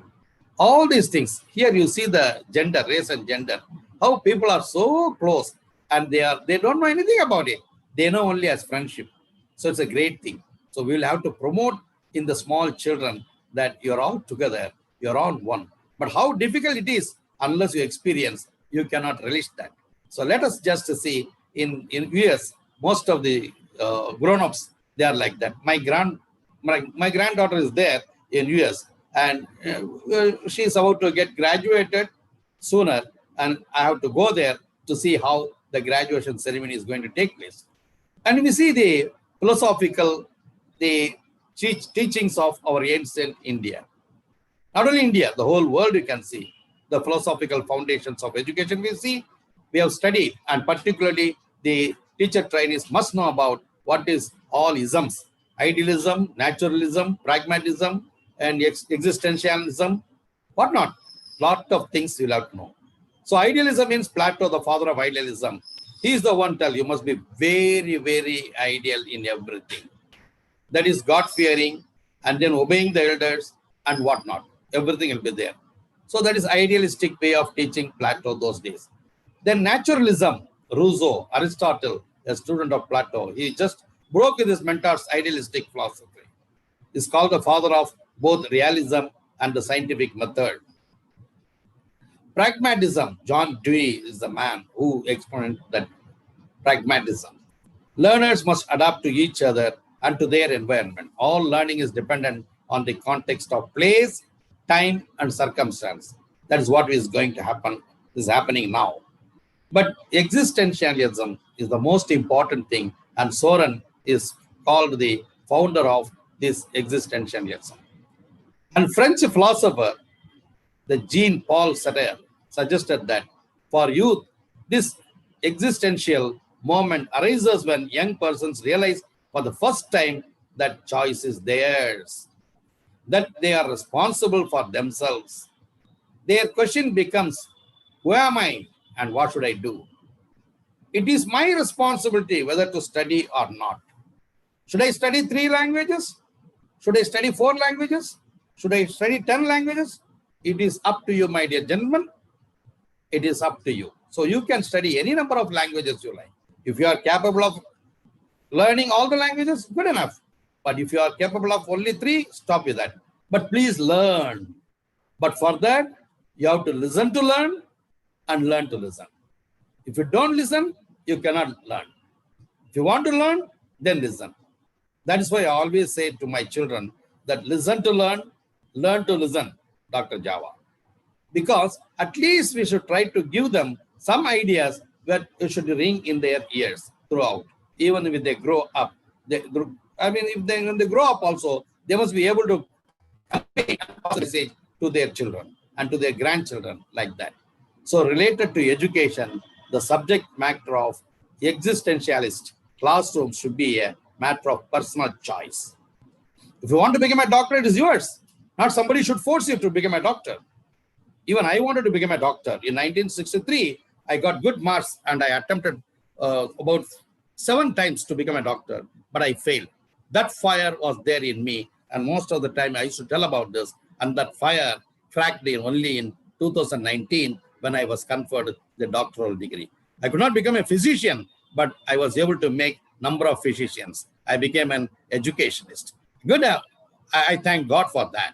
All these things, here you see the gender, race and gender, how people are so close and they don't know anything about it. They know only as friendship. So it's a great thing. So we will have to promote in the small children that you're all together, you're all one. But how difficult it is, unless you experience, you cannot relish that. So let us just see in US, most of the grown-ups, they are like that. My granddaughter is there in US and she is about to get graduated sooner, and I have to go there to see how the graduation ceremony is going to take place. And we see the philosophical, the teachings of our ancient India. Not only India, the whole world you can see. The philosophical foundations of education we see, we have studied, and particularly the teacher trainees must know about what is all isms, idealism, naturalism, pragmatism, and existentialism, whatnot. Lot of things you'll have to know. So idealism means Plato, the father of idealism. He is the one tell you must be very, very ideal in everything. That is God-fearing and then obeying the elders and whatnot. Everything will be there. So that is idealistic way of teaching Plato those days. Then naturalism, Rousseau, Aristotle, a student of Plato, he just broke with his mentor's idealistic philosophy. He's called the father of both realism and the scientific method. Pragmatism, John Dewey is the man who exponent that pragmatism. Learners must adapt to each other and to their environment. All learning is dependent on the context of place, time, and circumstance. That is what is going to happen, is happening now. But existentialism is the most important thing, and Soren is called the founder of this existentialism. And French philosopher, the Jean-Paul Sartre, suggested that for youth, this existential moment arises when young persons realize for the first time that choice is theirs, that they are responsible for themselves. Their question becomes, who am I and what should I do? It is my responsibility whether to study or not. Should I study 3 languages? Should I study 4 languages? Should I study 10 languages? It is up to you, my dear gentlemen. It is up to you. So you can study any number of languages you like. If you are capable of learning all the languages, good enough. But if you are capable of only 3, stop with that. But please learn. But for that, you have to listen to learn and learn to listen. If you don't listen, you cannot learn. If you want to learn, then listen. That is why I always say to my children that listen to learn to listen, Dr. Java. Because at least we should try to give them some ideas that should ring in their ears throughout. Even if they grow up, when they grow up also, they must be able to convey a message to their children and to their grandchildren like that. So related to education, the subject matter of existentialist classrooms should be a matter of personal choice. If you want to become a doctor, it is yours. Not somebody should force you to become a doctor. Even I wanted to become a doctor. In 1963, I got good marks and I attempted about 7 times to become a doctor, but I failed. That fire was there in me, and most of the time I used to tell about this, and that fire cracked only in 2019 when I was conferred the doctoral degree. I could not become a physician, but I was able to make number of physicians. I became an educationist. Good. I thank God for that.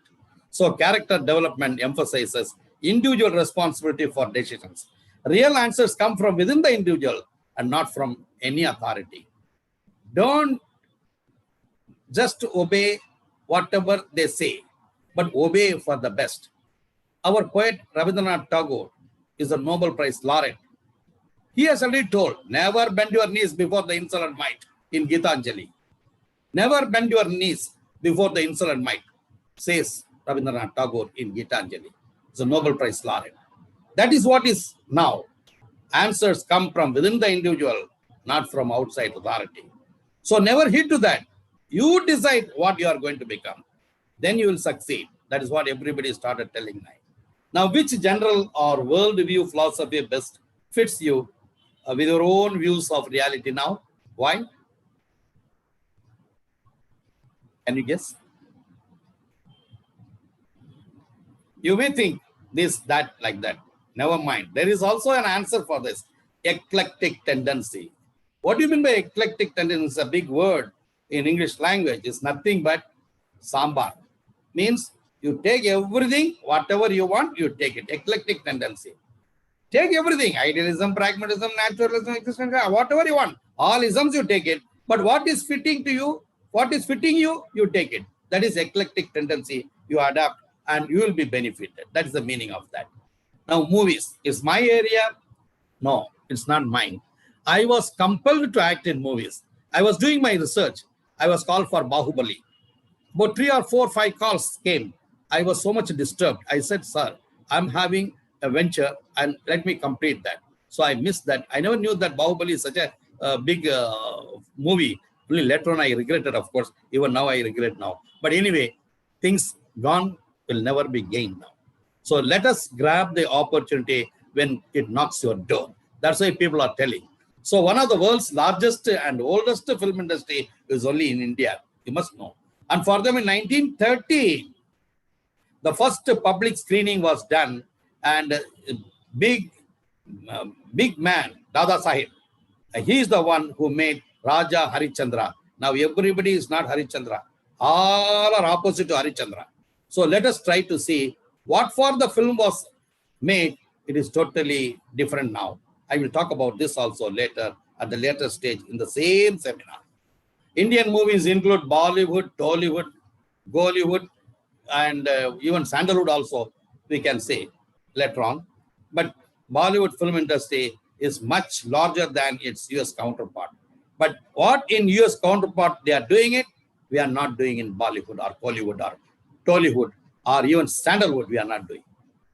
So character development emphasizes individual responsibility for decisions. Real answers come from within the individual and not from any authority. Don't just obey whatever they say, but obey for the best. Our poet Rabindranath Tagore is a Nobel Prize laureate. He has already told, never bend your knees before the insolent might in Gitanjali. Never bend your knees before the insolent might, says Rabindranath Tagore in Gitanjali. It's a Nobel Prize laureate. That is what is now. Answers come from within the individual, not from outside authority. So never heed to that. You decide what you are going to become. Then you will succeed. That is what everybody started telling me. Now, which general or worldview philosophy best fits you with your own views of reality now? Why? Can you guess? You may think this, that, like that. Never mind. There is also an answer for this. Eclectic tendency. What do you mean by eclectic tendency? It's a big word in English language. It's nothing but sambar. Means you take everything, whatever you want, you take it. Eclectic tendency. Take everything. Idealism, pragmatism, naturalism, existence, whatever you want. All isms you take it. But what is fitting to you, what is fitting you, you take it. That is eclectic tendency. You adapt and you will be benefited. That is the meaning of that. Now, movies. Is my area? No, it's not mine. I was compelled to act in movies. I was doing my research. I was called for Bahubali. About 3 or 4, 5 calls came. I was so much disturbed. I said, sir, I'm having a venture and let me complete that. So I missed that. I never knew that Bahubali is such a big movie. Only later on I regretted, of course. Even now I regret now. But anyway, things gone will never be gained now. So let us grab the opportunity when it knocks your door. That's why people are telling. So one of the world's largest and oldest film industry is only in India. You must know. And for them in 1930, the first public screening was done, and big man, Dada Sahib, he is the one who made Raja Harichandra. Now everybody is not Harichandra. All are opposite to Harichandra. So let us try to see what for the film was made. It is totally different now. I will talk about this also later at the later stage in the same seminar. Indian movies include Bollywood, Tollywood, Gollywood, and even Sandalwood also, we can say later on. But Bollywood film industry is much larger than its US counterpart. But what in US counterpart they are doing it, we are not doing in Bollywood or Hollywood or Tollywood or even Sandalwood, we are not doing.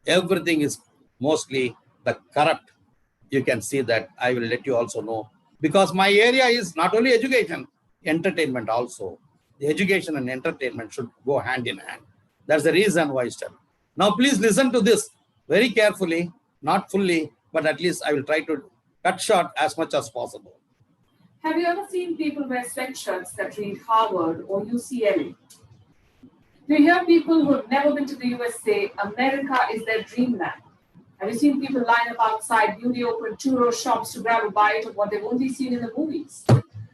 Everything is mostly the corrupt. You can see that. I will let you also know. Because my area is not only education, entertainment also. The education and entertainment should go hand in hand. That's the reason why I study. Now please listen to this very carefully, not fully, but at least I will try to cut short as much as possible. Have you ever seen people wear sweatshirts that read Harvard or UCLA? Do you hear people who have never been to the US say America is their dreamland? Have you seen people line up outside newly opened churro shops to grab a bite of what they've only seen in the movies?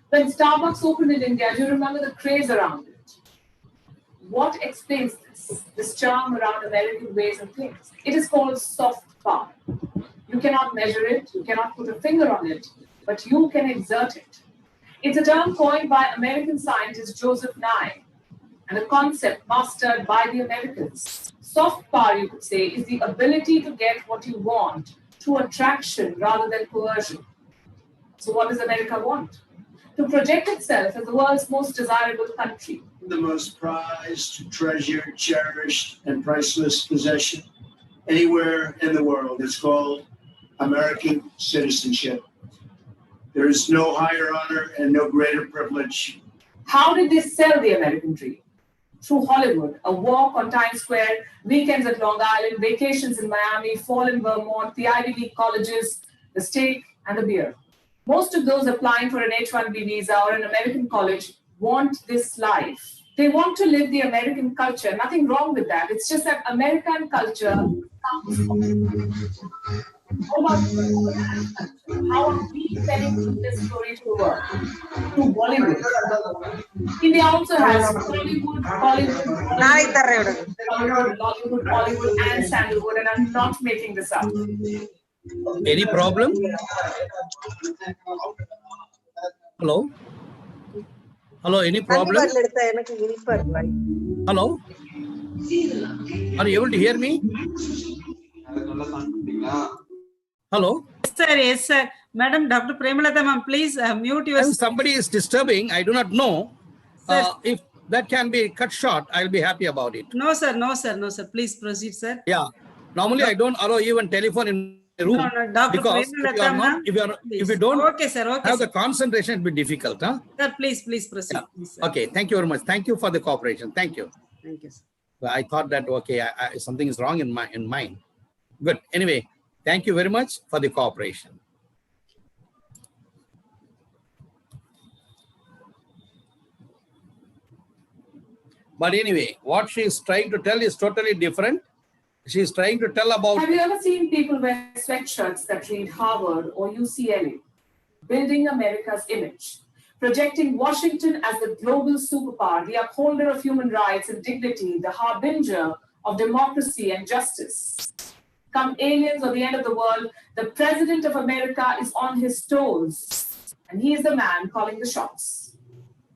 When Starbucks opened in India, do you remember the craze around it? What explains this charm around American ways and things? It is called soft power. You cannot measure it, you cannot put a finger on it, but you can exert it. It's a term coined by American scientist Joseph Nye, and a concept mastered by the Americans. Soft power, you could say, is the ability to get what you want through attraction rather than coercion. So what does America want? To project itself as the world's most desirable country. The most prized, treasured, cherished, and priceless possession anywhere in the world. It's called American citizenship. There is no higher honor and no greater privilege. How did they sell the American dream? Through Hollywood, a walk on Times Square, weekends at Long Island, vacations in Miami, fall in Vermont, the Ivy League colleges, the steak and the beer. Most of those applying for an H-1B visa or an American college want this life. They want to live the American culture. Nothing wrong with that. It's just that American culture comes from. How are we telling this story to the world? To Bollywood. India also has Bollywood, Bollywood, and Sandalwood, and I'm not making this up. Any problem? Hello? Hello, any problem? Hello? Are you able to hear me? Hello? Yes, sir. Madam, Dr. Premalata, ma'am, please mute your... Somebody is disturbing. I do not know. If that can be cut short, I'll be happy about it. No, sir. No, sir. No, sir. Please proceed, sir. Yeah. Normally, I don't allow even telephone in the room. No, Dr. Because if you don't okay, sir. Okay, have sir. the concentration, it will be difficult. Huh? Sir, please proceed. Yeah. Please, sir. Okay. Thank you very much. Thank you for the cooperation. Thank you. Thank you, sir. I thought that, okay, something is wrong in mind. Good. Anyway, thank you very much for the cooperation. But anyway, what she is trying to tell is totally different. She is trying to tell about... Have you ever seen people wear sweatshirts that read Harvard or UCLA? Building America's image. Projecting Washington as the global superpower, the upholder of human rights and dignity, the harbinger of democracy and justice. Come aliens or the end of the world, the president of America is on his toes. And he is the man calling the shots.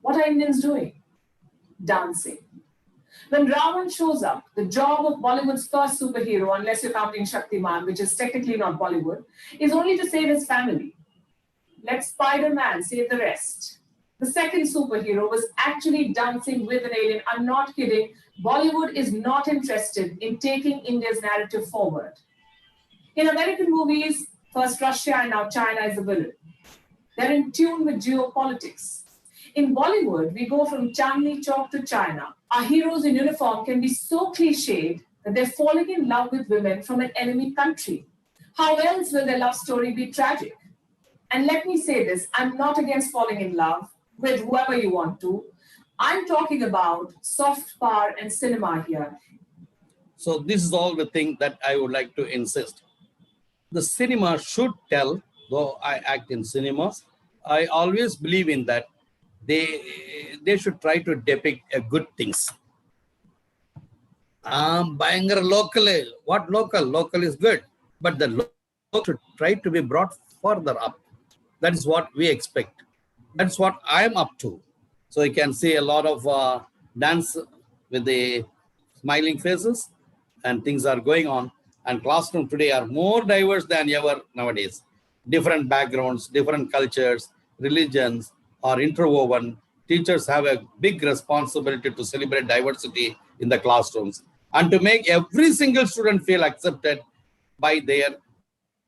What are Indians doing? Dancing. When Ravan shows up, the job of Bollywood's first superhero, unless you're counting Shaktiman, which is technically not Bollywood, is only to save his family. Let Spider-Man save the rest. The second superhero was actually dancing with an alien. I'm not kidding. Bollywood is not interested in taking India's narrative forward. In American movies, first Russia and now China is the villain. They're in tune with geopolitics. In Bollywood, we go from Chandni Chowk to China. Our heroes in uniform can be so cliched that they're falling in love with women from an enemy country. How else will their love story be tragic? And let me say this, I'm not against falling in love with whoever you want to. I'm talking about soft power and cinema here. So this is all the thing that I would like to insist. The cinema should tell, though I act in cinemas, I always believe in that they should try to depict good things. Bayangar local, what local? Local is good, but the local should try to be brought further up. That is what we expect. That's what I am up to. So you can see a lot of dance with the smiling faces and things are going on. And classroom today are more diverse than ever nowadays. Different backgrounds, different cultures, religions are interwoven. Teachers have a big responsibility to celebrate diversity in the classrooms and to make every single student feel accepted by their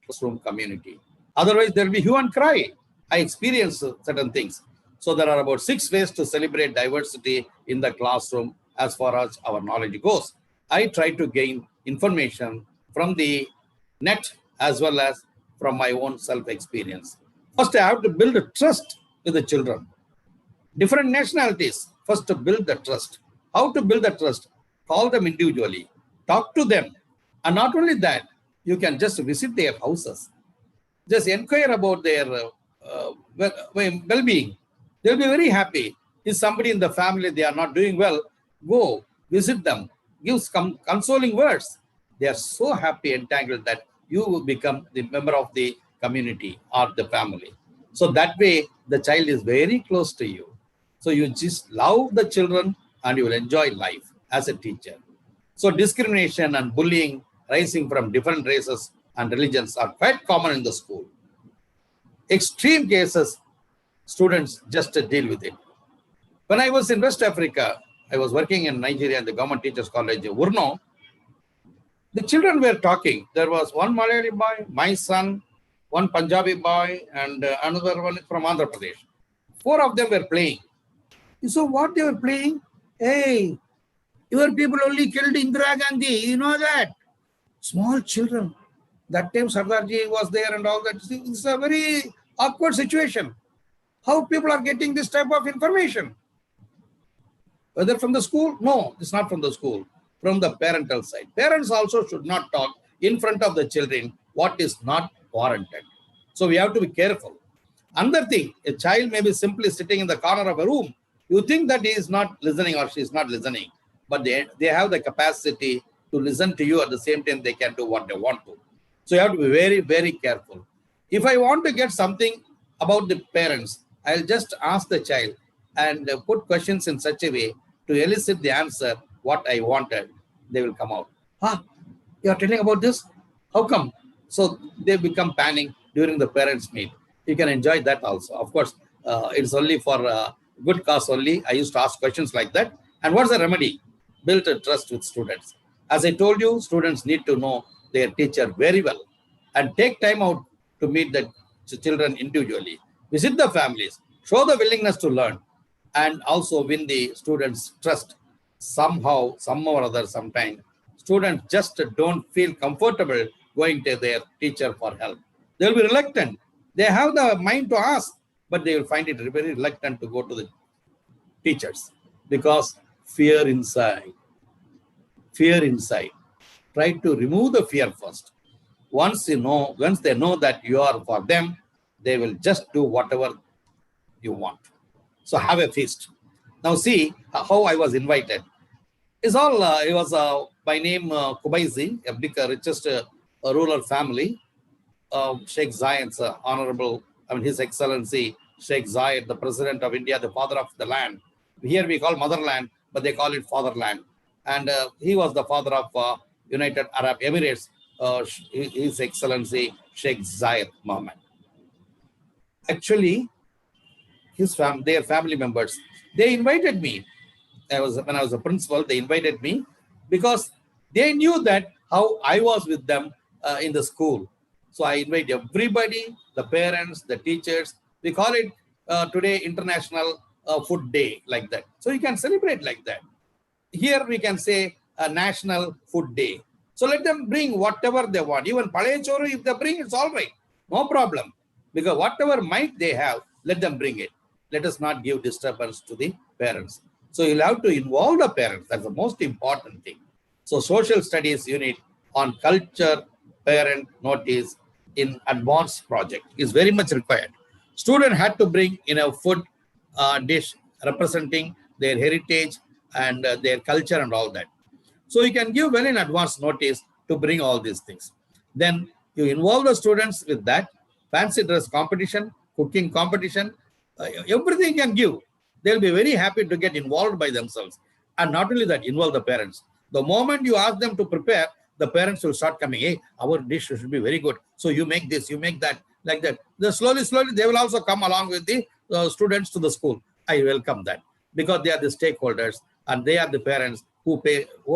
classroom community. Otherwise, there will be hue and cry. I experienced certain things. So there are about 6 ways to celebrate diversity in the classroom as far as our knowledge goes. I try to gain information from the net as well as from my own self-experience. First, I have to build a trust with the children. Different nationalities, first to build the trust. How to build the trust? Call them individually, talk to them. And not only that, you can just visit their houses. Just inquire about their well-being. They'll be very happy. If somebody in the family, they are not doing well, go visit them, give some consoling words. They are so happy and entangled that you will become the member of the community or the family. So that way, the child is very close to you. So you just love the children and you will enjoy life as a teacher. So discrimination and bullying rising from different races and religions are quite common in the school. Extreme cases, students just deal with it. When I was in West Africa, I was working in Nigeria in the Government Teachers College, Wurno. The children were talking. There was one Malayali boy, my son, one Punjabi boy, and another one from Andhra Pradesh. 4 of them were playing. So what they were playing? Hey, your people only killed Indira Gandhi. You know that? Small children. That time Sardarji was there and all that. It's a very awkward situation. How people are getting this type of information? Whether from the school? No, it's not from the school. From the parental side. Parents also should not talk in front of the children what is not warranted. So we have to be careful. Another thing, a child may be simply sitting in the corner of a room. You think that he is not listening or she is not listening, but they have the capacity to listen to you at the same time they can do what they want to. So you have to be very, very careful. If I want to get something about the parents, I'll just ask the child and put questions in such a way to elicit the answer what I wanted. They will come out. You are telling about this? How come? So they become panic during the parents' meet. You can enjoy that also. Of course, it's only for good cause only. I used to ask questions like that. And what's the remedy? Build a trust with students. As I told you, students need to know their teacher very well and take time out to meet the children individually. Visit the families, show the willingness to learn, and also win the students' trust. Somehow, some or other, sometime, students just don't feel comfortable going to their teacher for help. They'll be reluctant. They have the mind to ask, but they will find it very reluctant to go to the teachers because fear inside. Fear inside. Try to remove the fear first. Once they know that you are for them, they will just do whatever you want. So have a feast. Now see how I was invited. It was by name Kubaizi, a big, richest rural family. Sheikh Zayed's honorable, His Excellency Sheikh Zayed, the President of India, the father of the land. Here we call motherland, but they call it fatherland. And he was the father of United Arab Emirates, His Excellency Sheikh Zayed Mohammed. Actually, their family members, they invited me. When I was a principal, they invited me because they knew that how I was with them in the school. So I invite everybody, the parents, the teachers. We call it today International Food Day, like that. So you can celebrate like that. Here we can say a National Food Day. So let them bring whatever they want. Even Palayachoru, if they bring, it's all right. No problem. Because whatever might they have, let them bring it. Let us not give disturbance to the parents. So you'll have to involve the parents. That's the most important thing. So social studies unit on culture, parent notice in advanced project is very much required. Student had to bring in a food dish representing their heritage and their culture and all that. So you can give well in advance notice to bring all these things. Then you involve the students with that fancy dress competition, cooking competition, everything you can give. They'll be very happy to get involved by themselves. And not only that, involve the parents. The moment you ask them to prepare, the parents will start coming, hey, our dish should be very good. So you make this, you make that, like that. Then slowly, they will also come along with the students to the school. I welcome that because they are the stakeholders and they are the parents who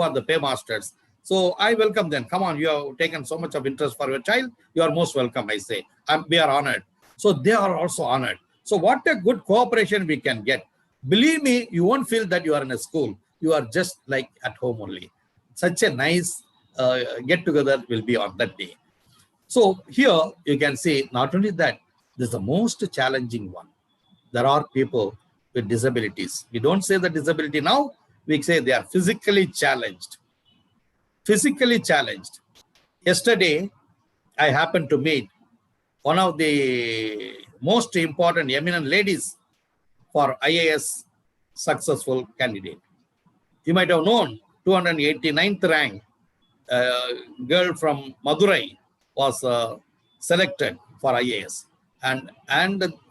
are the paymasters. So I welcome them. Come on, you have taken so much of interest for your child. You are most welcome, I say. We are honored. So they are also honored. So what a good cooperation we can get. Believe me, you won't feel that you are in a school. You are just like at home only. Such a nice get-together will be on that day. So here you can see, not only that, this is the most challenging one. There are people with disabilities. We don't say the disability now, we say they are physically challenged. Physically challenged. Yesterday, I happened to meet one of the most important eminent ladies for IAS successful candidate. You might have known 289th rank girl from Madurai was selected for IAS, and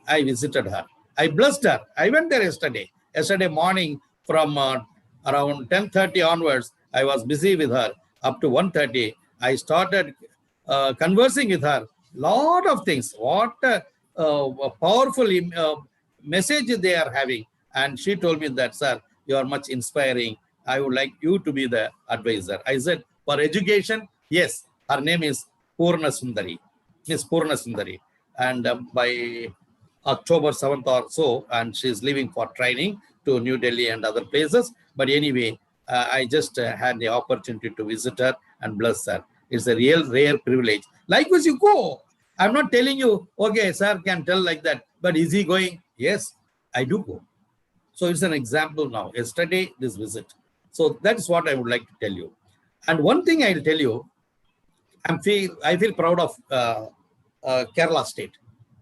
I visited her. I blessed her. I went there yesterday. Yesterday morning from around 10:30 onwards, I was busy with her up to 1:30. I started conversing with her. Lot of things. What a powerful message they are having. And she told me that, sir, you are much inspiring. I would like you to be the advisor. I said, for education, yes, her name is Purna Sundari, Miss Purna Sundari. And by October 7th or so, and she's leaving for training to New Delhi and other places. But anyway, I just had the opportunity to visit her and bless her. It's a real rare privilege. Likewise, you go. I'm not telling you, okay, sir can tell like that, but is he going? Yes, I do go. So it's an example now. Yesterday, this visit. So that's what I would like to tell you. And one thing I'll tell you, I feel proud of Kerala state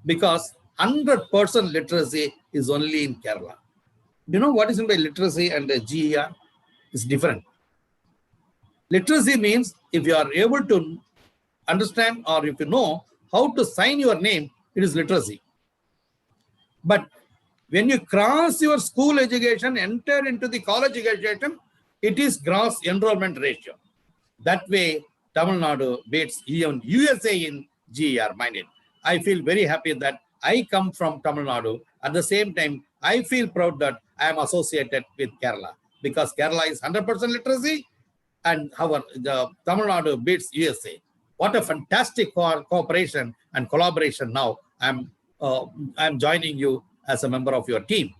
because 100% literacy is only in Kerala. You know what is meant by literacy and GER? It's different. Literacy means if you are able to understand or if you know how to sign your name, it is literacy. But when you cross your school education, enter into the college education, it is gross enrollment ratio. That way, Tamil Nadu beats even USA in GER, mind it. I feel very happy that I come from Tamil Nadu. At the same time, I feel proud that I am associated with Kerala because Kerala is 100% literacy and the Tamil Nadu beats USA. What a fantastic cooperation and collaboration now. I'm joining you as a member of your team.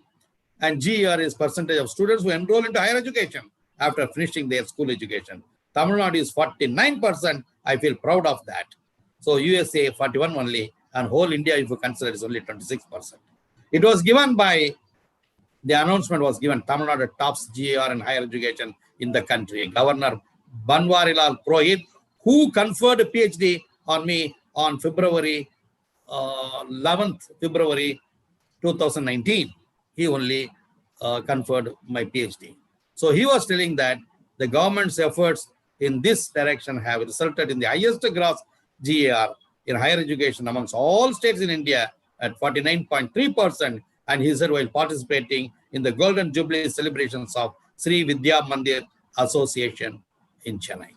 And GER is percentage of students who enroll into higher education after finishing their school education. Tamil Nadu is 49%. I feel proud of that. So USA 41 only, and whole India, if you consider, is only 26%. It was given by, the announcement was given, Tamil Nadu tops GER and higher education in the country. Governor Banwarilal Purohit, who conferred a PhD on me on February 11th, February 2019, he only conferred my PhD. So he was telling that the government's efforts in this direction have resulted in the highest gross GER in higher education amongst all states in India at 49.3%. And he said while participating in the Golden Jubilee celebrations of Sri Vidya Mandir Association in Chennai.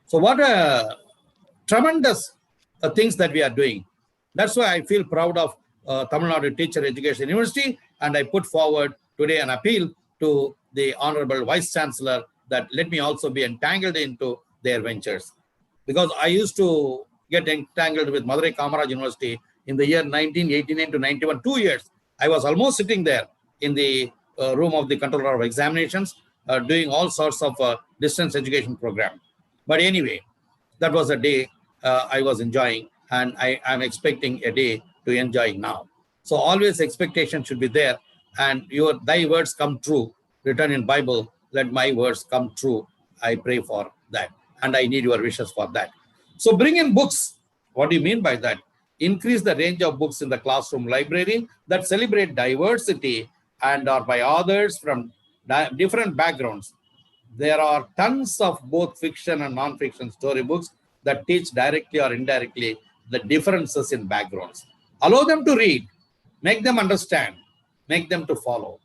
So what a tremendous things that we are doing. That's why I feel proud of Tamil Nadu Teacher Education University, and I put forward today an appeal to the Honorable Vice Chancellor that let me also be entangled into their ventures. Because I used to get entangled with Madurai Kamaraj University in the year 1989 to 91, 2 years. I was almost sitting there in the room of the Controller of Examinations, doing all sorts of distance education program. But anyway, that was a day I was enjoying, and I am expecting a day to enjoy now. So always expectation should be there, and thy words come true, written in Bible, let my words come true. I pray for that, and I need your wishes for that. So bring in books. What do you mean by that? Increase the range of books in the classroom library that celebrate diversity and are by authors from different backgrounds. There are tons of both fiction and non-fiction storybooks that teach directly or indirectly the differences in backgrounds. Allow them to read, make them understand, make them to follow.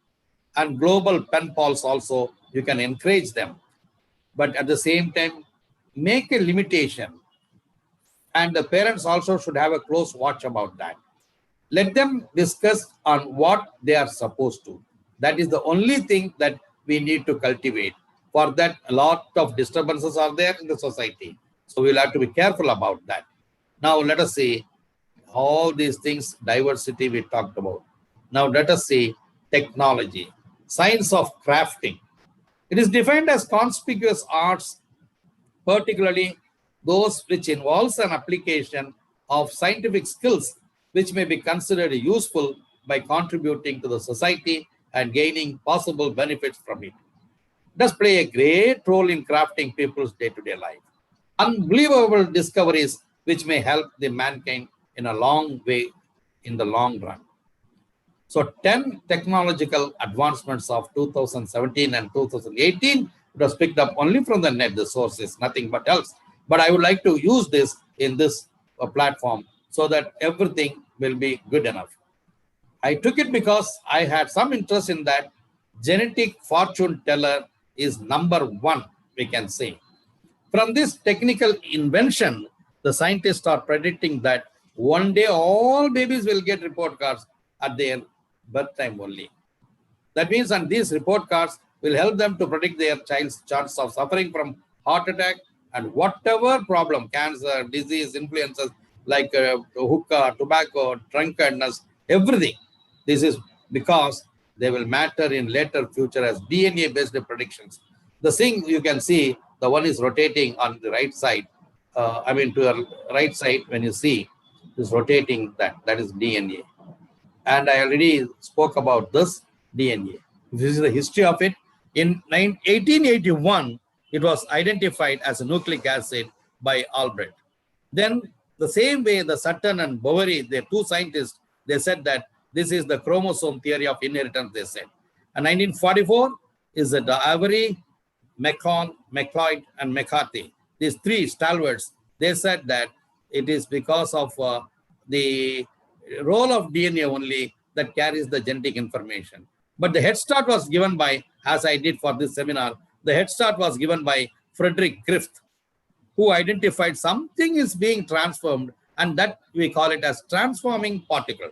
And global pen pals also, you can encourage them. But at the same time, make a limitation. And the parents also should have a close watch about that. Let them discuss on what they are supposed to. That is the only thing that we need to cultivate. For that, a lot of disturbances are there in the society. So we'll have to be careful about that. Now let us see all these things, diversity we talked about. Now let us see technology, science of crafting. It is defined as conspicuous arts, particularly those which involves an application of scientific skills which may be considered useful by contributing to the society and gaining possible benefits from it. It does play a great role in crafting people's day-to-day life. Unbelievable discoveries which may help the mankind in a long way in the long run. So 10 technological advancements of 2017 and 2018, it was picked up only from the net, the sources, nothing but else. But I would like to use this in this platform so that everything will be good enough. I took it because I had some interest in that. Genetic fortune teller is number one, we can say. From this technical invention, the scientists are predicting that one day all babies will get report cards at their birth time only. That means, and these report cards will help them to predict their child's chance of suffering from heart attack and whatever problem, cancer, disease, influences like hookah, tobacco, drunkenness, everything. This is because they will matter in later future as DNA-based predictions. The thing you can see, the one is rotating on the right side. To your right side, when you see, is rotating that is DNA. And I already spoke about this DNA. This is the history of it. In 1881, it was identified as a nucleic acid by Albrecht. Then the same way, the Sutton and Boveri, the two scientists, they said that this is the chromosome theory of inheritance, they said. And 1944 is the Avery, McCon, McLeod, and McCarthy. These three stalwarts, they said that it is because of the role of DNA only that carries the genetic information. But the head start was given by, as I did for this seminar, the head start was given by Frederick Griffith, who identified something is being transformed, and that we call it as transforming particle.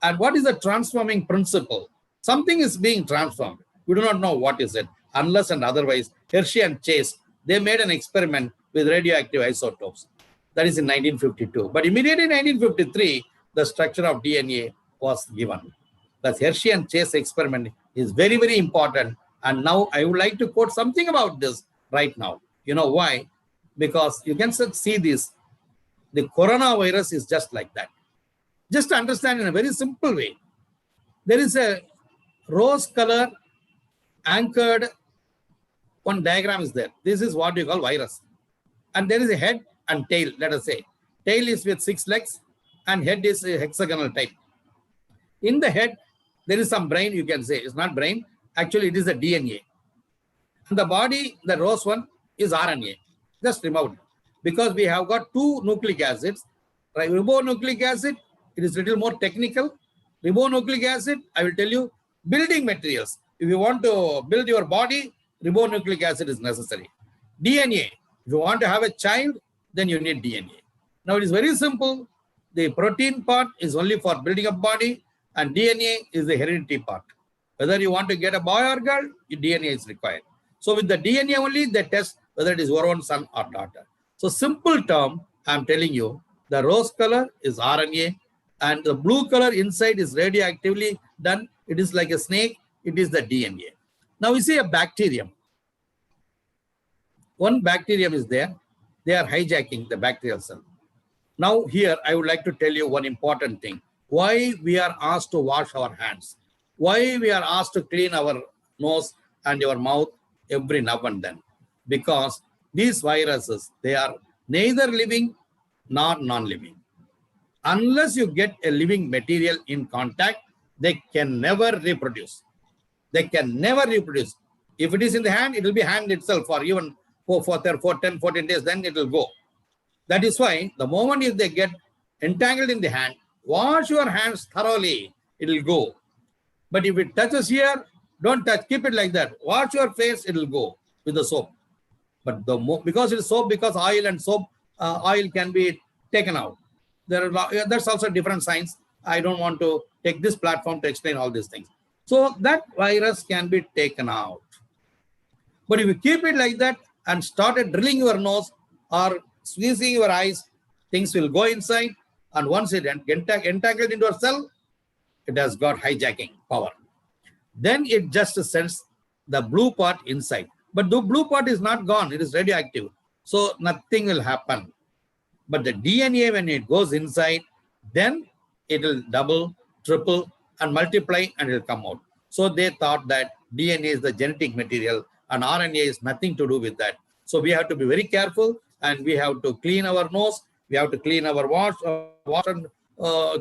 And what is the transforming principle? Something is being transformed. We do not know what is it, unless and otherwise. Hershey and Chase, they made an experiment with radioactive isotopes. That is in 1952. But immediately in 1953, the structure of DNA was given. The Hershey and Chase experiment is very, very important. And now I would like to quote something about this right now. You know why? Because you can see this. The coronavirus is just like that. Just to understand in a very simple way. There is a rose color anchored, one diagram is there. This is what you call virus. And there is a head and tail, let us say. Tail is with 6 legs and head is a hexagonal type. In the head, there is some brain, you can say. It's not brain. Actually, it is the DNA. And the body, the rose one, is RNA. Just removed. Because we have got 2 nucleic acids. Right? Ribonucleic acid, it is a little more technical. Ribonucleic acid, I will tell you, building materials. If you want to build your body, ribonucleic acid is necessary. DNA, if you want to have a child, then you need DNA. Now it is very simple. The protein part is only for building a body, and DNA is the heredity part. Whether you want to get a boy or girl, DNA is required. So with the DNA only, they test whether it is your own son or daughter. So simple term, I'm telling you, the rose color is RNA, and the blue color inside is radioactively done. It is like a snake. It is the DNA. Now we see a bacterium. One bacterium is there. They are hijacking the bacterial cell. Now here, I would like to tell you one important thing. Why we are asked to wash our hands. Why we are asked to clean our nose and your mouth every now and then. Because these viruses, they are neither living nor non-living. Unless you get a living material in contact, they can never reproduce. They can never reproduce. If it is in the hand, it will be hand itself for even for 10, 14 days, then it will go. That is why the moment if they get entangled in the hand, Wash your hands thoroughly, it will go. But if it touches here, don't touch, keep it like that. Wash your face, it will go with the soap. But because it is soap, because oil and soap, oil can be taken out. That's also different science. I don't want to take this platform to explain all these things. So that virus can be taken out. But if you keep it like that and started drilling your nose or squeezing your eyes, things will go inside. And once it entangled into a cell, it has got hijacking power. Then it just sends the blue part inside. But the blue part is not gone. It is radioactive. So nothing will happen. But the DNA, when it goes inside, then it will double, triple, and multiply, and it will come out. So they thought that DNA is the genetic material and RNA is nothing to do with that. So we have to be very careful, and we have to clean our nose. We have to clean our wash and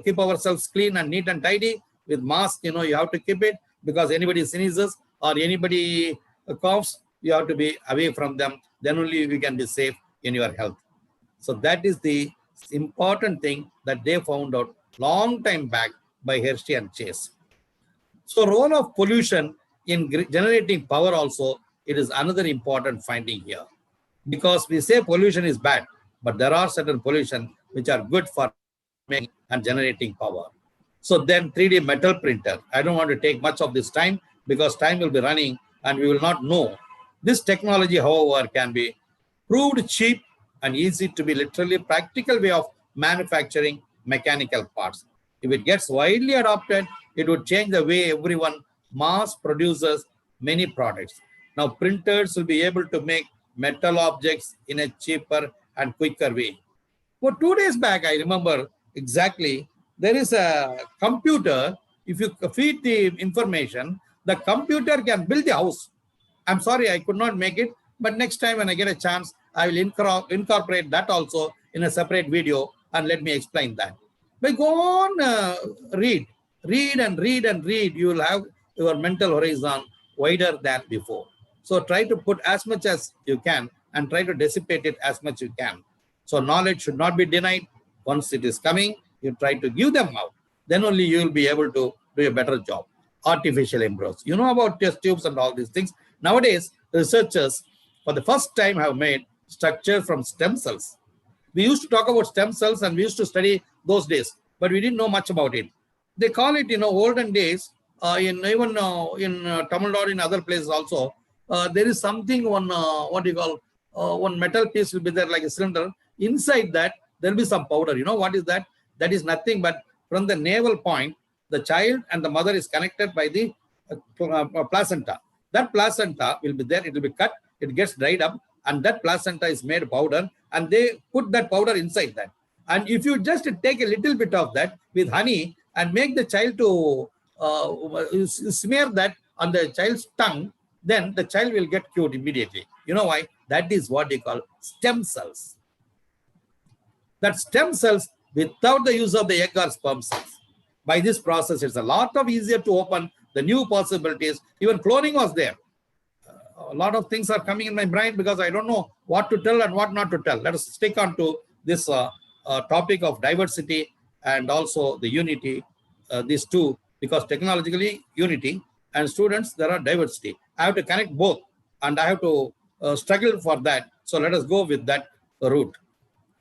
keep ourselves clean and neat and tidy. With mask, you have to keep it, because anybody sneezes or anybody coughs, you have to be away from them. Then only we can be safe in your health. So that is the important thing that they found out long time back by Hershey and Chase. So role of pollution in generating power also, it is another important finding here. Because we say pollution is bad, but there are certain pollution which are good for making and generating power. So then 3D metal printer. I don't want to take much of this time because time will be running and we will not know. This technology, however, can be proved cheap and easy to be literally practical way of manufacturing mechanical parts. If it gets widely adopted, it would change the way everyone mass produces many products. Now printers will be able to make metal objects in a cheaper and quicker way. Well, 2 days back, I remember exactly, there is a computer. If you feed the information, the computer can build the house. I'm sorry, I could not make it, but next time when I get a chance, I will incorporate that also in a separate video and let me explain that. But go on, read and read and read. You will have your mental horizon wider than before. So try to put as much as you can and try to dissipate it as much as you can. So knowledge should not be denied. Once it is coming, you try to give them out. Then only you will be able to do a better job. Artificial embryos. You know about test tubes and all these things. Nowadays, researchers for the first time have made structure from stem cells. We used to talk about stem cells and we used to study those days, but we didn't know much about it. They call it, olden days, in Tamil Nadu, in other places also, there is something on, one metal piece will be there like a cylinder. Inside that, there will be some powder. You know what is that? That is nothing but from the navel point, the child and the mother is connected by the placenta. That placenta will be there, it will be cut, it gets dried up, and that placenta is made powder, and they put that powder inside that. And if you just take a little bit of that with honey and make the child to smear that on the child's tongue, then the child will get cured immediately. You know why? That is what they call stem cells. That stem cells without the use of the egg or sperm cells. By this process, it's a lot of easier to open the new possibilities. Even cloning was there. A lot of things are coming in my brain because I don't know what to tell and what not to tell. Let us stick on to this topic of diversity and also the unity, these two, because technologically unity and students, there are diversity. I have to connect both and I have to struggle for that. So let us go with that route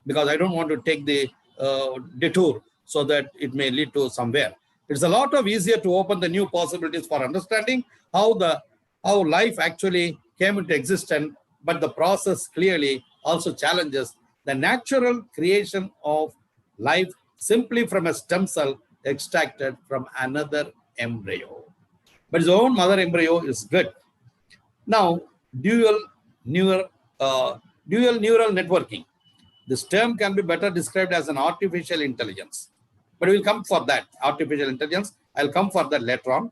because I don't want to take the detour so that it may lead to somewhere. It's a lot of easier to open the new possibilities for understanding how life actually came into existence, but the process clearly also challenges the natural creation of life simply from a stem cell extracted from another embryo. But his own mother embryo is good. Now, dual neural networking. This term can be better described as an artificial intelligence. But we'll come for that, artificial intelligence. I'll come for that later on.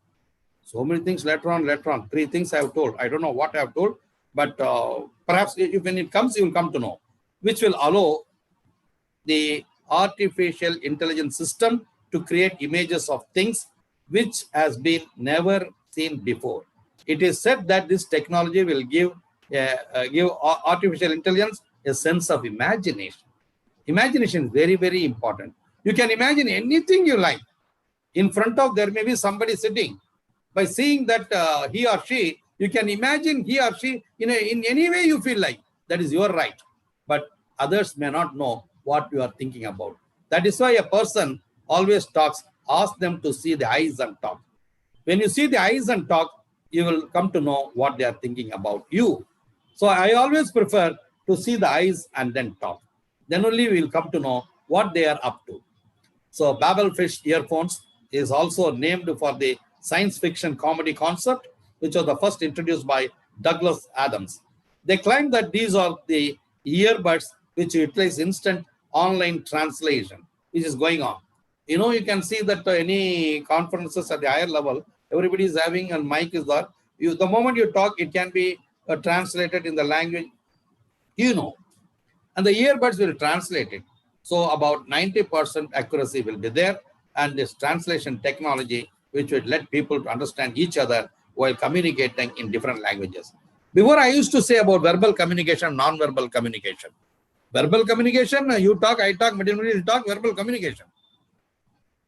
So many things later on. 3 things I have told. I don't know what I have told, but perhaps when it comes, you will come to know, which will allow the artificial intelligence system to create images of things which has been never seen before. It is said that this technology will give artificial intelligence a sense of imagination. Imagination is very, very important. You can imagine anything you like. In front of there may be somebody sitting. By seeing that he or she, you can imagine he or she in any way you feel like. That is your right. But others may not know what you are thinking about. That is why a person always talks. Ask them to see the eyes and talk. When you see the eyes and talk, you will come to know what they are thinking about you. So I always prefer to see the eyes and then talk. Then only we will come to know what they are up to. So Babelfish earphones is also named for the science fiction comedy concept, which was the first introduced by Douglas Adams. They claim that these are the earbuds which utilize instant online translation, which is going on. You know, you can see that any conferences at the higher level, everybody is having a mic is there. The moment you talk, it can be translated in the language, you know, and the earbuds will translate it. So about 90% accuracy will be there, and this translation technology, which would let people to understand each other while communicating in different languages. Before I used to say about verbal communication, non-verbal communication. Verbal communication, you talk, I talk, middle talk, verbal communication.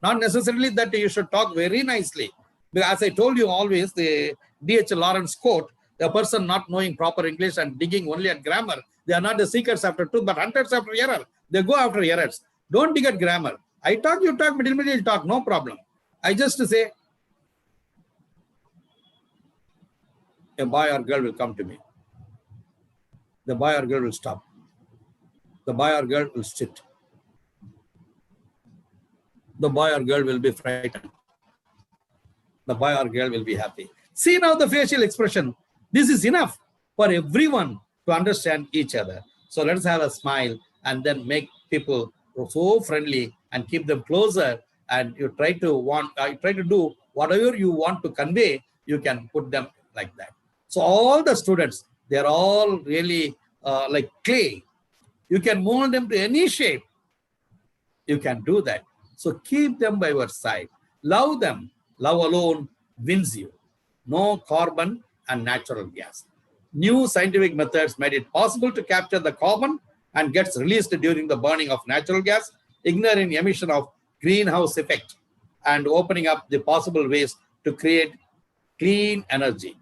Not necessarily that you should talk very nicely. Because as I told you always, the D.H. Lawrence quote, the person not knowing proper English and digging only at grammar, they are not the seekers after truth, but hunters after error. They go after errors. Don't dig at grammar. I talk, you talk, middle talk, no problem. I just say, a boy or girl will come to me. The boy or girl will stop. The boy or girl will sit. The boy or girl will be frightened. The boy or girl will be happy. See now the facial expression. This is enough for everyone to understand each other. So let's have a smile and then make people so friendly and keep them closer. And you try to do whatever you want to convey, you can put them like that. So all the students, they're all really like clay. You can mold them to any shape. You can do that. So keep them by your side. Love them. Love alone wins you. No carbon and natural gas. New scientific methods made it possible to capture the carbon and gets released during the burning of natural gas, ignoring emission of greenhouse effect and opening up the possible ways to create clean energy.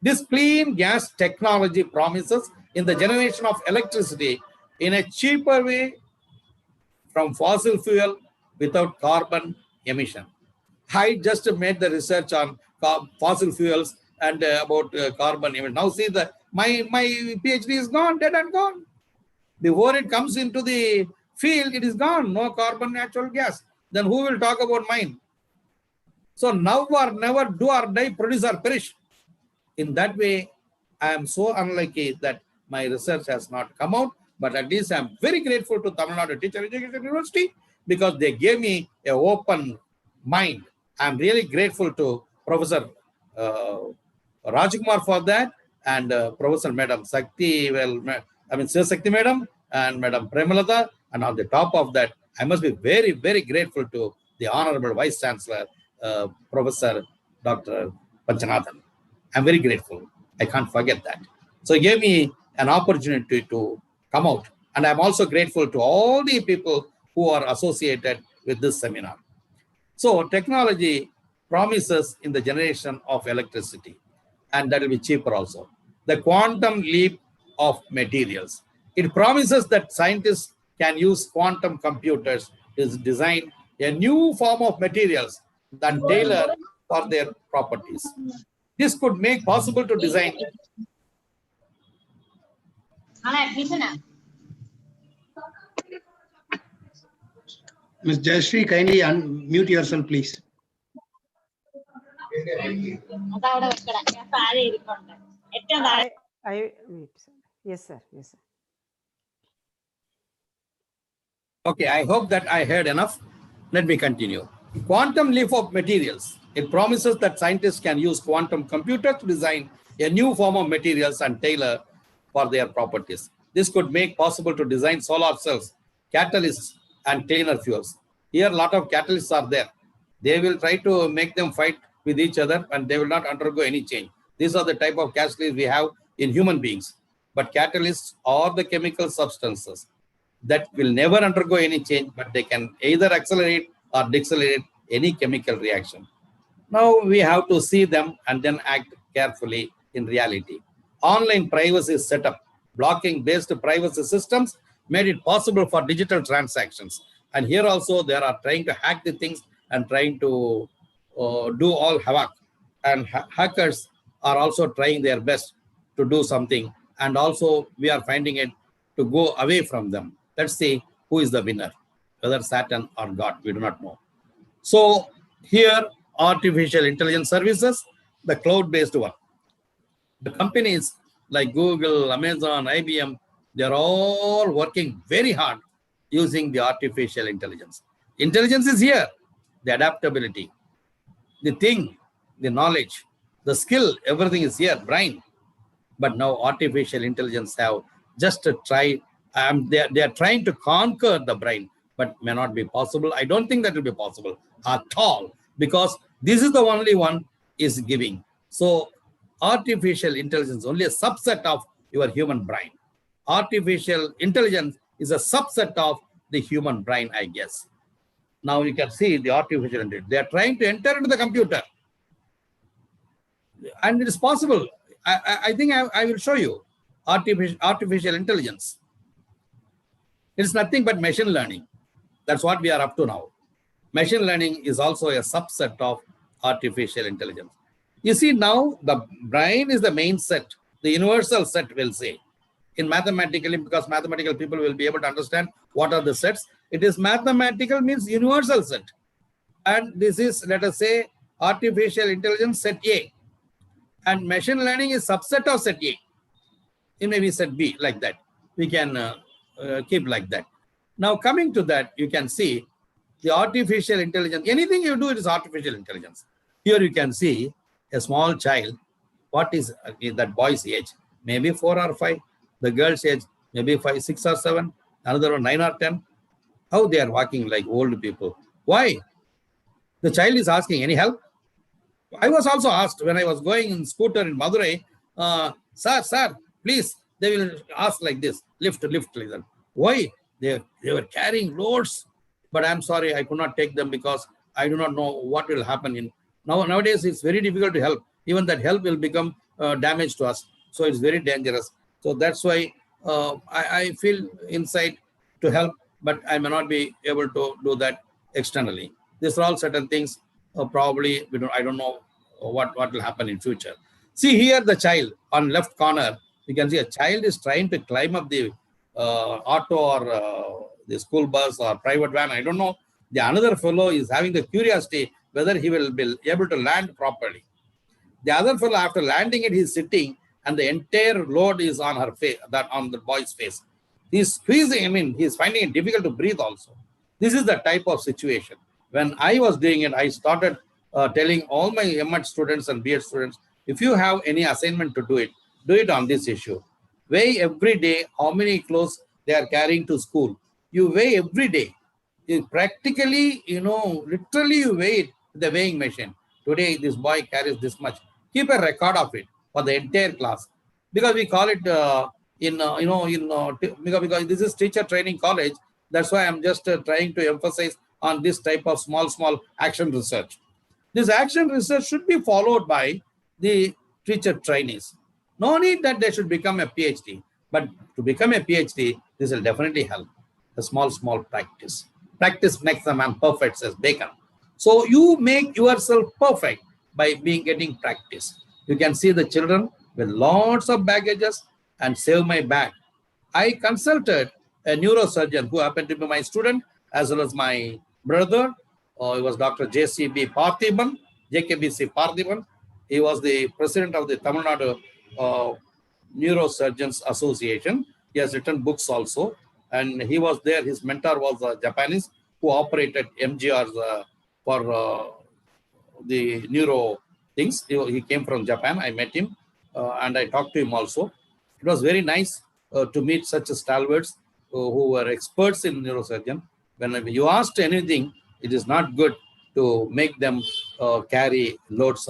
This clean gas technology promises in the generation of electricity in a cheaper way from fossil fuel without carbon emission. I just made the research on fossil fuels and about carbon emission. Now see, my PhD is gone, dead and gone. Before it comes into the field, it is gone. No carbon, natural gas. Then who will talk about mine? So now or never, do or die, produce or perish. In that way, I am so unlucky that my research has not come out. But at least I am very grateful to Tamil Nadu Teacher Education University because they gave me an open mind. I am really grateful to Professor Rajkumar for that, and Professor Madam Sakti, Shivasakti Madam and Madam Premalata. And on the top of that, I must be very, very grateful to the Honorable Vice Chancellor, Professor Dr. Panchanathan. I'm very grateful. I can't forget that. So he gave me an opportunity to come out. And I'm also grateful to all the people who are associated with this seminar. So technology promises in the generation of electricity, and that will be cheaper also. The quantum leap of materials. It promises that scientists can use quantum computers to design a new form of materials that tailor for their properties. This could make possible to design. Ms. Jayashree, kindly unmute yourself, please. Yes, sir. Yes, sir. Okay, I hope that I heard enough. Let me continue. Quantum leap of materials. It promises that scientists can use quantum computers to design a new form of materials and tailor for their properties. This could make possible to design solar cells, catalysts, and cleaner fuels. Here, a lot of catalysts are there. They will try to make them fight with each other and they will not undergo any change. These are the type of catalysts we have in human beings. But catalysts are the chemical substances that will never undergo any change, but they can either accelerate or decelerate any chemical reaction. Now we have to see them and then act carefully in reality. Online privacy setup, blocking-based privacy systems made it possible for digital transactions. And here also they are trying to hack the things and trying to do all havoc. And hackers are also trying their best to do something. And also we are finding it to go away from them. Let's see who is the winner, whether Satan or God, we do not know. So here, artificial intelligence services, the cloud-based one. The companies like Google, Amazon, IBM, they're all working very hard using the artificial intelligence. Intelligence is here, the adaptability, the thing, the knowledge, the skill, everything is here, brain. But now artificial intelligence have just tried, they are trying to conquer the brain, but may not be possible. I don't think that will be possible at all, because this is the only one is giving. So artificial intelligence is only a subset of your human brain. Artificial intelligence is a subset of the human brain, I guess. Now you can see the artificial intelligence. They are trying to enter into the computer. And it is possible. I think I will show you artificial intelligence. It is nothing but machine learning. That's what we are up to now. Machine learning is also a subset of artificial intelligence. You see, now the brain is the main set, the universal set, we'll say. In mathematically, because mathematical people will be able to understand what are the sets. It is mathematical means universal set. And this is, let us say, artificial intelligence set A. And machine learning is subset of set A. It may be set B, like that. We can keep like that. Now coming to that, you can see the artificial intelligence. Anything you do, it is artificial intelligence. Here you can see a small child. What is that boy's age? Maybe 4 or 5. The girl's age, maybe 5, 6 or 7. Another one, 9 or 10. How they are walking like old people. Why? The child is asking, any help? I was also asked when I was going in scooter in Madurai, sir, please. They will ask like this, lift like that. Why? They were carrying loads, but I'm sorry, I could not take them because I do not know what will happen. Nowadays, it's very difficult to help. Even that help will become damage to us. So it's very dangerous. So that's why I feel inside to help, but I may not be able to do that externally. These are all certain things. Probably I don't know what will happen in future. See here the child on left corner. You can see a child is trying to climb up the auto or the school bus or private van. I don't know. The another fellow is having the curiosity whether he will be able to land properly. The other fellow, after landing it, he's sitting and the entire load is on her face, that on the boy's face. He's squeezing. He's finding it difficult to breathe also. This is the type of situation. When I was doing it, I started telling all my M.Ed students and B.Ed students, if you have any assignment to do it on this issue. Weigh every day how many clothes they are carrying to school. You weigh every day. You practically, literally you weigh it with the weighing machine. Today, this boy carries this much. Keep a record of it for the entire class. Because we call it because this is teacher training college. That's why I'm just trying to emphasize on this type of small action research. This action research should be followed by the teacher trainees. No need that they should become a PhD, but to become a PhD, this will definitely help. A small practice. Practice makes a man perfect, says Bacon. So you make yourself perfect by getting practice. You can see the children with lots of baggages and save my bag. I consulted a neurosurgeon who happened to be my student as well as my brother. He was Dr. JCB Parthiban, JKBC Parthiban. He was the president of the Tamil Nadu Neurosurgeons Association. He has written books also. And he was there. His mentor was a Japanese who operated MGRs for the neuro things. He came from Japan. I met him and I talked to him also. It was very nice to meet such stalwarts who were experts in neurosurgeon. When you asked anything, it is not good to make them carry loads.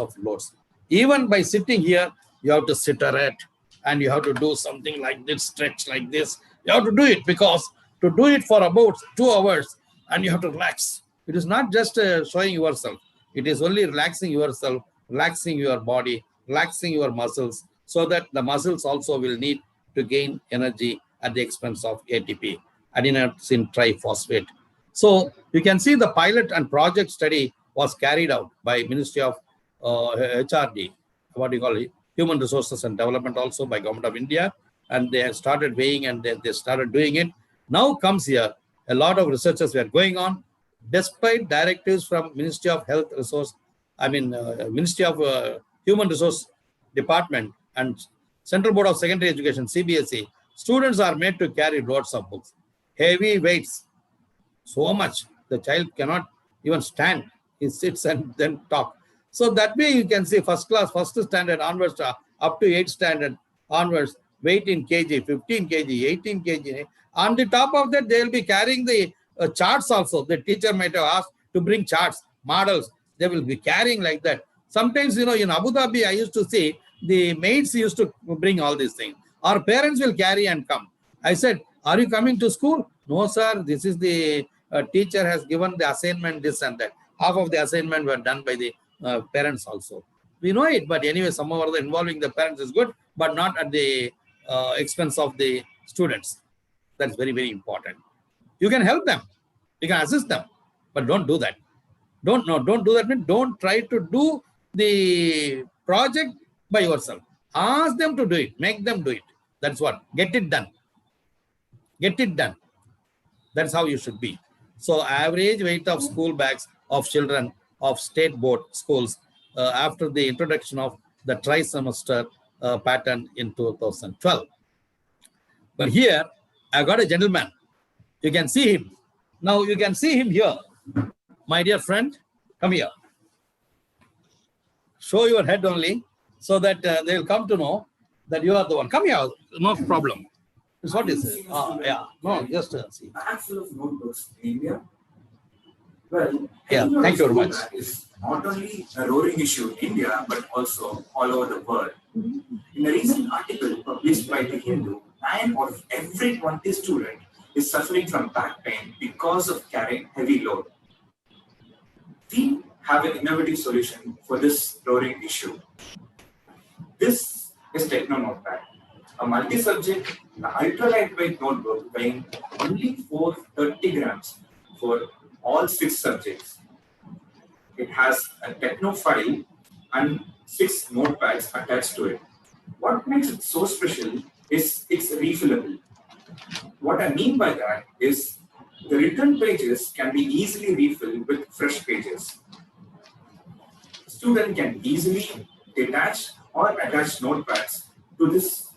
Even by sitting here, you have to sit erect and you have to do something like this, stretch like this. You have to do it because to do it for about 2 hours and you have to relax. It is not just showing yourself. It is only relaxing yourself, relaxing your body, relaxing your muscles, so that the muscles also will need to gain energy at the expense of ATP, adenosine triphosphate. So you can see the pilot and project study was carried out by Ministry of HRD, what do you call it? Human Resources and Development, also by Government of India. And they have started weighing and they started doing it. Now comes here, a lot of researchers were going on, despite directives from Ministry of Health Resource, Ministry of Human Resource Department and Central Board of Secondary Education, CBSE, students are made to carry loads of books, heavy weights, so much the child cannot even stand. He sits and then talk. So that way you can see first class, first standard onwards up to 8th standard onwards, weight in kg, 15 kg, 18 kg. On the top of that, they will be carrying the charts also. The teacher might have asked to bring charts, models. They will be carrying like that. Sometimes, in Abu Dhabi, I used to see the maids used to bring all these things. Our parents will carry and come. I said, are you coming to school? No, sir. This is the teacher has given the assignment, this and that. Half of the assignment were done by the parents also. We know it, but anyway, somehow or other involving the parents is good, but not at the expense of the students. That's very, very important. You can help them. You can assist them, but don't do that. Don't do that. Don't try to do the project by yourself. Ask them to do it. Make them do it. That's what. Get it done. Get it done. That's how you should be. So average weight of school bags of children of state board schools after the introduction of the tri-semester pattern in 2012. But here, I got a gentleman. You can see him. Now you can see him here. My dear friend, come here. Show your head only so that they will come to know that you are the one. Come here, no problem. What is it? Yeah, no, just see. A handful of notebooks in India. Well, yeah, thank you very much. Is not only a roaring issue in India, but also all over the world. In a recent article published by The Hindu, 9 out of every 20 student is suffering from back pain because of carrying heavy load. We have an innovative solution for this roaring issue. This is Techno Notepad, a multi-subject, ultra-lightweight notebook weighing only 430 grams for all 6 subjects. It has a Techno file and 6 notepads attached to it. What makes it so special is it's refillable. What I mean by that is the written pages can be easily refilled with fresh pages. The student can easily detach or attach notepads to this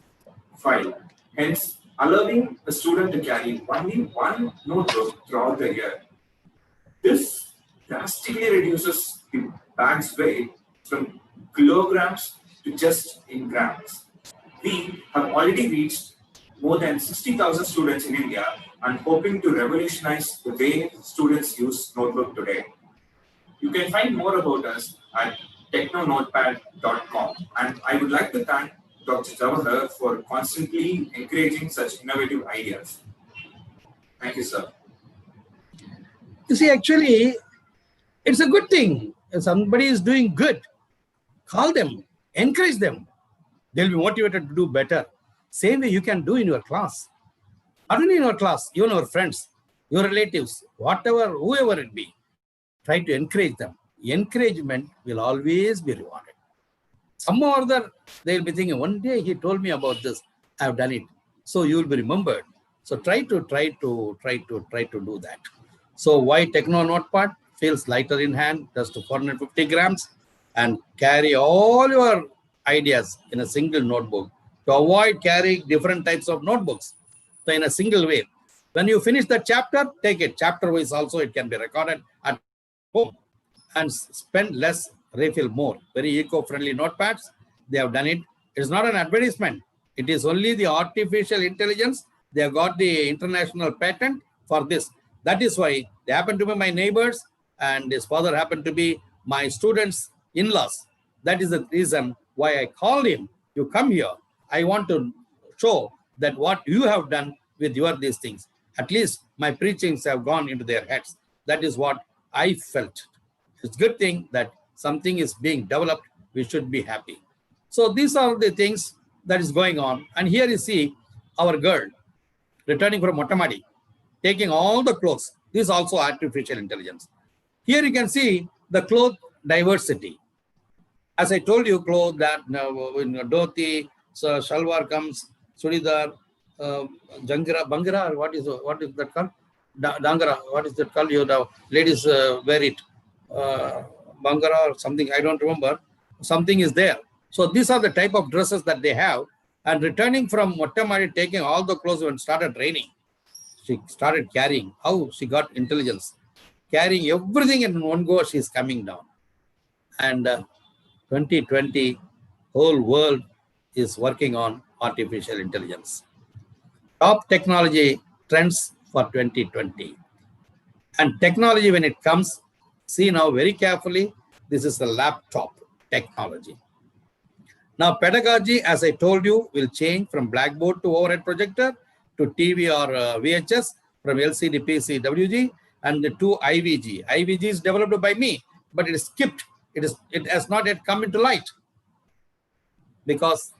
file, hence allowing the student to carry only one notebook throughout the year. This drastically reduces the bag's weight from kilograms to just in grams. We have already reached more than 60,000 students in India and hoping to revolutionize the way students use notebook today. You can find more about us at technonotepad.com, and I would like to thank Dr. Jawahar for constantly encouraging such innovative ideas. Thank you, sir. You see, actually, it's a good thing. If somebody is doing good, call them, encourage them. They'll be motivated to do better. Same way you can do in your class. Not only in your class, even your friends, your relatives, whatever, whoever it be. Try to encourage them. Encouragement will always be rewarded. Somehow or other, they'll be thinking, one day he told me about this, I've done it. So you will be remembered. So try to do that. So why Techno Notepad? Feels lighter in hand, just to 450 grams, and carry all your ideas in a single notebook to avoid carrying different types of notebooks. So in a single way. When you finish the chapter, take it. Chapter wise also it can be recorded at home and spend less, refill more. Very eco-friendly notepads. They have done it. It's not an advertisement. It is only the artificial intelligence. They have got the international patent for this. That is why they happen to be my neighbors and his father happened to be my students' in-laws. That is the reason why I called him. You come here. I want to show that what you have done with your these things. At least my preachings have gone into their heads. That is what I felt. It's a good thing that something is being developed. We should be happy. So these are the things that is going on. And here you see our girl returning from Mottamadi, taking all the clothes. This is also artificial intelligence. Here you can see the cloth diversity. As I told you, clothes that dhoti, so shalwar comes, chudidar, jangira, bangira, what is that called? Dangara, what is that called? You the ladies wear it. Bangara or something, I don't remember. Something is there. So these are the type of dresses that they have. And returning from Mottamadi, taking all the clothes when it started raining, she started carrying. How she got intelligence. Carrying everything in one go, she's coming down. And 2020, whole world is working on artificial intelligence. Top technology trends for 2020. And technology, when it comes, see now very carefully, this is the laptop technology. Now, pedagogy, as I told you, will change from blackboard to overhead projector to TV or VHS, from LCD, PC, WG, and to IVG. IVG is developed by me, but it is skipped. It has not yet come into light because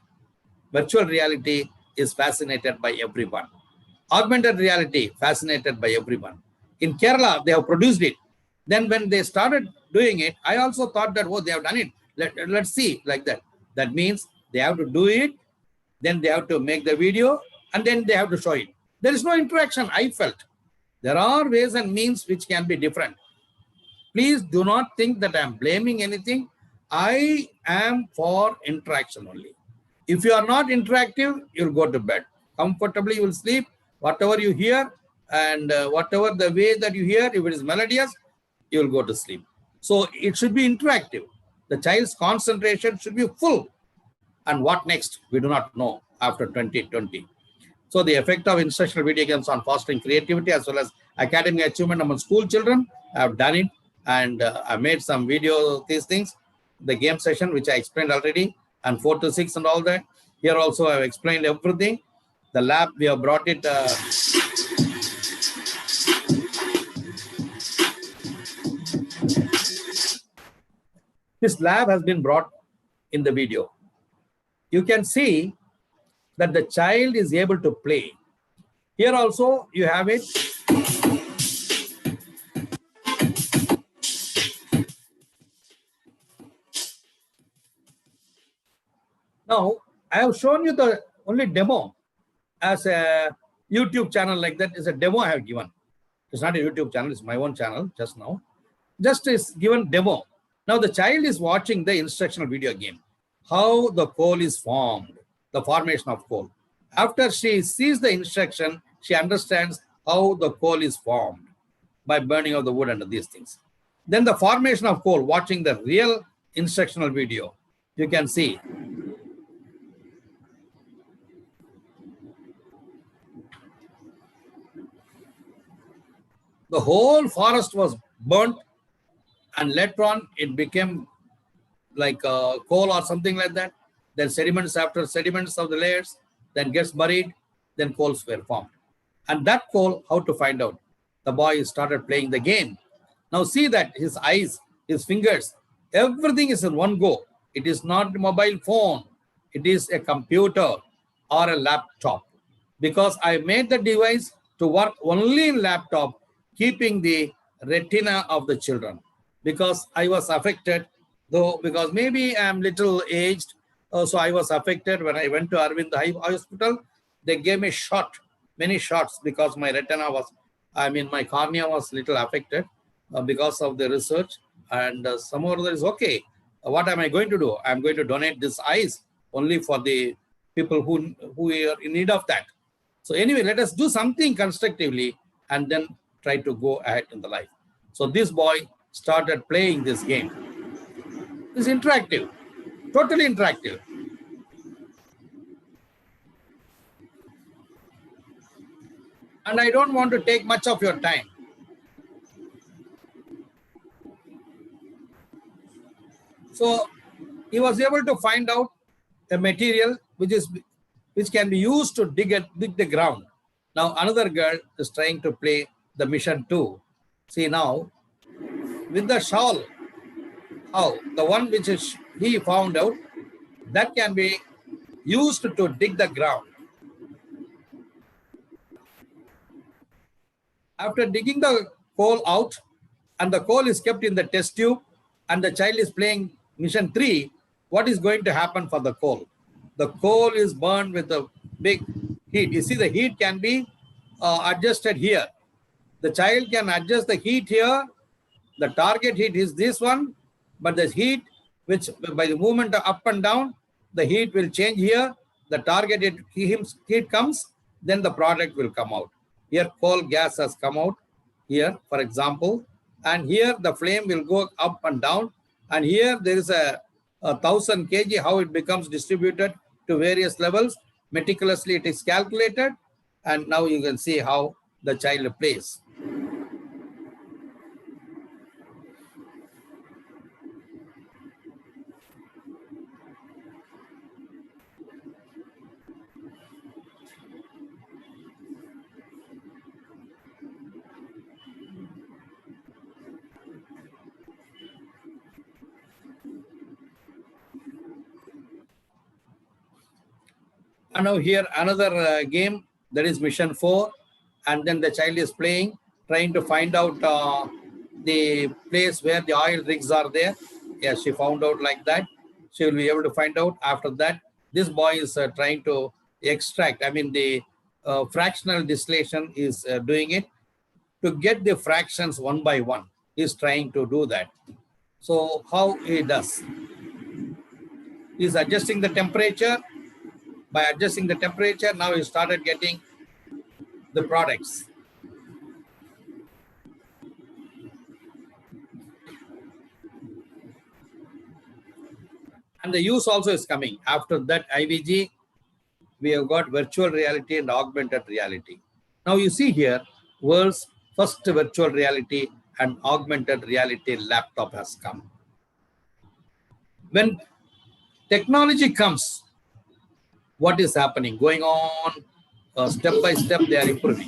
virtual reality is fascinated by everyone. Augmented reality, fascinated by everyone. In Kerala, they have produced it. Then when they started doing it, I also thought that, oh, they have done it. Let's see, like that. That means they have to do it, then they have to make the video, and then they have to show it. There is no interaction, I felt. There are ways and means which can be different. Please do not think that I am blaming anything. I am for interaction only. If you are not interactive, you'll go to bed. Comfortably, you will sleep. Whatever you hear and whatever the way that you hear, if it is melodious, you will go to sleep. So it should be interactive. The child's concentration should be full. And what next? We do not know after 2020. So the effect of instructional video games on fostering creativity as well as academic achievement among school children, I have done it. And I made some video of these things. The game session, which I explained already, and 4 to 6 and all that. Here also I have explained everything. The lab, we have brought it. This lab has been brought in the video. You can see that the child is able to play. Here also you have it. Now, I have shown you the only demo as a YouTube channel like that is a demo I have given. It's not a YouTube channel, it's my own channel just now. Just is given demo. Now the child is watching the instructional video game. How the coal is formed, the formation of coal. After she sees the instruction, she understands how the coal is formed by burning of the wood and these things. Then the formation of coal, watching the real instructional video, you can see. The whole forest was burnt, and later on it became like coal or something like that. Then sediments, after sediments of the layers, then gets buried, then coals were formed. And that coal, how to find out? The boy started playing the game. Now see that his eyes, his fingers, everything is in one go. It is not a mobile phone. It is a computer or a laptop. Because I made the device to work only in laptop, keeping the retina of the children. Because I was affected, though, because maybe I'm little aged, so I was affected when I went to Arvind Eye Hospital. They gave me many shots because my retina was, my cornea was little affected because of the research. And some other is okay. What am I going to do? I'm going to donate this eyes only for the people who are in need of that. So anyway, let us do something constructively and then try to go ahead in the life. So this boy started playing this game. It's interactive, totally interactive. And I don't want to take much of your time. So he was able to find out a material which can be used to dig the ground. Now another girl is trying to play the mission 2. See now, with the shawl, how the one which is he found out, that can be used to dig the ground. After digging the coal out, and the coal is kept in the test tube, and the child is playing mission 3, what is going to happen for the coal? The coal is burned with a big heat. You see, the heat can be adjusted here. The child can adjust the heat here. The target heat is this one, but the heat, which by the movement up and down, the heat will change here. The target heat comes, then the product will come out. Here coal gas has come out here, for example, and here the flame will go up and down, and here there is a 1000 kg, how it becomes distributed to various levels. Meticulously it is calculated, and now you can see how the child plays. And now here another game, that is mission 4, and then the child is playing, trying to find out the place where the oil rigs are there. Yes, she found out like that. She will be able to find out. After that, this boy is trying to extract, I mean the fractional distillation is doing it. To get the fractions one by one, he is trying to do that. So how he does? He is adjusting the temperature. By adjusting the temperature, now he started getting the products. And the use also is coming. After that IVG, we have got virtual reality and augmented reality. Now you see here, world's first virtual reality and augmented reality laptop has come. When technology comes, what is happening? Going on step by step, they are improving.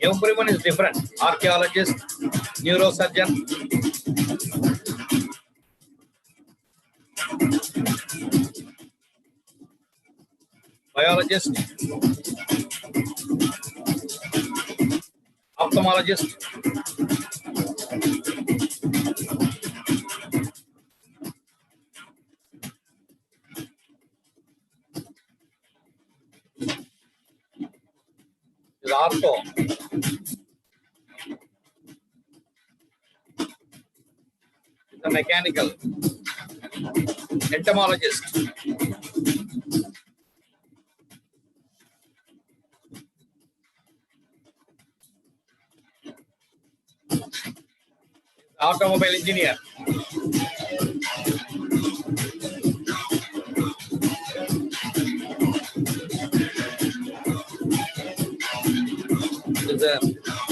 Everyone is different. Archaeologist, neurosurgeon. Biologist. Ophthalmologist. Is ortho. The mechanical. Entomologist. Automobile engineer. Is a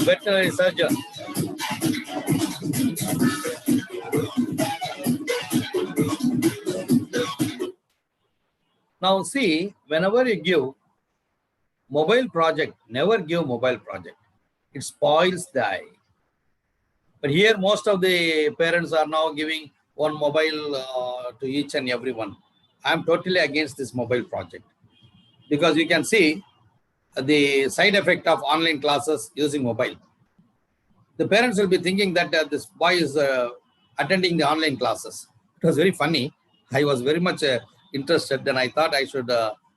veterinary surgeon. Now see, whenever you give mobile project, never give mobile project. It spoils the eye. But here most of the parents are now giving one mobile to each and everyone. I am totally against this mobile project, because you can see the side effect of online classes using mobile. The parents will be thinking that this boy is attending the online classes. It was very funny. I was very much interested. Then I thought I should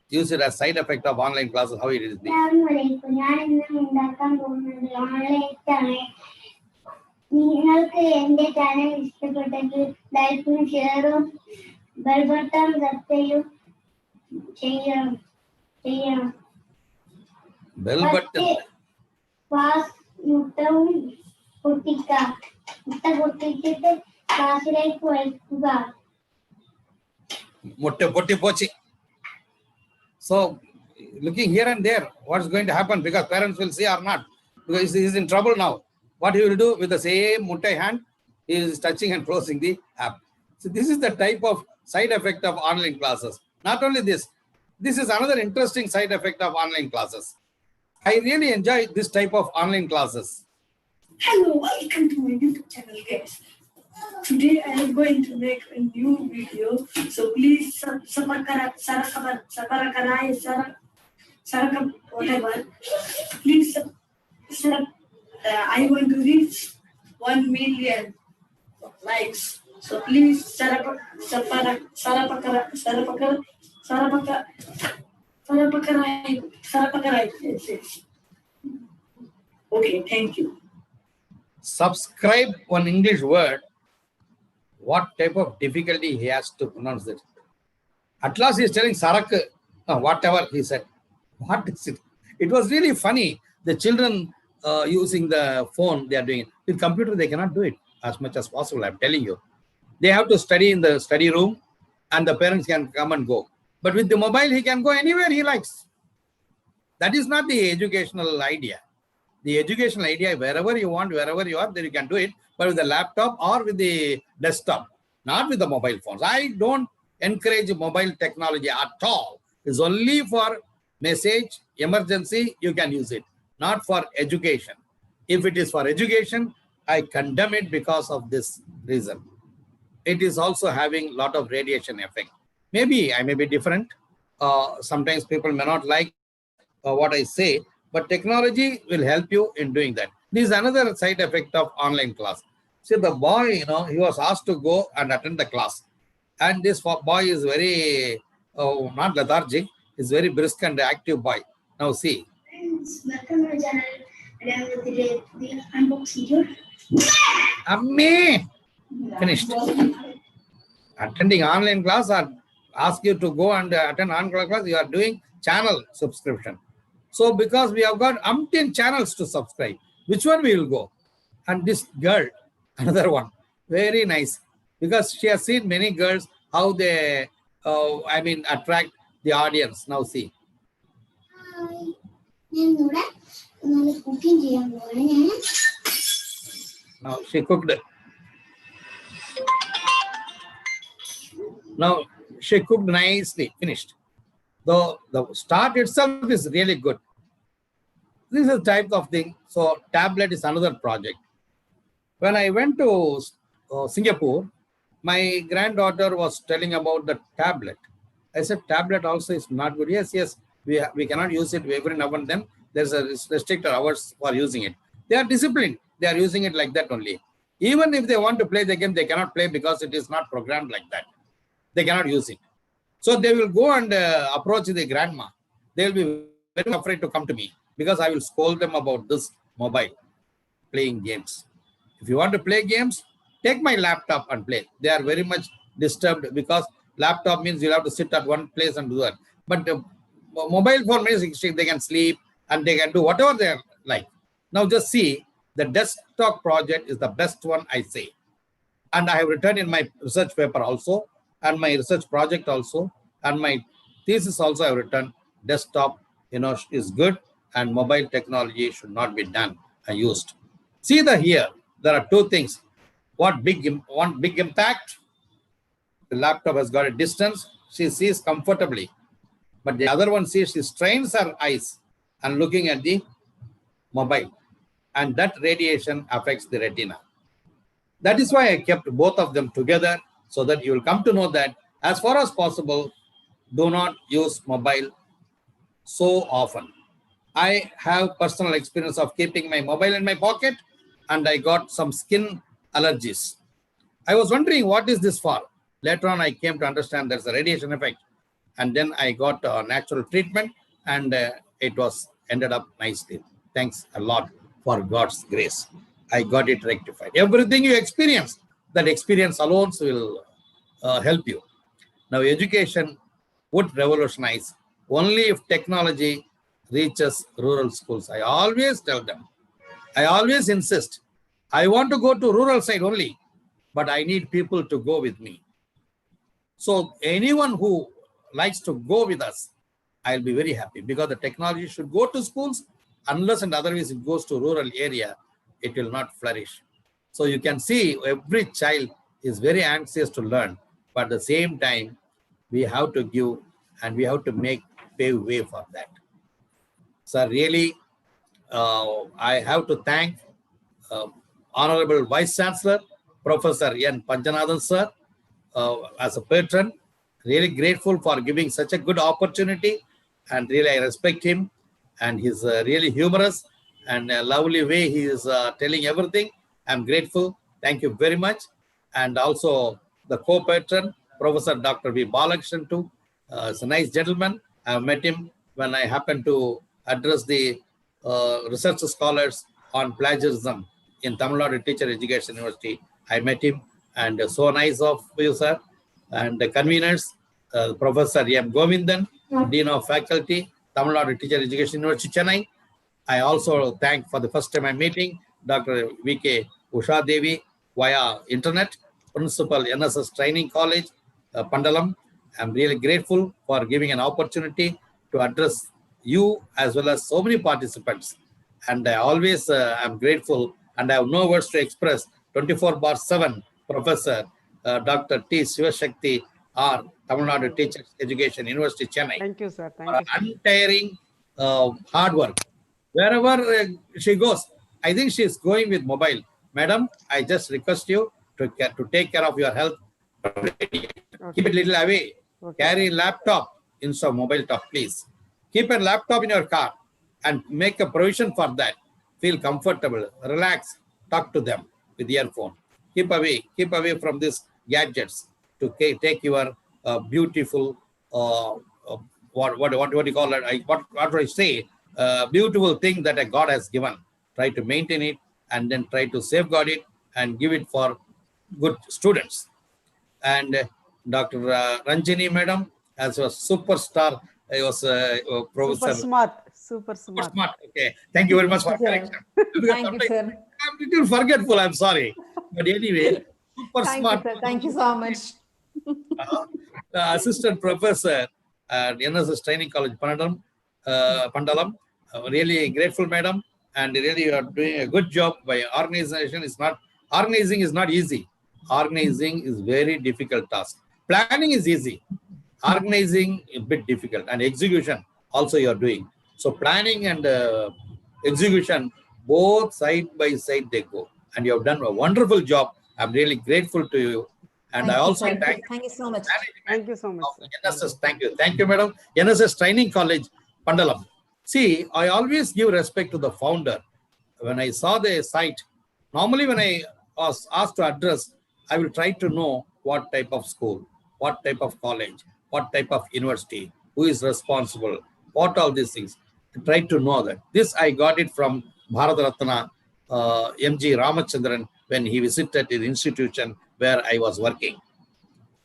use it as side effect of online classes, how it is being. നിങ്ങൾക്ക് എന്റെ channel ഇഷ്ടപ്പെട്ടെങ്കിൽ ലൈക്കും ഷെയറും bell button തട്ടുകയും ചെയ്യണം. Bell button. Class മുട്ട പൊട്ടിച്ചിട്ട് ക്ലാസ്സിലേക്ക് വയ്ക്കുക. Mutta potti pochi. So looking here and there, what's going to happen? Because parents will see or not. Because he is in trouble now. What he will do with the same muttai hand, he is touching and closing the app. So this is the type of side effect of online classes. Not only this is another interesting side effect of online classes. I really enjoy this type of online classes. Hello, welcome to my YouTube channel, guys. Today I am going to make a new video, so please whatever. Please, I want to reach 1 million likes. So please, Okay, thank you. Subscribe one English word. What type of difficulty he has to pronounce it? At last he is telling Sarak, whatever he said. What is it? It was really funny. The children using the phone, they are doing it. With computer, they cannot do it as much as possible. I'm telling you. They have to study in the study room and the parents can come and go. But with the mobile, he can go anywhere he likes. That is not the educational idea. The educational idea, wherever you want, wherever you are, then you can do it. But with the laptop or with the desktop, not with the mobile phones. I don't encourage mobile technology at all. It's only for message, emergency, you can use it. Not for education. If it is for education, I condemn it because of this reason. It is also having a lot of radiation effect. Maybe I may be different. Sometimes people may not like what I say, but technology will help you in doing that. This is another side effect of online class. See, the boy, he was asked to go and attend the class. And this boy is very, not lethargic, is very brisk and active boy. Now see. Welcome to my channel. And I am today the unboxing here. Ammi! Finished. Attending online class or ask you to go and attend online class, you are doing channel subscription. So because we have got umpteen channels to subscribe, which one we will go? And this girl, another one, very nice, because she has seen many girls, how they, attract the audience. Now see. Now she cooked. Now she cooked nicely, finished. Though the start itself is really good. This is a type of thing. So tablet is another project. When I went to Singapore, my granddaughter was telling about the tablet. I said, tablet also is not good. Yes, we cannot use it every now and then. There's a restricted hours for using it. They are disciplined. They are using it like that only. Even if they want to play the game, they cannot play because it is not programmed like that. They cannot use it. So they will go and approach the grandma. They will be very afraid to come to me because I will scold them about this mobile playing games. If you want to play games, take my laptop and play. They are very much disturbed because laptop means you have to sit at one place and do that. But mobile phone means they can sleep and they can do whatever they like. Now just see, the desktop project is the best one, I say. And I have written in my research paper also, and my research project also, and my thesis also I have written, desktop, is good and mobile technology should not be done and used. See here, there are two things. One big impact, the laptop has got a distance, she sees comfortably. But the other one sees, she strains her eyes and looking at the mobile. And that radiation affects the retina. That is why I kept both of them together, so that you will come to know that as far as possible, do not use mobile so often. I have personal experience of keeping my mobile in my pocket and I got some skin allergies. I was wondering, what is this for? Later on, I came to understand there's a radiation effect. And then I got a natural treatment and it was ended up nicely. Thanks a lot for God's grace. I got it rectified. Everything you experience, that experience alone will help you. Now, education would revolutionize only if technology reaches rural schools. I always tell them, I always insist, I want to go to rural side only, but I need people to go with me. So anyone who likes to go with us, I'll be very happy, because the technology should go to schools. Unless and otherwise it goes to rural area, it will not flourish. So you can see every child is very anxious to learn, but at the same time, we have to give and we have to pave way for that. So really, I have to thank Honorable Vice Chancellor, Professor N. Panjanathan sir, as a patron. Really grateful for giving such a good opportunity, and really I respect him, and he's really humorous and a lovely way he is telling everything. I'm grateful. Thank you very much. And also the co-patron, Professor Dr. V. Balakrishnan too. Is a nice gentleman. I met him when I happened to address the research scholars on plagiarism in Tamil Nadu Teacher Education University. I met him, and so nice of you, sir. And the conveners, Professor M. Govindan, Dean of Faculty, Tamil Nadu Teacher Education University, Chennai. I also thank for the first time I'm meeting Dr. V.K. Usha Devi via internet, Principal NSS Training College, Pandalam. I'm really grateful for giving an opportunity to address you as well as so many participants. And I always am grateful, and I have no words to express 24/7 Professor Dr. T. Sivashakti R. Tamil Nadu Teachers Education University, Chennai. Thank you, sir. Thank for you. untiring hard work. Wherever she goes, I think she is going with mobile. Madam, I just request you to take care of your health. Okay. Keep it little away. Okay. Carry laptop instead of mobile talk, please. Keep a laptop in your car and make a provision for that. Feel comfortable, relax, talk to them with earphone. Keep away from these gadgets to take your beautiful, what do you call it? What do I say? Beautiful thing that a God has given. Try to maintain it and then try to safeguard it and give it for good students. And Dr. Ranjini madam, as a superstar, I was professor. Super smart. Okay, thank you very much for correction. Thank you, sir. I'm a little forgetful, I'm sorry. But anyway, super Thank smart. you, sir. Thank you so much. Assistant professor at NSS Training College, Pandalam. Really grateful, madam. And really you are doing a good job by organization. Organizing is not easy. Organizing is very difficult task. Planning is easy. Organizing a bit difficult, and execution also you are doing. So planning and execution, both side by side they go. And you have done a wonderful job. I'm really grateful to you. And I also thank you so much. Thank you so much, sir. NSS. Thank you, madam. NSS Training College, Pandalam. See, I always give respect to the founder. When I saw the site, normally when I was asked to address, I will try to know what type of school, what type of college, what type of university, who is responsible, what all these things. I try to know that. This I got it from Bharat Ratna M.G. Ramachandran when he visited the institution where I was working.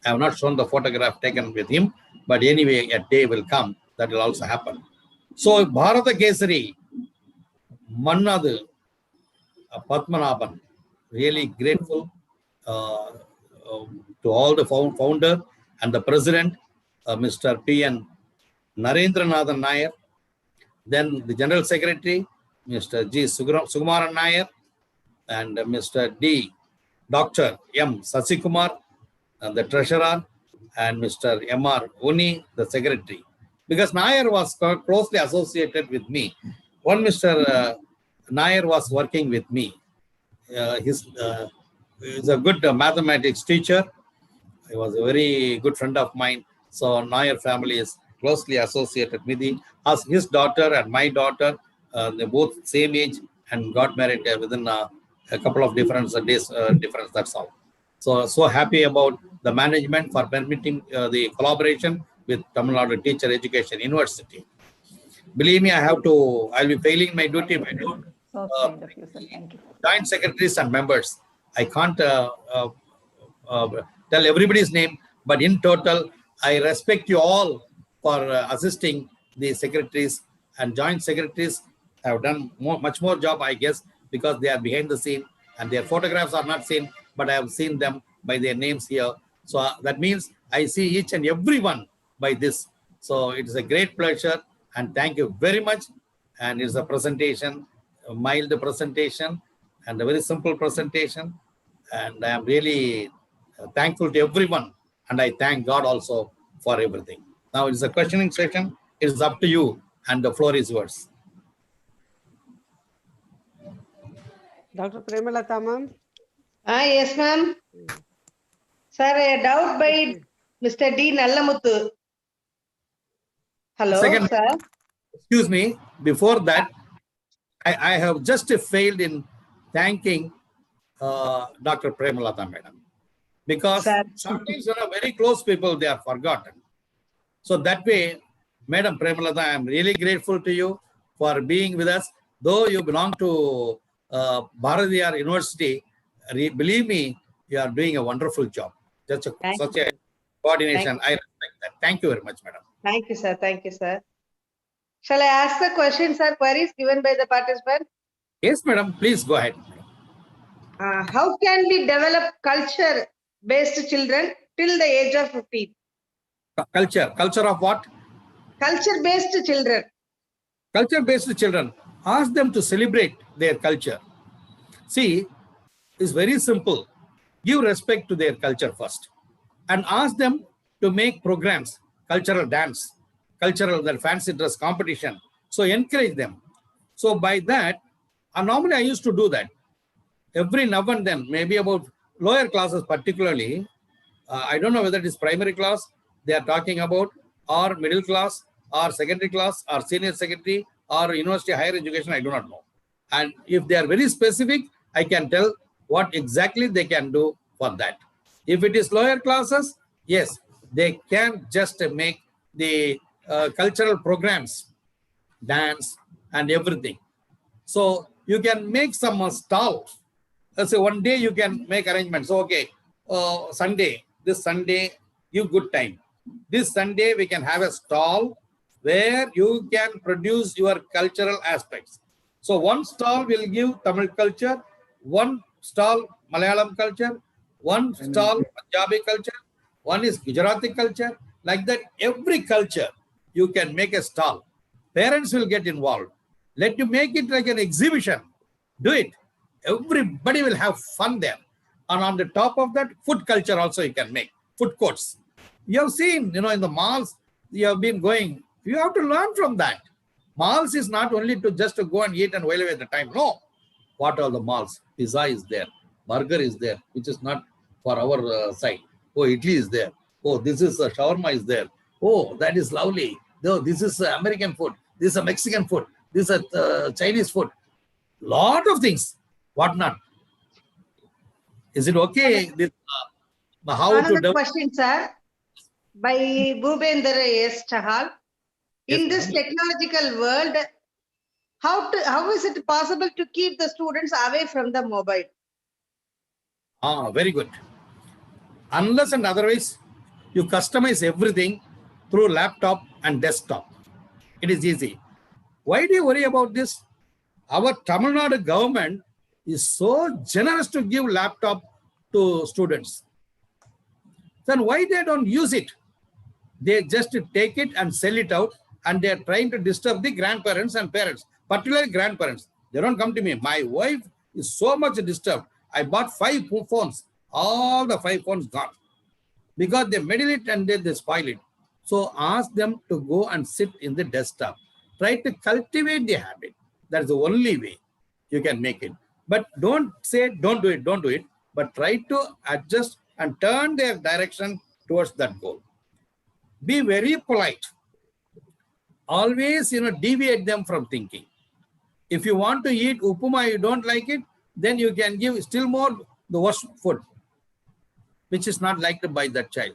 I have not shown the photograph taken with him, but anyway, a day will come that will also happen. So Bharata Kesari, Mannadu, Padmanabhan, really grateful to all the founder and the president, Mr. P.N. Narendranathan Nair, then the general secretary, Mr. G. Sukumaran Nair, and Mr. D. Dr. M. Sasikumar, the treasurer, and Mr. M.R. Uni, the secretary. Because Nair was closely associated with me. One Mr. Nair was working with me. He's a good mathematics teacher. He was a very good friend of mine. So Nair family is closely associated with me. As his daughter and my daughter, they're both same age and got married within a couple of days difference, that's all. So happy about the management for permitting the collaboration with Tamil Nadu Teacher Education University. Believe me, I'll be failing my duty if I don't So kind of you, sir. Thank you. joint secretaries and members. I can't tell everybody's name, but in total, I respect you all for assisting the secretaries and joint secretaries. Have done much more job, I guess, because they are behind the scene and their photographs are not seen, but I have seen them by their names here. So that means I see each and every one by this. So it is a great pleasure and thank you very much. And it's a presentation, a mild presentation and a very simple presentation. And I am really thankful to everyone. And I thank God also for everything. Now it's a questioning session. It is up to you and the floor is yours. Dr. Premalata ma'am. Yes, ma'am. Sir, a doubt by Mr. D. Nallamuthu. Hello, Second, sir. Excuse me. Before that, I have just failed in thanking Dr. Premalata madam. Because sometimes very close people, they are forgotten. So that way, Madam Premalata, I am really grateful to you for being with us. Though you belong to Bharatiyar University, believe me, you are doing a wonderful job. Such a coordination. I respect that. Thank you very much, madam. Thank you, sir. Thank you, sir. Shall I ask the questions or queries given by the participant? Yes, madam. Please go ahead. How can we develop culture-based children till the age of 15? Culture of what? Culture-based children. Culture-based children. Ask them to celebrate their culture. See, it's very simple. Give respect to their culture first. And ask them to make programs, cultural dance, cultural fancy dress competition. So encourage them. So by that, normally I used to do that. Every now and then, maybe about lower classes particularly, I don't know whether it is primary class they are talking about, or middle class, or secondary class, or senior secondary, or university higher education, I do not know. And if they are very specific, I can tell what exactly they can do for that. If it is lower classes, yes, they can just make the cultural programs, dance, and everything. So you can make some stall. Let's say one day you can make arrangements. So, okay, Sunday, this Sunday, give good time. This Sunday, we can have a stall where you can produce your cultural aspects. So one stall will give Tamil culture, one stall Malayalam culture, one stall Punjabi culture, one is Gujarati culture. Like that, every culture, you can make a stall. Parents will get involved. Let you make it like an exhibition. Do it. Everybody will have fun there. And on the top of that, food culture also you can make. Food courts. You have seen, in the malls, you have been going. You have to learn from that. Malls is not only to just to go and eat and while away the time. No. What are the malls? Pizza is there. Burger is there, which is not for our side. Oh, idli is there. Oh, this is shawarma is there. Oh, that is lovely. Oh, this is American food. This is Mexican food. This is Chinese food. Lot of things. What not? Is it okay? This, how Another to question, sir, by Bhupender S. Chahal. In this technological world, how is it possible to keep the students away from the mobile? Very good. Unless and otherwise, you customize everything through laptop and desktop. It is easy. Why do you worry about this? Our Tamil Nadu government is so generous to give laptop to students. Then why they don't use it? They just take it and sell it out, and they are trying to disturb the grandparents and parents, particularly grandparents. They don't come to me. My wife is so much disturbed. I bought 5 phones. All the 5 phones gone. Because they meddle it and they spoil it. So ask them to go and sit in the desktop. Try to cultivate the habit. That's the only way you can make it. But don't say, don't do it. But try to adjust and turn their direction towards that goal. Be very polite. Always, deviate them from thinking. If you want to eat upuma, you don't like it, then you can give still more the worst food, which is not liked by that child.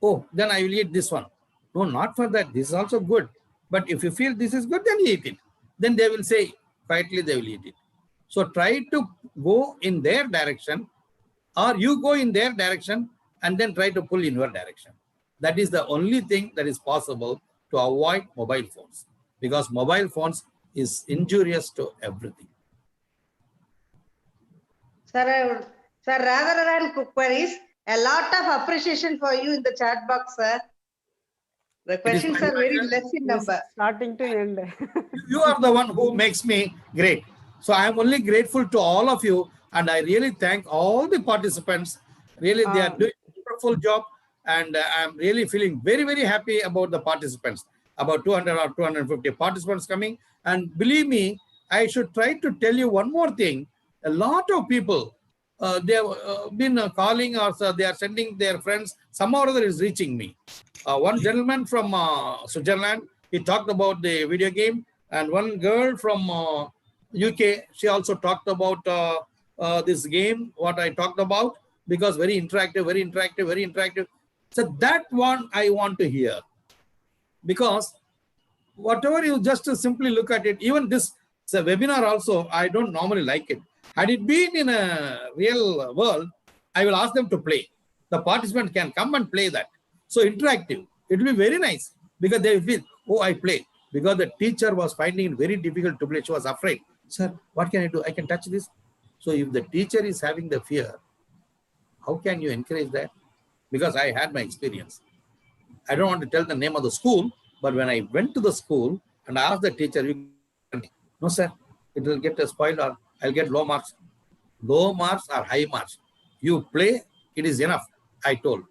Oh, then I will eat this one. No, not for that. This is also good. But if you feel this is good, then eat it. Then they will say, quietly they will eat it. So try to go in their direction, or you go in their direction and then try to pull in your direction. That is the only thing that is possible to avoid mobile phones, because mobile phones is injurious to everything. Sir, rather than queries, a lot of appreciation for you in the chat box, sir. The questions are very less in number. Starting to end. You are the one who makes me great. So I am only grateful to all of you, and I really thank all the participants. Really, they are doing a wonderful job, and I am really feeling very, very happy about the participants. About 200 or 250 participants coming. And believe me, I should try to tell you one more thing. A lot of people, they have been calling, or they are sending their friends. Some or other is reaching me. One gentleman from Switzerland, he talked about the video game, and one girl from UK, she also talked about this game, what I talked about, because very interactive, very interactive, very interactive. So that one I want to hear, because whatever you just simply look at it, even this webinar also, I don't normally like it. Had it been in a real world, I will ask them to play. The participant can come and play that. So interactive, it will be very nice, because they will feel, oh, I play. Because the teacher was finding it very difficult to play. She was afraid. Sir, what can I do? I can touch this. So if the teacher is having the fear, how can you encourage that? Because I had my experience. I don't want to tell the name of the school, but when I went to the school and I asked the teacher, no, sir, it will get spoiled, or I'll get low marks. Low marks or high marks. You play, it is enough, I told.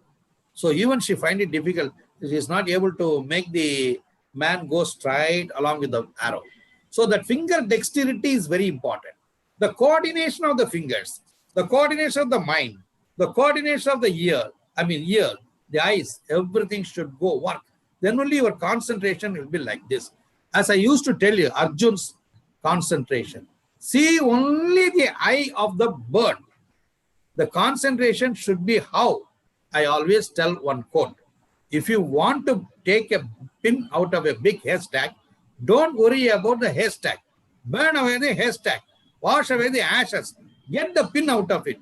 So even she find it difficult, she is not able to make the man go straight along with the arrow. So that finger dexterity is very important. The coordination of the fingers, the coordination of the mind, the coordination of the ear, the eyes, everything should go work. Then only your concentration will be like this. As I used to tell you, Arjun's concentration. See only the eye of the bird. The concentration should be how? I always tell one quote. If you want to take a pin out of a big haystack, don't worry about the haystack. Burn away the haystack. Wash away the ashes. Get the pin out of it.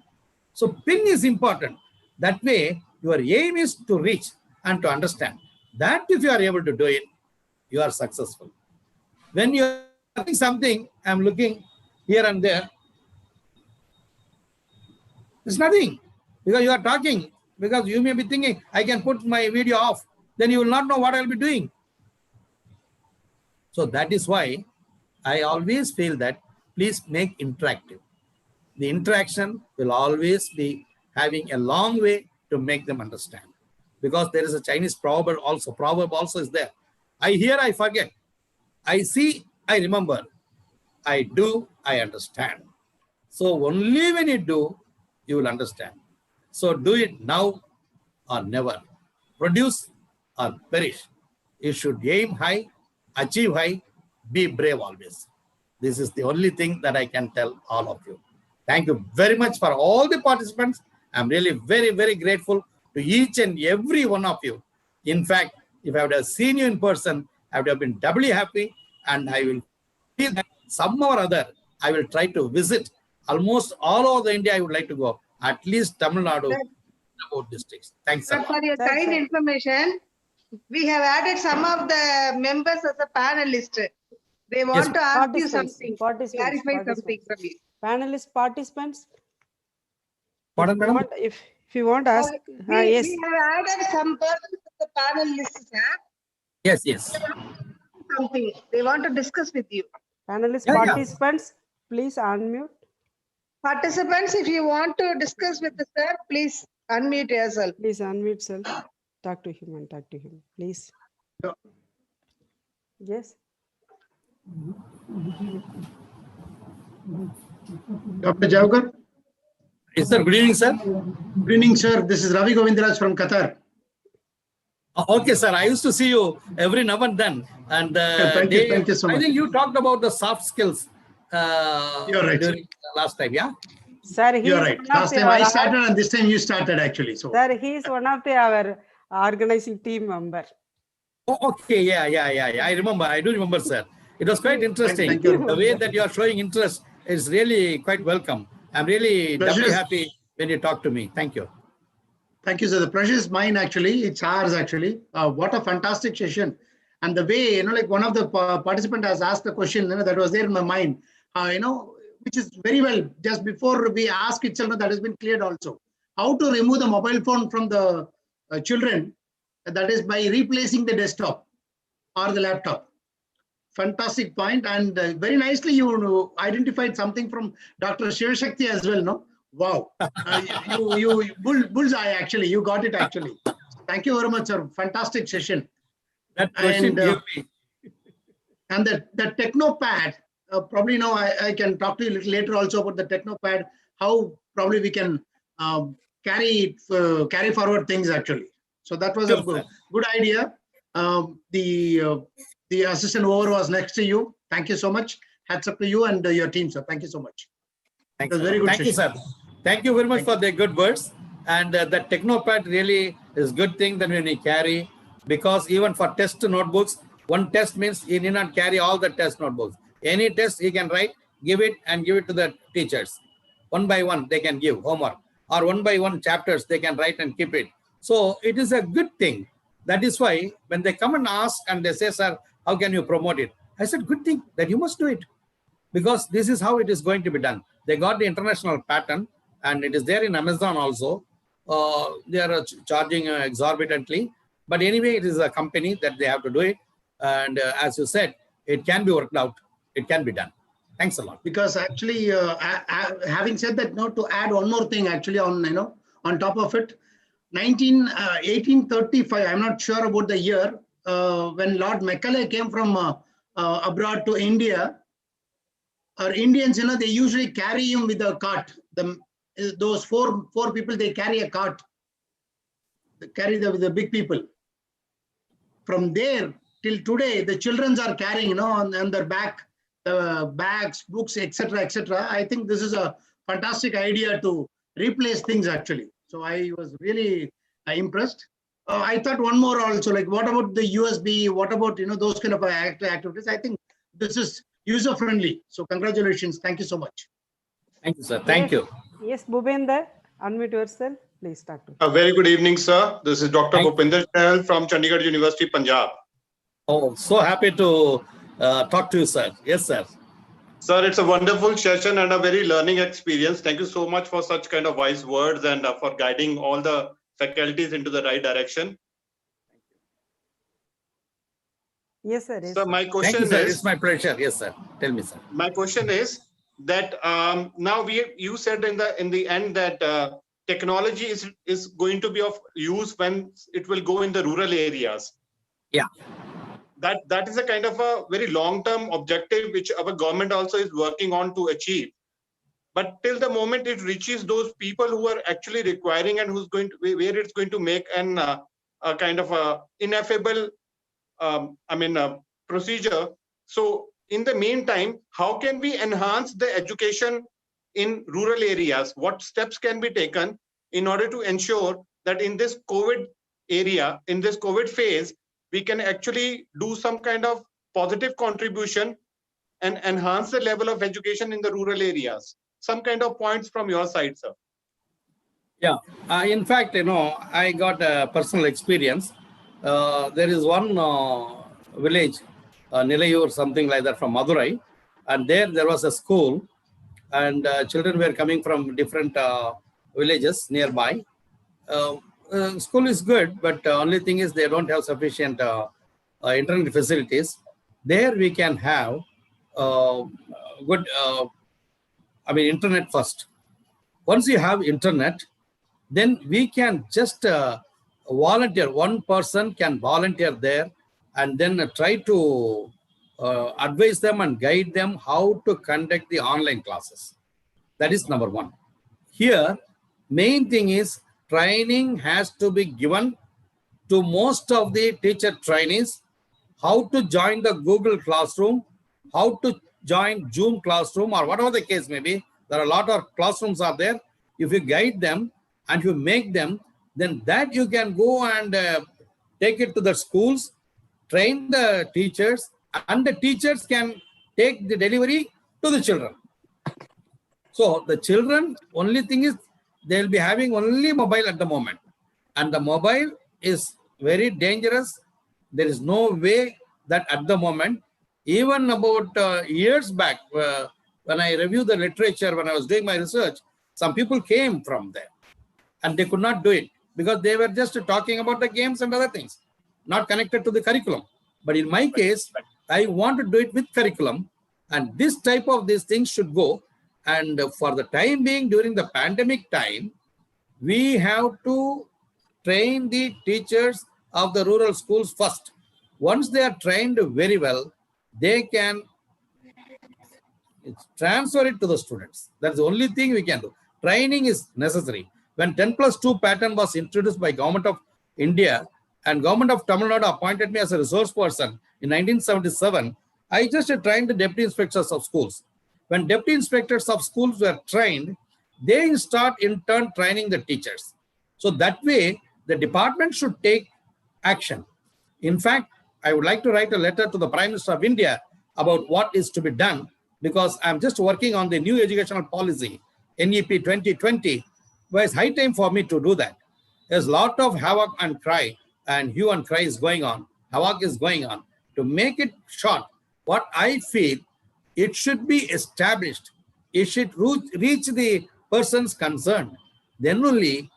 So pin is important. That way, your aim is to reach and to understand. That if you are able to do it, you are successful. When you are doing something, I'm looking here and there. It's nothing, because you are talking. Because you may be thinking, I can put my video off. Then you will not know what I'll be doing. So that is why I always feel that please make interactive. The interaction will always be having a long way to make them understand. Because there is a Chinese proverb also is there. I hear, I forget. I see, I remember. I do, I understand. So only when you do, you will understand. So do it now or never. Produce or perish. You should aim high, achieve high, be brave always. This is the only thing that I can tell all of you. Thank you very much for all the participants. I'm really very, very grateful to each and every one of you. In fact, if I would have seen you in person, I would have been doubly happy, and I will feel that some or other, I will try to visit almost all over the India. I would like to go, at least Tamil Nadu, about districts. Thanks a lot. For your kind information, we have added some of the members as a panelist. They want to ask you something, clarify something from you. Panelist participants. Pardon, madam? If you want to ask, yes. We have added some persons as the panelists. Yes. Something they want to discuss with you. Panelist participants, please unmute. Participants, if you want to discuss with the sir, please unmute yourself. Please unmute self. Talk to him and talk to him, please. Yes. Dr. Javkar? Yes, sir. Good evening, sir. Good evening, sir. This is Ravi Govindaraj from Qatar. Okay, sir. I used to see you every now and then. And thank you so much. I think you talked about the soft skills You're right, during last time, yeah? Sir, you're right. Last time I started and this time you started actually. So. Sir, he is one of our organizing team member. Oh, okay, yeah. I remember. I do remember, sir. It was quite interesting. The way that you are showing interest it's really quite welcome. I'm really doubly Pleasure. happy when you talk to me. Thank you. Thank you, sir. The pleasure is mine, actually. It's ours, actually. What a fantastic session. And the way, like one of the participant has asked the question, that was there in my mind, which is very well, just before we ask itself, that has been cleared also. How to remove the mobile phone from the children, that is by replacing the desktop or the laptop. Fantastic point. And very nicely, you identified something from Dr. Shivashakti as well, no? Wow. You bullseye, actually. You got it, actually. Thank you very much, sir. Fantastic session. That question gave me. And the TechnoPad, probably now I can talk to you a little later also about the TechnoPad, how probably we can carry forward things, actually. So that was a good idea. The assistant over was next to you. Thank you so much. Hats up to you and your team, sir. Thank you so much. Thank you. Very good Thank you, sir. Thank you very much for the good words. And the TechnoPad really is a good thing that when you carry, because even for test notebooks, one test means you need not carry all the test notebooks. Any test you can write, give it and give it to the teachers. One by one, they can give homework, or one by one chapters, they can write and keep it. So it is a good thing. That is why when they come and ask and they say, sir, how can you promote it? I said, good thing that you must do it, because this is how it is going to be done. They got the international pattern and it is there in Amazon also. They are charging exorbitantly. But anyway, it is a company that they have to do it. And as you said, it can be worked out. It can be done. Thanks a lot. Because actually, having said that, to add one more thing, actually, on top of it, 1835, I'm not sure about the year, when Lord Macaulay came from abroad to India, our Indians, they usually carry him with a cart. Those four people, they carry a cart. They carry the big people. From there till today, the children are carrying, on their back, bags, books, etc., etc. I think this is a fantastic idea to replace things, actually. So I was really impressed. I thought one more also, like what about the USB? What about, those kind of activities? I think this is user-friendly. So congratulations. Thank you so much. Thank you, sir. Thank you. Yes, Bhupender, unmute yourself. Please start. A very good evening, sir. This is Dr. Bhupender Chahal from Chandigarh University, Punjab. Oh, so happy to talk to you, sir. Yes, sir. Sir, it's a wonderful session and a very learning experience. Thank you so much for such kind of wise words and for guiding all the faculties into the right direction. Yes, sir. Yes, sir, my question is... It's my pleasure. Yes, sir. Tell me, sir. My question is that now you said in the end that technology is going to be of use when it will go in the rural areas. Yeah. That is a kind of a very long-term objective which our government also is working on to achieve. But till the moment it reaches those people who are actually requiring and who's going to where it's going to make an a kind of a ineffable procedure. So in the meantime, how can we enhance the education in rural areas? What steps can be taken in order to ensure that in this COVID area, in this COVID phase, we can actually do some kind of positive contribution and enhance the level of education in the rural areas? Some kind of points from your side, sir. Yeah, in fact, I got a personal experience. There is one village, Nilayur, something like that, from Madurai, and there was a school, and children were coming from different villages nearby. School is good, but only thing is they don't have sufficient internet facilities. There we can have good, internet first. Once you have internet, then we can just volunteer. One person can volunteer there and then try to advise them and guide them how to conduct the online classes. That is number one. Here, main thing is training has to be given to most of the teacher trainees, how to join the Google Classroom, how to join Zoom Classroom, or whatever the case may be. There are a lot of classrooms are there. If you guide them and you make them, then that you can go and take it to the schools, train the teachers, and the teachers can take the delivery to the children. So the children, only thing is they'll be having only mobile at the moment. And the mobile is very dangerous. There is no way that at the moment, even about years back, when I reviewed the literature, when I was doing my research, some people came from there and they could not do it because they were just talking about the games and other things, not connected to the curriculum. But in my case, I want to do it with curriculum, and this type of these things should go. And for the time being, during the pandemic time, we have to train the teachers of the rural schools first. Once they are trained very well, they can transfer it to the students. That's the only thing we can do. Training is necessary. When 10+2 pattern was introduced by Government of India and Government of Tamil Nadu appointed me as a resource person in 1977, I just trained the deputy inspectors of schools. When deputy inspectors of schools were trained, they start in turn training the teachers. So that way, the department should take action. In fact, I would like to write a letter to the Prime Minister of India about what is to be done, because I'm just working on the new educational policy, NEP 2020, where it's high time for me to do that. There's a lot of havoc and cry and hue and cry is going on. Havoc is going on. To make it short, what I feel, it should be established. It should reach the persons concerned. Then only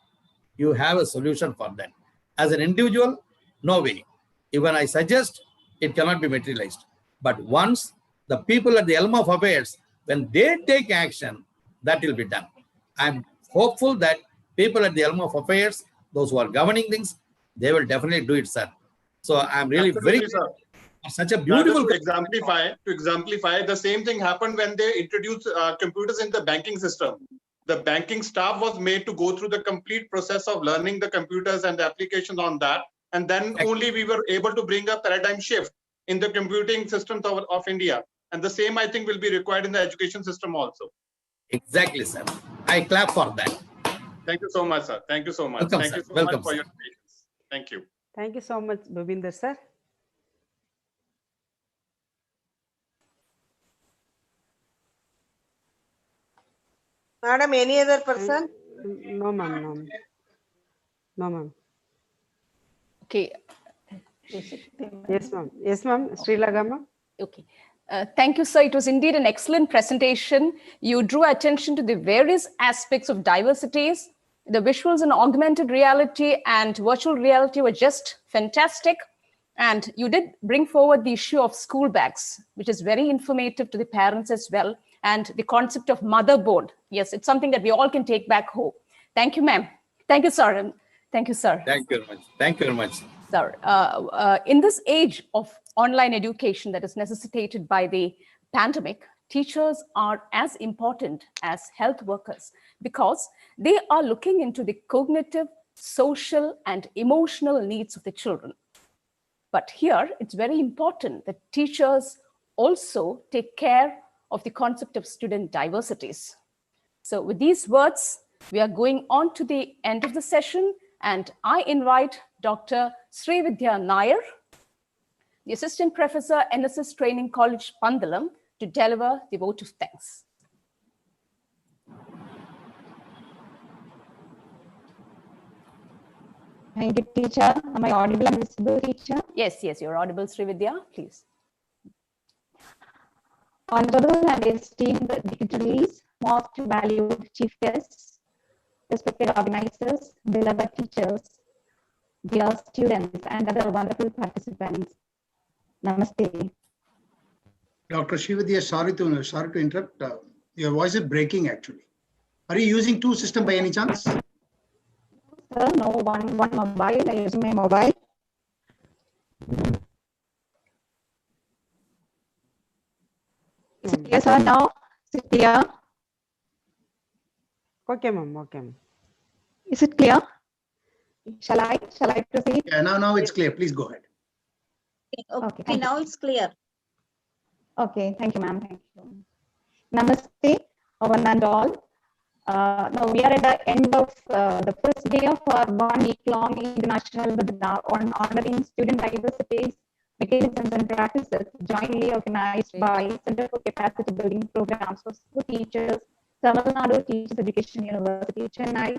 you have a solution for that. As an individual, no way. Even I suggest, it cannot be materialized. But once the people at the helm of affairs, when they take action, that will be done. I'm hopeful that people at the helm of affairs, those who are governing things, they will definitely do it, sir. So I'm really very such a beautiful to exemplify the same thing happened when they introduced computers in the banking system. The banking staff was made to go through the complete process of learning the computers and the applications on that, and then only we were able to bring a paradigm shift in the computing systems of India. And the same, I think, will be required in the education system also. Exactly, sir. I clap for that. Thank you so much, sir. Thank you so much. Welcome, Thank sir. you so Welcome, much for sir. your patience. Thank you. Thank you so much, Bhupinder sir. Madam, any other person? No, ma'am. No, ma'am. No, ma'am. Okay. Yes, ma'am. Yes, ma'am. Srilaga, ma'am. Okay. Thank you, sir. It was indeed an excellent presentation. You drew attention to the various aspects of diversities. The visuals in augmented reality and virtual reality were just fantastic. And you did bring forward the issue of school bags, which is very informative to the parents as well. And the concept of motherboard. Yes, it's something that we all can take back home. Thank you, ma'am. Thank you, sir. Thank you, sir. Thank you very much. Thank you very much. Sir, in this age of online education that is necessitated by the pandemic, teachers are as important as health workers because they are looking into the cognitive, social, and emotional needs of the children. But here, it's very important that teachers also take care of the concept of student diversities. So with these words, we are going on to the end of the session, and I invite Dr. Srividya Nair, the Assistant Professor, NSS Training College, Pandalam, to deliver the vote of thanks. Thank you, teacher. Am I audible and visible, teacher? Yes, yes, you're audible, Srividya, please. Honorable and esteemed dignitaries, most valued chief guests, respected organizers, beloved teachers, dear students, and other wonderful participants. Namaste. Dr. Srividya, sorry to interrupt. Your voice is breaking actually. Are you using two systems by any chance? Sir, no, one mobile. I use my mobile. Is it clear, sir, now? Is it clear? Okay, ma'am. Okay, ma'am. Is it clear? Shall I proceed? Yeah, now it's clear. Please go ahead. Okay, now it's clear. Okay, thank you, ma'am. Thank you. Namaste, one and all. Now we are at the end of the first day of our 1 week-long international webinar on honoring student diversities, mechanisms and practices jointly organized by Center for Capacity Building Programs for School Teachers, Tamil Nadu Teachers Education University, Chennai,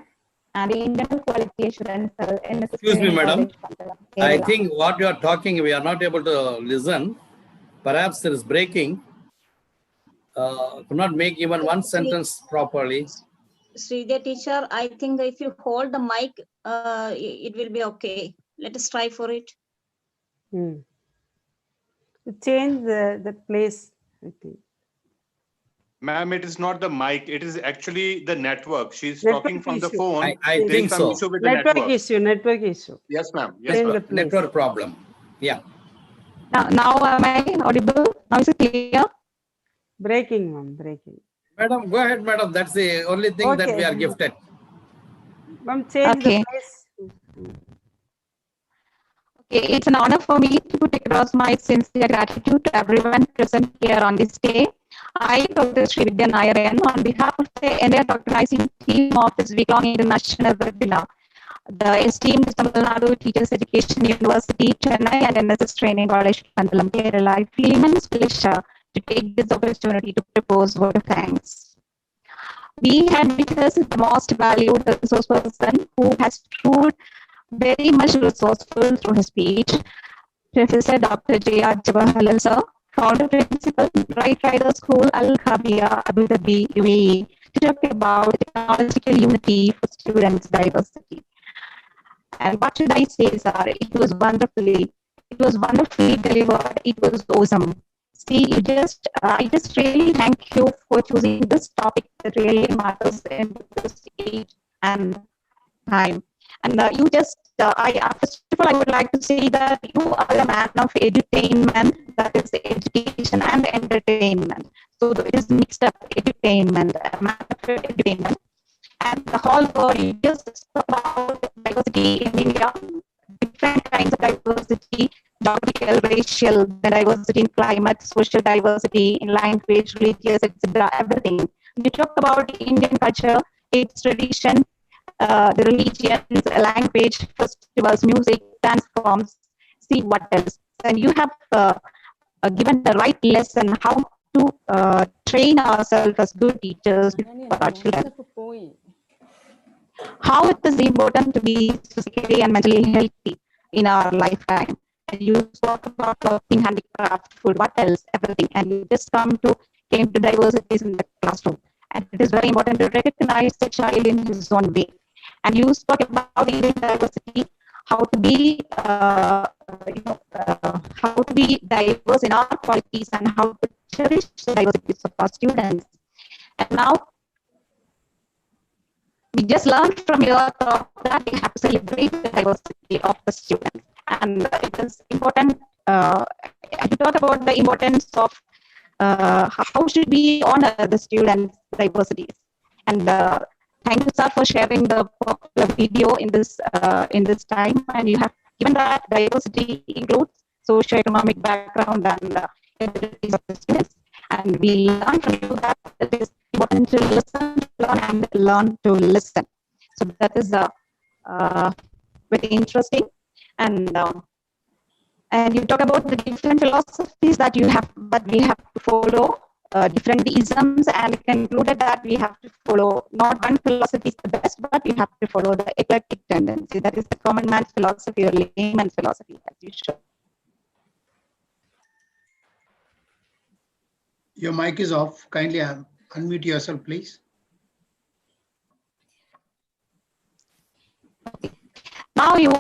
and the Internal Quality Assurance Cell, NSS Excuse me, Training madam. College, Pantalam, I Kerala. think what you are talking, we are not able to listen. Perhaps there is breaking. Could not make even one sentence properly. Sridhar teacher, I think if you hold the mic, it will be okay. Let us try for it. Change the place, I think. Ma'am, it is not the mic. It is actually the network. She's Network talking from the issue. phone. I There is think some so. issue with the Network network. issue, network issue. Yes, ma'am. Yes, Change ma'am. the place. Network problem. Yeah. Now am I audible? Now is it clear? Breaking, ma'am, breaking. Madam, go ahead, madam. That's the only thing that Okay. we are gifted. Ma'am, change Okay. the place. Okay, it's an honor for me to put across my sincere gratitude to everyone present here on this day. I, Dr. Srividya Narayan, on behalf of the entire organizing team of this week-long international webinar, the esteemed Tamil Nadu Teachers Education University, Chennai, and NSS Training College, Pantalam, Kerala, I feel immense pleasure to take this opportunity to propose vote of thanks. We had with us the most valued resource person who has proved very much resourceful through his speech, Professor Dr. J.R. Jawaharlal sir, founder principal, Bright Rider School, Al Khabia, Abu Dhabi, UAE, to talk about technological unity for students' diversity. And what should I say, sir? It was wonderfully delivered. It was awesome. See, I just really thank you for choosing this topic that really matters in this age and time. And first of all, I would like to say that you are a man of edutainment, that is education and entertainment. So it is mixed up entertainment, a man of edutainment. And the whole world, you just spoke about diversity in India, different kinds of diversity, geographical, racial, the diversity in climate, social diversity in language, religious, etc., everything. You talk about Indian culture, its tradition, the religions, language, festivals, music, dance forms. See what else. And you have given the right lesson how to train ourselves as good teachers for our children. How it is important to be physically and mentally healthy in our lifetime. And you talk about clothing, handicraft, food, what else, everything. And you just came to diversities in the classroom. And it is very important to recognize the child in his own way. And you spoke about Indian diversity, how to be diverse in our qualities and how to cherish the diversities of our students. And now we just learned from your talk that we have to celebrate the diversity of the students. And it is important to talk about the importance of how should we honor the students' diversities. And thank you, sir, for sharing the popular video in this time. And you have given that diversity includes socio-economic background and abilities of the students. And we learn from you that it is important to listen, learn, and learn to listen. So that is very interesting. And you talk about the different philosophies that we have to follow, different isms, and concluded that we have to follow not one philosophy is the best, but we have to follow the eclectic tendency. That is the common man's philosophy or layman's philosophy, as you should. Your mic is off. Kindly unmute yourself, please. Now you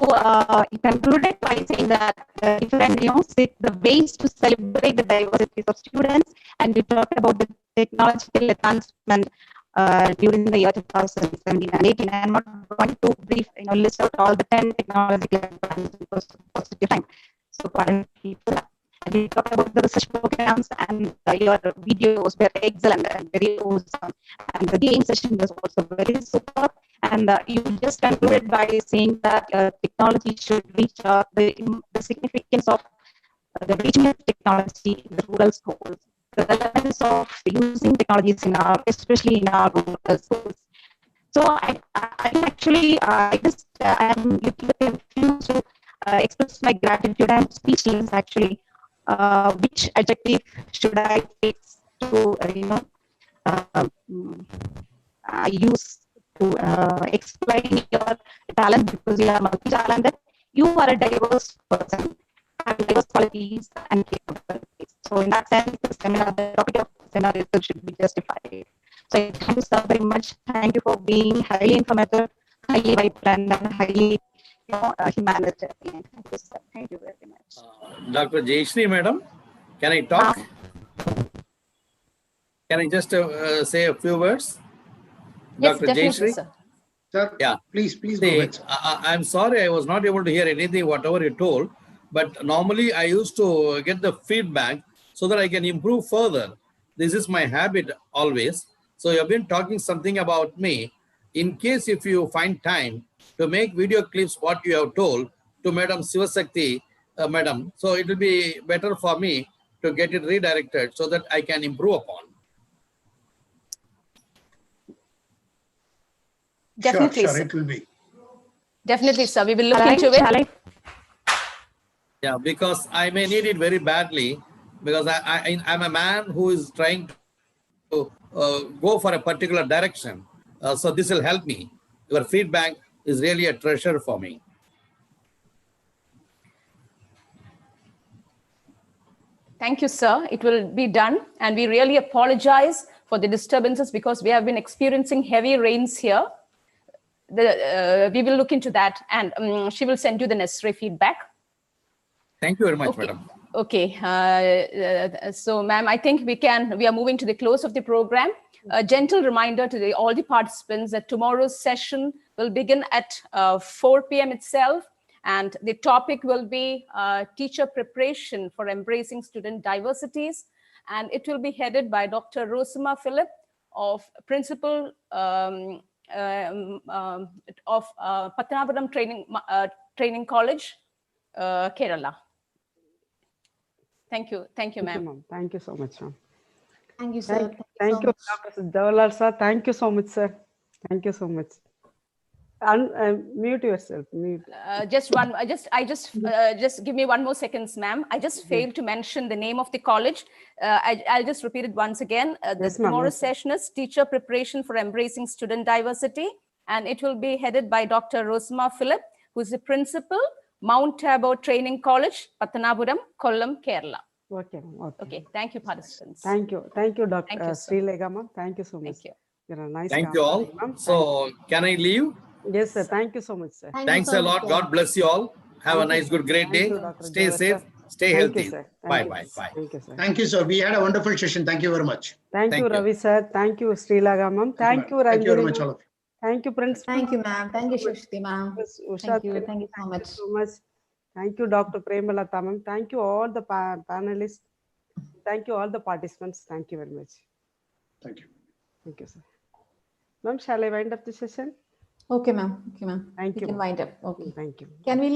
concluded by saying that the ways to celebrate the diversity of students, and you talked about the technological advancement during the year 2017 and 18. I'm not going to list out all the 10 technological advancements because of the time. So pardon me for that. And you talked about the research programs, and your videos were excellent and very awesome. And the game session was also very super. And you just concluded by saying that technology should reach the significance of the reaching of technology in the rural schools, the relevance of using technologies especially in our rural schools. So I am confused to express my gratitude. I'm speechless actually. Which adjective should I fix to use to explain your talent, because you are multi-talented. You are a diverse person and diverse qualities and capabilities. So in that sense, the seminar, the topic of the seminar itself should be justified. So thank you so very much. Thank you for being highly informative, highly well-planned, and highly humanitarian. Thank you, sir. Thank you very much. Dr. Jayashree, madam, can I talk? Can I just say a few words? Yes, Dr. definitely, Jayashree? sir. Sir, yeah. Please go See, ahead. I'm sorry I was not able to hear anything, whatever you told, but normally I used to get the feedback so that I can improve further. This is my habit always. So you have been talking something about me. In case if you find time to make video clips, what you have told to Madam Sivasakti, madam, so it will be better for me to get it redirected so that I can improve upon. Definitely, Sure, sir. it will be. Definitely, sir. We will look into it. Yeah, because I may need it very badly, because I'm a man who is trying to go for a particular direction. So this will help me. Your feedback is really a treasure for me. Thank you, sir. It will be done. And we really apologize for the disturbances because we have been experiencing heavy rains here. We will look into that, and she will send you the necessary feedback. Thank you very much, madam. Okay. So, ma'am, I think we are moving to the close of the program. A gentle reminder to all the participants that tomorrow's session will begin at 4 p.m. itself. And the topic will be teacher preparation for embracing student diversities. And it will be headed by Dr. Rosima Philip, principal of Patanapuram Training College, Kerala. Thank you, ma'am. Thank you so much, ma'am. Thank you, sir. Thank you, Dr. Jawaharlal sir. Thank you so much, sir. Thank you so much. Mute yourself. Mute. Just give me 1 more seconds, ma'am. I just failed to mention the name of the college. I'll just repeat it once again. Tomorrow's session is Teacher Preparation for Embracing Student Diversity, and it will be headed by Dr. Rosima Philip, who is the principal, Mount Tabor Training College, Patanapuram, Kollam, Kerala. Okay. Okay. Thank you, participants. Thank you, Dr. Thank you, sir. Srilega, ma'am. Thank you so much. Thank you. You're a nice. Thank you all. So, can I leave? Yes, sir. Thank you so much, sir. Thanks a lot. God bless you all. Have a nice, great day. Stay safe. Stay healthy. Bye. Thank you, sir. Thank you, sir. We had a wonderful session. Thank you very much. Thank you, Ravi, sir. Thank you, Srilega, ma'am. Thank you, Ranjini. Thank you very much, all of you. Thank you, Principal. Thank you, ma'am. Thank you, Shashti, ma'am. Usha, Thank you so much. Thank you, Dr. Premalata, ma'am. Thank you, all the panelists. Thank you, all the participants. Thank you very much. Thank you. Thank you, sir. Ma'am, shall I wind up the session? Okay, ma'am. Okay, ma'am. Thank you. We can wind up. Okay. Thank you. Can we leave?